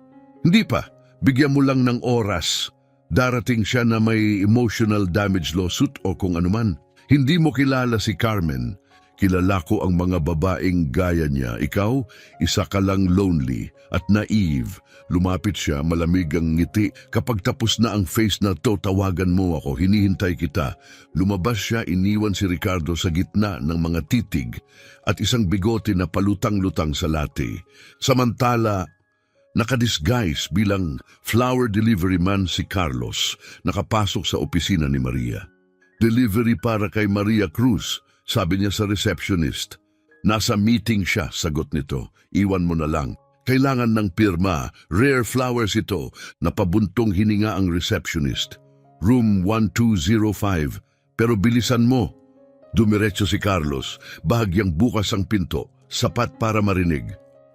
Speaker 1: Hindi pa, bigyan mo lang ng oras. Darating siya na may emotional damage lawsuit o kung anuman. Hindi mo kilala si Carmen. Kilala ko ang mga babaeng gaya niya. Ikaw, isa ka lang lonely at naive. Lumapit siya, malamig ang ngiti. Kapag tapos na ang face na to, tawagan mo ako, hinihintay kita. Lumabas siya, iniwan si Ricardo sa gitna ng mga titig at isang bigote na palutang-lutang sa lati. Samantala, nakadisguise bilang flower delivery man si Carlos, nakapasok sa opisina ni Maria. Delivery para kay Maria Cruz, sabi niya sa receptionist. Nasa meeting siya, sagot nito. Iwan mo na lang. Kailangan ng pirma, rare flowers ito. Napabuntong hininga ang receptionist. Room 1205, pero bilisan mo. Dumiretso si Carlos, bahagyang bukas ang pinto, sapat para marinig.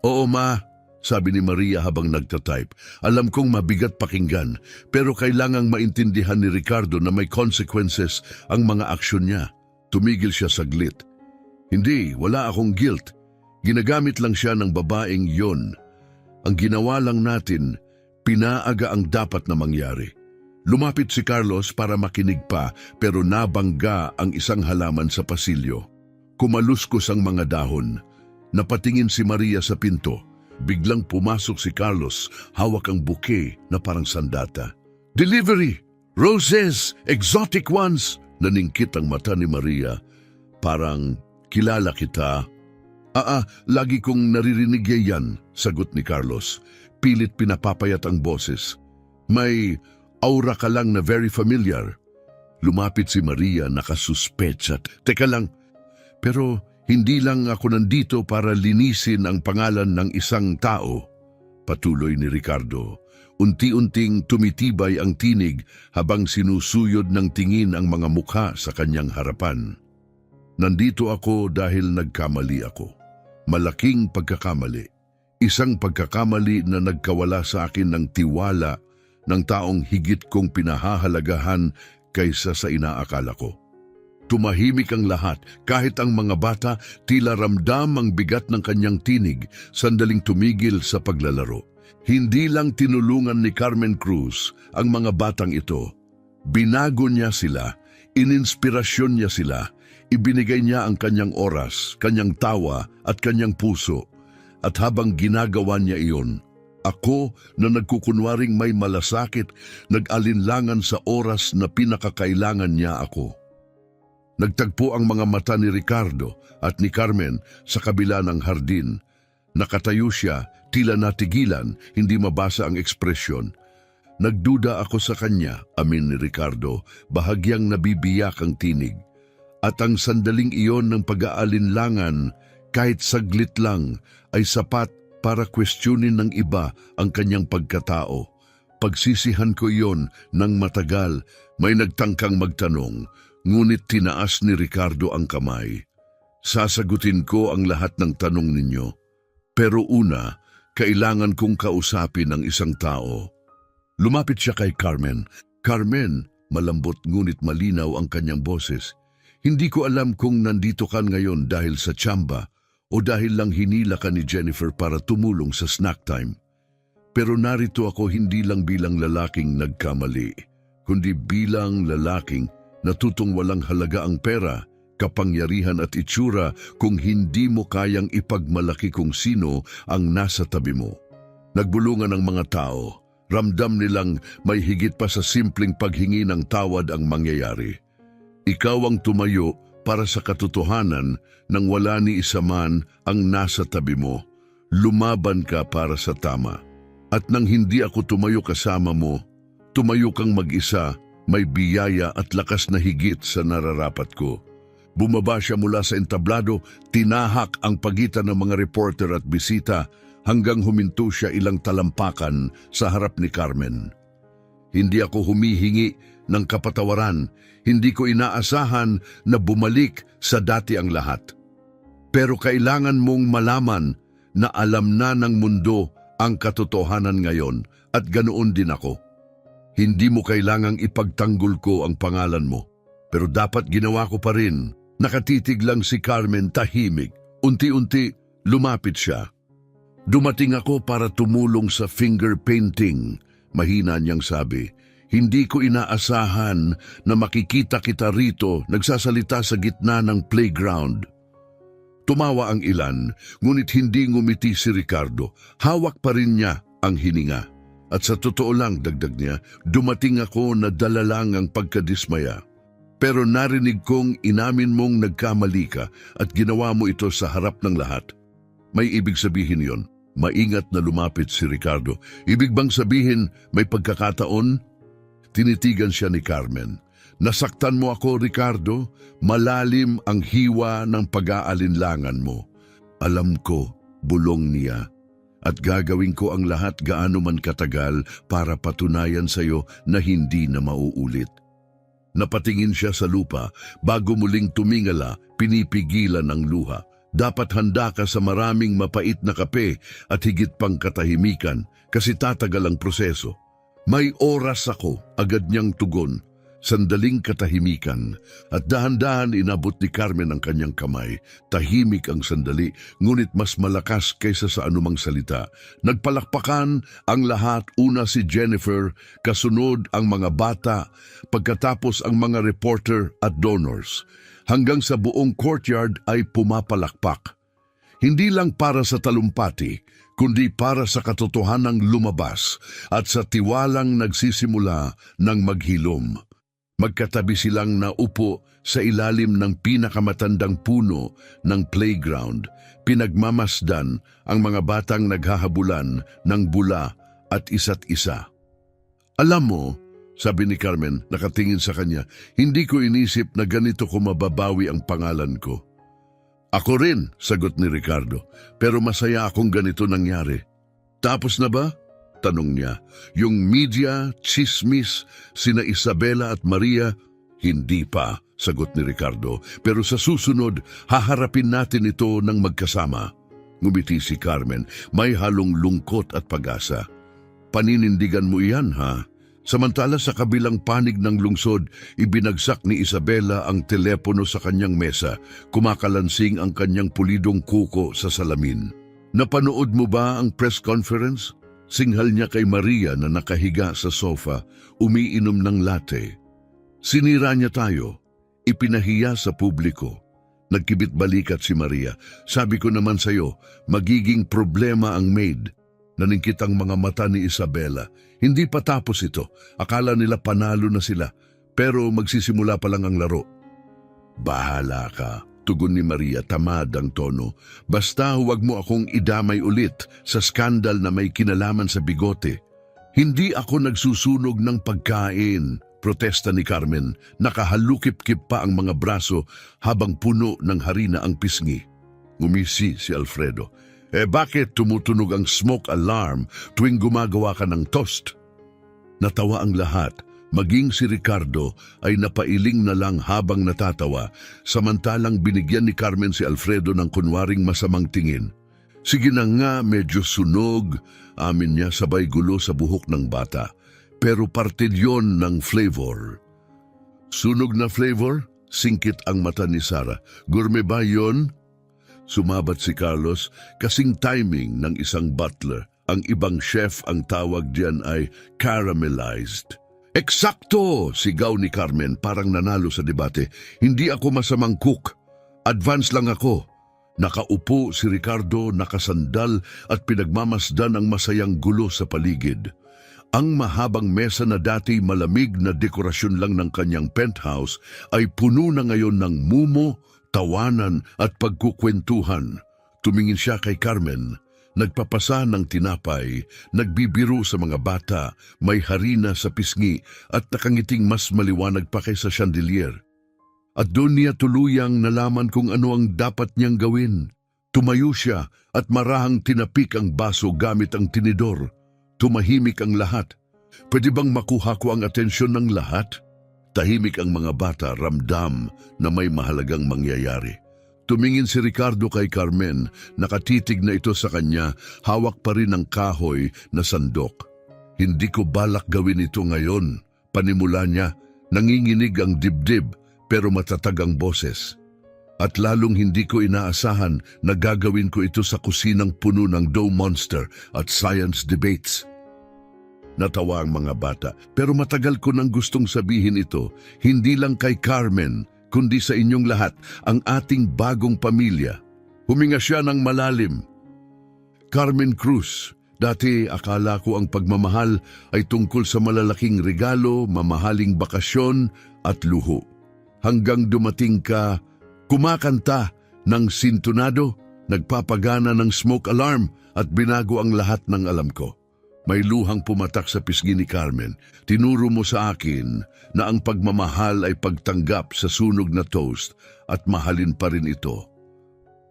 Speaker 1: Oo ma, sabi ni Maria habang nagtatype. Alam kong mabigat pakinggan, pero kailangang maintindihan ni Ricardo na may consequences ang mga aksyon niya. Tumigil siya saglit. Hindi, wala akong guilt. Ginagamit lang siya ng babaeng yon. Ang ginawa lang natin, pinaaga ang dapat na mangyari. Lumapit si Carlos para makinig pa, pero nabangga ang isang halaman sa pasilyo. Kumaluskos ang mga dahon. Napatingin si Maria sa pinto. Biglang pumasok si Carlos, hawak ang bouquet na parang sandata. Delivery! Roses! Exotic ones! Naningkit ang mata ni Maria. Parang, kilala kita. Lagi kong naririnig yan, sagot ni Carlos. Pilit pinapapayat ang boses. May aura ka lang na very familiar. Lumapit si Maria, nakasuspetsa. Teka lang, pero hindi lang ako nandito para linisin ang pangalan ng isang tao. Patuloy ni Ricardo. Unti-unting tumitibay ang tinig habang sinusuyod ng tingin ang mga mukha sa kanyang harapan. Nandito ako dahil nagkamali ako. Malaking pagkakamali. Isang pagkakamali na nagkawala sa akin ng tiwala ng taong higit kong pinahahalagahan kaysa sa inaakala ko. Tumahimik ang lahat, kahit ang mga bata tila ramdam ang bigat ng kanyang tinig, sandaling tumigil sa paglalaro. Hindi lang tinulungan ni Carmen Cruz ang mga batang ito. Binago niya sila, ininspirasyon niya sila, ibinigay niya ang kanyang oras, kanyang tawa at kanyang puso. At habang ginagawa niya iyon, ako na nagkukunwaring may malasakit, nag-alinlangan sa oras na pinakakailangan niya ako. Nagtagpo ang mga mata ni Ricardo at ni Carmen sa kabila ng hardin. Nakatayo siya, tila natigilan, hindi mabasa ang ekspresyon. Nagduda ako sa kanya, amin ni Ricardo, bahagyang nabibiyak ang tinig. At ang sandaling iyon ng pag-aalinlangan, kahit saglit lang, ay sapat para questionin ng iba ang kanyang pagkatao. Pagsisihan ko iyon ng matagal, may nagtangkang magtanong, ngunit tinaas ni Ricardo ang kamay. Sasagutin ko ang lahat ng tanong ninyo. Pero una, kailangan kong kausapin ang isang tao. Lumapit siya kay Carmen. Carmen, malambot ngunit malinaw ang kanyang boses. Hindi ko alam kung nandito ka ngayon dahil sa tsamba o dahil lang hinila ka ni Jennifer para tumulong sa snack time. Pero narito ako hindi lang bilang lalaking nagkamali, kundi bilang lalaking natutong walang halaga ang pera, kapangyarihan at itsura kung hindi mo kayang ipagmalaki kung sino ang nasa tabi mo. Nagbulungan ang mga tao, ramdam nilang may higit pa sa simpleng paghingi ng tawad ang mangyayari. Ikaw ang tumayo para sa katotohanan nang wala ni isa man ang nasa tabi mo. Lumaban ka para sa tama. At nang hindi ako tumayo kasama mo, tumayo kang mag-isa, may biyaya at lakas na higit sa nararapat ko. Bumaba siya mula sa entablado, tinahak ang pagitan ng mga reporter at bisita hanggang huminto siya ilang talampakan sa harap ni Carmen. Hindi ako humihingi ng kapatawaran. Hindi ko inaasahan na bumalik sa dati ang lahat. Pero kailangan mong malaman na alam na ng mundo ang katotohanan ngayon at ganoon din ako. Hindi mo kailangang ipagtanggol ko ang pangalan mo. Pero dapat ginawa ko pa rin. Nakatitig lang si Carmen, tahimik. Unti-unti, lumapit siya. Dumating ako para tumulong sa finger painting. Mahina niyang sabi. Hindi ko inaasahan na makikita kita rito nagsasalita sa gitna ng playground. Tumawa ang ilan, ngunit hindi ngumiti si Ricardo. Hawak pa rin niya ang hininga. At sa totoo lang, dagdag niya, dumating ako na dala lang ang pagkadismaya. Pero narinig kong inamin mong nagkamali ka at ginawa mo ito sa harap ng lahat. May ibig sabihin yon. Maingat na lumapit si Ricardo. Ibig bang sabihin may pagkakataon? Tinitigan siya ni Carmen. Nasaktan mo ako, Ricardo. Malalim ang hiwa ng pag-aalinlangan mo. Alam ko, bulong niya. At gagawin ko ang lahat gaano man katagal para patunayan sa iyo na hindi na mauulit. Napatingin siya sa lupa, bago muling tumingala, pinipigilan ang luha. Dapat handa ka sa maraming mapait na kape at higit pang katahimikan kasi tatagal ang proseso. May oras ako, agad niyang tugon. Sandaling katahimikan at dahan-dahan inabot ni Carmen ang kanyang kamay. Tahimik ang sandali, ngunit mas malakas kaysa sa anumang salita. Nagpalakpakan ang lahat, una si Jennifer, kasunod ang mga bata, pagkatapos ang mga reporter at donors. Hanggang sa buong courtyard ay pumapalakpak. Hindi lang para sa talumpati, kundi para sa katotohanang lumabas at sa tiwalang nagsisimula ng maghilom. Magkatabi silang naupo sa ilalim ng pinakamatandang puno ng playground, pinagmamasdan ang mga batang naghahabulan ng bula at isa't isa. Alam mo, sabi ni Carmen, nakatingin sa kanya, hindi ko inisip na ganito ko mababawi ang pangalan ko. Ako rin, sagot ni Ricardo, pero masaya akong ganito nangyari. Tapos na ba? Tanong niya. Yung media, chismis, sina Isabela at Maria, hindi pa, sagot ni Ricardo. Pero sa susunod, haharapin natin ito ng magkasama. Ngumiti si Carmen, may halong lungkot at pag-asa. Paninindigan mo iyan, ha? Samantala sa kabilang panig ng lungsod, ibinagsak ni Isabela ang telepono sa kanyang mesa, kumakalansing ang kanyang pulidong kuko sa salamin. Napanood mo ba ang press conference? Singhal niya kay Maria na nakahiga sa sofa, umiinom ng latte. Sinira niya tayo, ipinahiya sa publiko. Nagkibit balikat si Maria. Sabi ko naman sa'yo, magiging problema ang maid. Naningkit ang mga mata ni Isabela. Hindi pa tapos ito. Akala nila panalo na sila, pero magsisimula pa lang ang laro. Bahala ka, tugon ni Maria, tamad ang tono. Basta huwag mo akong idamay ulit sa skandal na may kinalaman sa bigote. Hindi ako nagsusunog ng pagkain, protesta ni Carmen. Nakahalukip-kip pa ang mga braso habang puno ng harina ang pisngi. Ngumisi si Alfredo. Bakit tumutunog ang smoke alarm tuwing gumagawa ka ng toast? Natawa ang lahat. Maging si Ricardo ay napailing na lang habang natatawa, samantalang binigyan ni Carmen si Alfredo ng kunwaring masamang tingin. Sige na nga, medyo sunog, amin niya sabay gulo sa buhok ng bata. Pero parte yon ng flavor. Sunog na flavor? Singkit ang mata ni Sarah. Gourmet ba yon? Sumabat si Carlos, kasing timing ng isang butler. Ang ibang chef ang tawag diyan ay caramelized. Eksakto! Sigaw ni Carmen, parang nanalo sa debate. Hindi ako masamang cook. Advance lang ako. Nakaupo si Ricardo, nakasandal at pinagmamasdan ang masayang gulo sa paligid. Ang mahabang mesa na dati malamig na dekorasyon lang ng kanyang penthouse ay puno na ngayon ng mumo, tawanan at pagkukwentuhan. Tumingin siya kay Carmen. Nagpapasa ng tinapay, nagbibiro sa mga bata, may harina sa pisngi at nakangiting mas maliwanag pa kaysa chandelier. At doon niya tuluyang nalaman kung ano ang dapat niyang gawin. Tumayo siya at marahang tinapik ang baso gamit ang tinidor. Tumahimik ang lahat. Pwede bang makuha ko ang atensyon ng lahat? Tahimik ang mga bata, ramdam na may mahalagang mangyayari. Tumingin si Ricardo kay Carmen, nakatitig na ito sa kanya, hawak pa rin ang kahoy na sandok. Hindi ko balak gawin ito ngayon, panimula niya. Nanginginig ang dibdib pero matatag ang boses. At lalong hindi ko inaasahan na gagawin ko ito sa kusinang puno ng dough monster at science debates. Natawa ang mga bata, pero matagal ko nang gustong sabihin ito, hindi lang kay Carmen, kundi sa inyong lahat, ang ating bagong pamilya. Huminga siya ng malalim. Carmen Cruz, dati akala ko ang pagmamahal ay tungkol sa malalaking regalo, mamahaling bakasyon at luho. Hanggang dumating ka, kumakanta ng sintonado, nagpapagana ng smoke alarm at binago ang lahat ng alam ko. May luhang pumatak sa pisngi ni Carmen. Tinuro mo sa akin na ang pagmamahal ay pagtanggap sa sunog na toast at mahalin pa rin ito.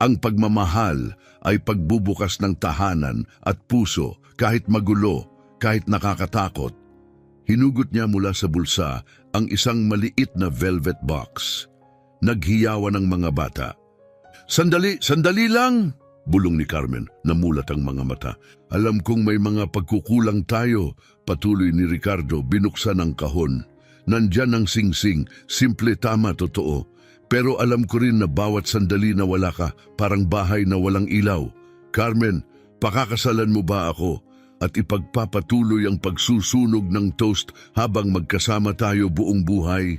Speaker 1: Ang pagmamahal ay pagbubukas ng tahanan at puso kahit magulo, kahit nakakatakot. Hinugot niya mula sa bulsa ang isang maliit na velvet box. Naghiyawan ang mga bata. Sandali lang! Bulong ni Carmen, namulat ang mga mata. Alam kong may mga pagkukulang tayo, patuloy ni Ricardo, binuksan ang kahon. Nandyan ang singsing, simple, tama, totoo. Pero alam ko rin na bawat sandali na wala ka, parang bahay na walang ilaw. Carmen, pakakasalan mo ba ako? At ipagpapatuloy ang pagsusunog ng toast habang magkasama tayo buong buhay?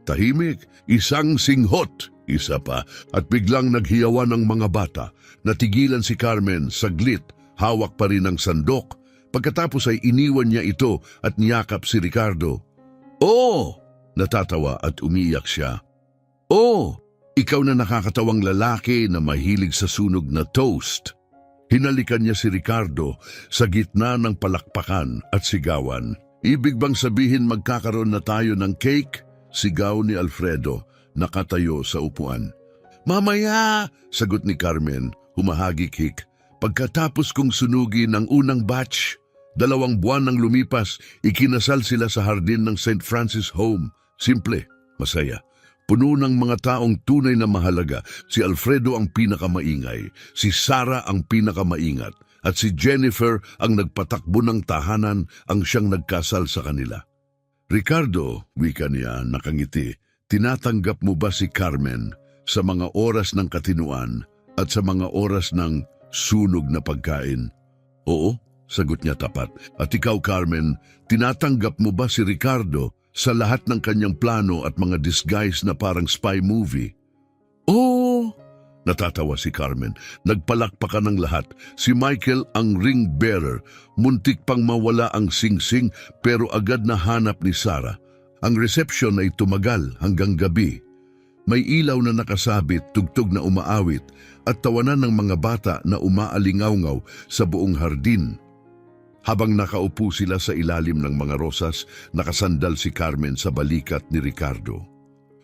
Speaker 1: Tahimik, isang singhot, isa pa, at biglang naghiyawan ang mga bata. Natigilan si Carmen, saglit, hawak pa rin ang sandok. Pagkatapos ay iniwan niya ito at niyakap si Ricardo. "Oh!" Natatawa at umiyak siya. "Oh! Ikaw na nakakatawang lalaki na mahilig sa sunog na toast." Hinalikan niya si Ricardo sa gitna ng palakpakan at sigawan. "Ibig bang sabihin magkakaroon na tayo ng cake?" Sigaw ni Alfredo, nakatayo sa upuan. "Mamaya!" Sagot ni Carmen, humahagik-hik. Pagkatapos kong sunugin ang unang batch, 2 buwan nang lumipas, ikinasal sila sa hardin ng St. Francis Home. Simple, masaya. Puno ng mga taong tunay na mahalaga. Si Alfredo ang pinakamaingay, si Sarah ang pinakamaingat, at si Jennifer ang nagpatakbo ng tahanan ang siyang nagkasal sa kanila. "Ricardo," wika niya, nakangiti, "tinatanggap mo ba si Carmen sa mga oras ng katinuan at sa mga oras ng sunog na pagkain?" "Oo," sagot niya tapat. "At ikaw, Carmen, tinatanggap mo ba si Ricardo sa lahat ng kanyang plano at mga disguise na parang spy movie?" "Oo!" Natatawa si Carmen. Nagpalakpakan ng lahat. Si Michael ang ring bearer. Muntik pang mawala ang singsing pero agad na hanap ni Sarah. Ang reception ay tumagal hanggang gabi. May ilaw na nakasabit, tugtog na umaawit, at tawanan ng mga bata na umaalingawngaw sa buong hardin. Habang nakaupo sila sa ilalim ng mga rosas, nakasandal si Carmen sa balikat ni Ricardo.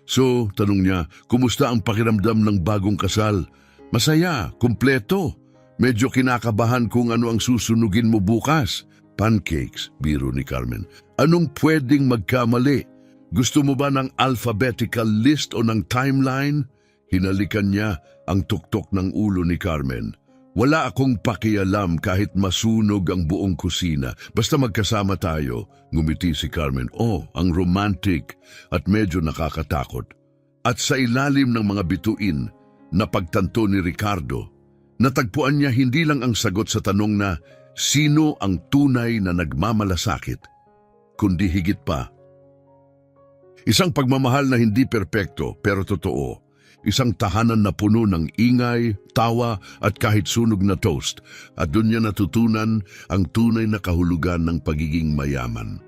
Speaker 1: "So," tanong niya, "kumusta ang pakiramdam ng bagong kasal?" "Masaya, kumpleto. Medyo kinakabahan kung ano ang susunugin mo bukas." "Pancakes," biro ni Carmen. "Anong pwedeng magkamali? Gusto mo ba ng alphabetical list o ng timeline?" Hinalikan niya ang tuktok ng ulo ni Carmen. "Wala akong pakialam kahit masunog ang buong kusina. Basta magkasama tayo." Ngumiti si Carmen. "Oh, ang romantic at medyo nakakatakot." At sa ilalim ng mga bituin na pagtanto ni Ricardo, natagpuan niya hindi lang ang sagot sa tanong na sino ang tunay na nagmamalasakit, kundi higit pa, isang pagmamahal na hindi perpekto pero totoo. Isang tahanan na puno ng ingay, tawa at kahit sunog na toast. At doon niya natutunan ang tunay na kahulugan ng pagiging mayaman.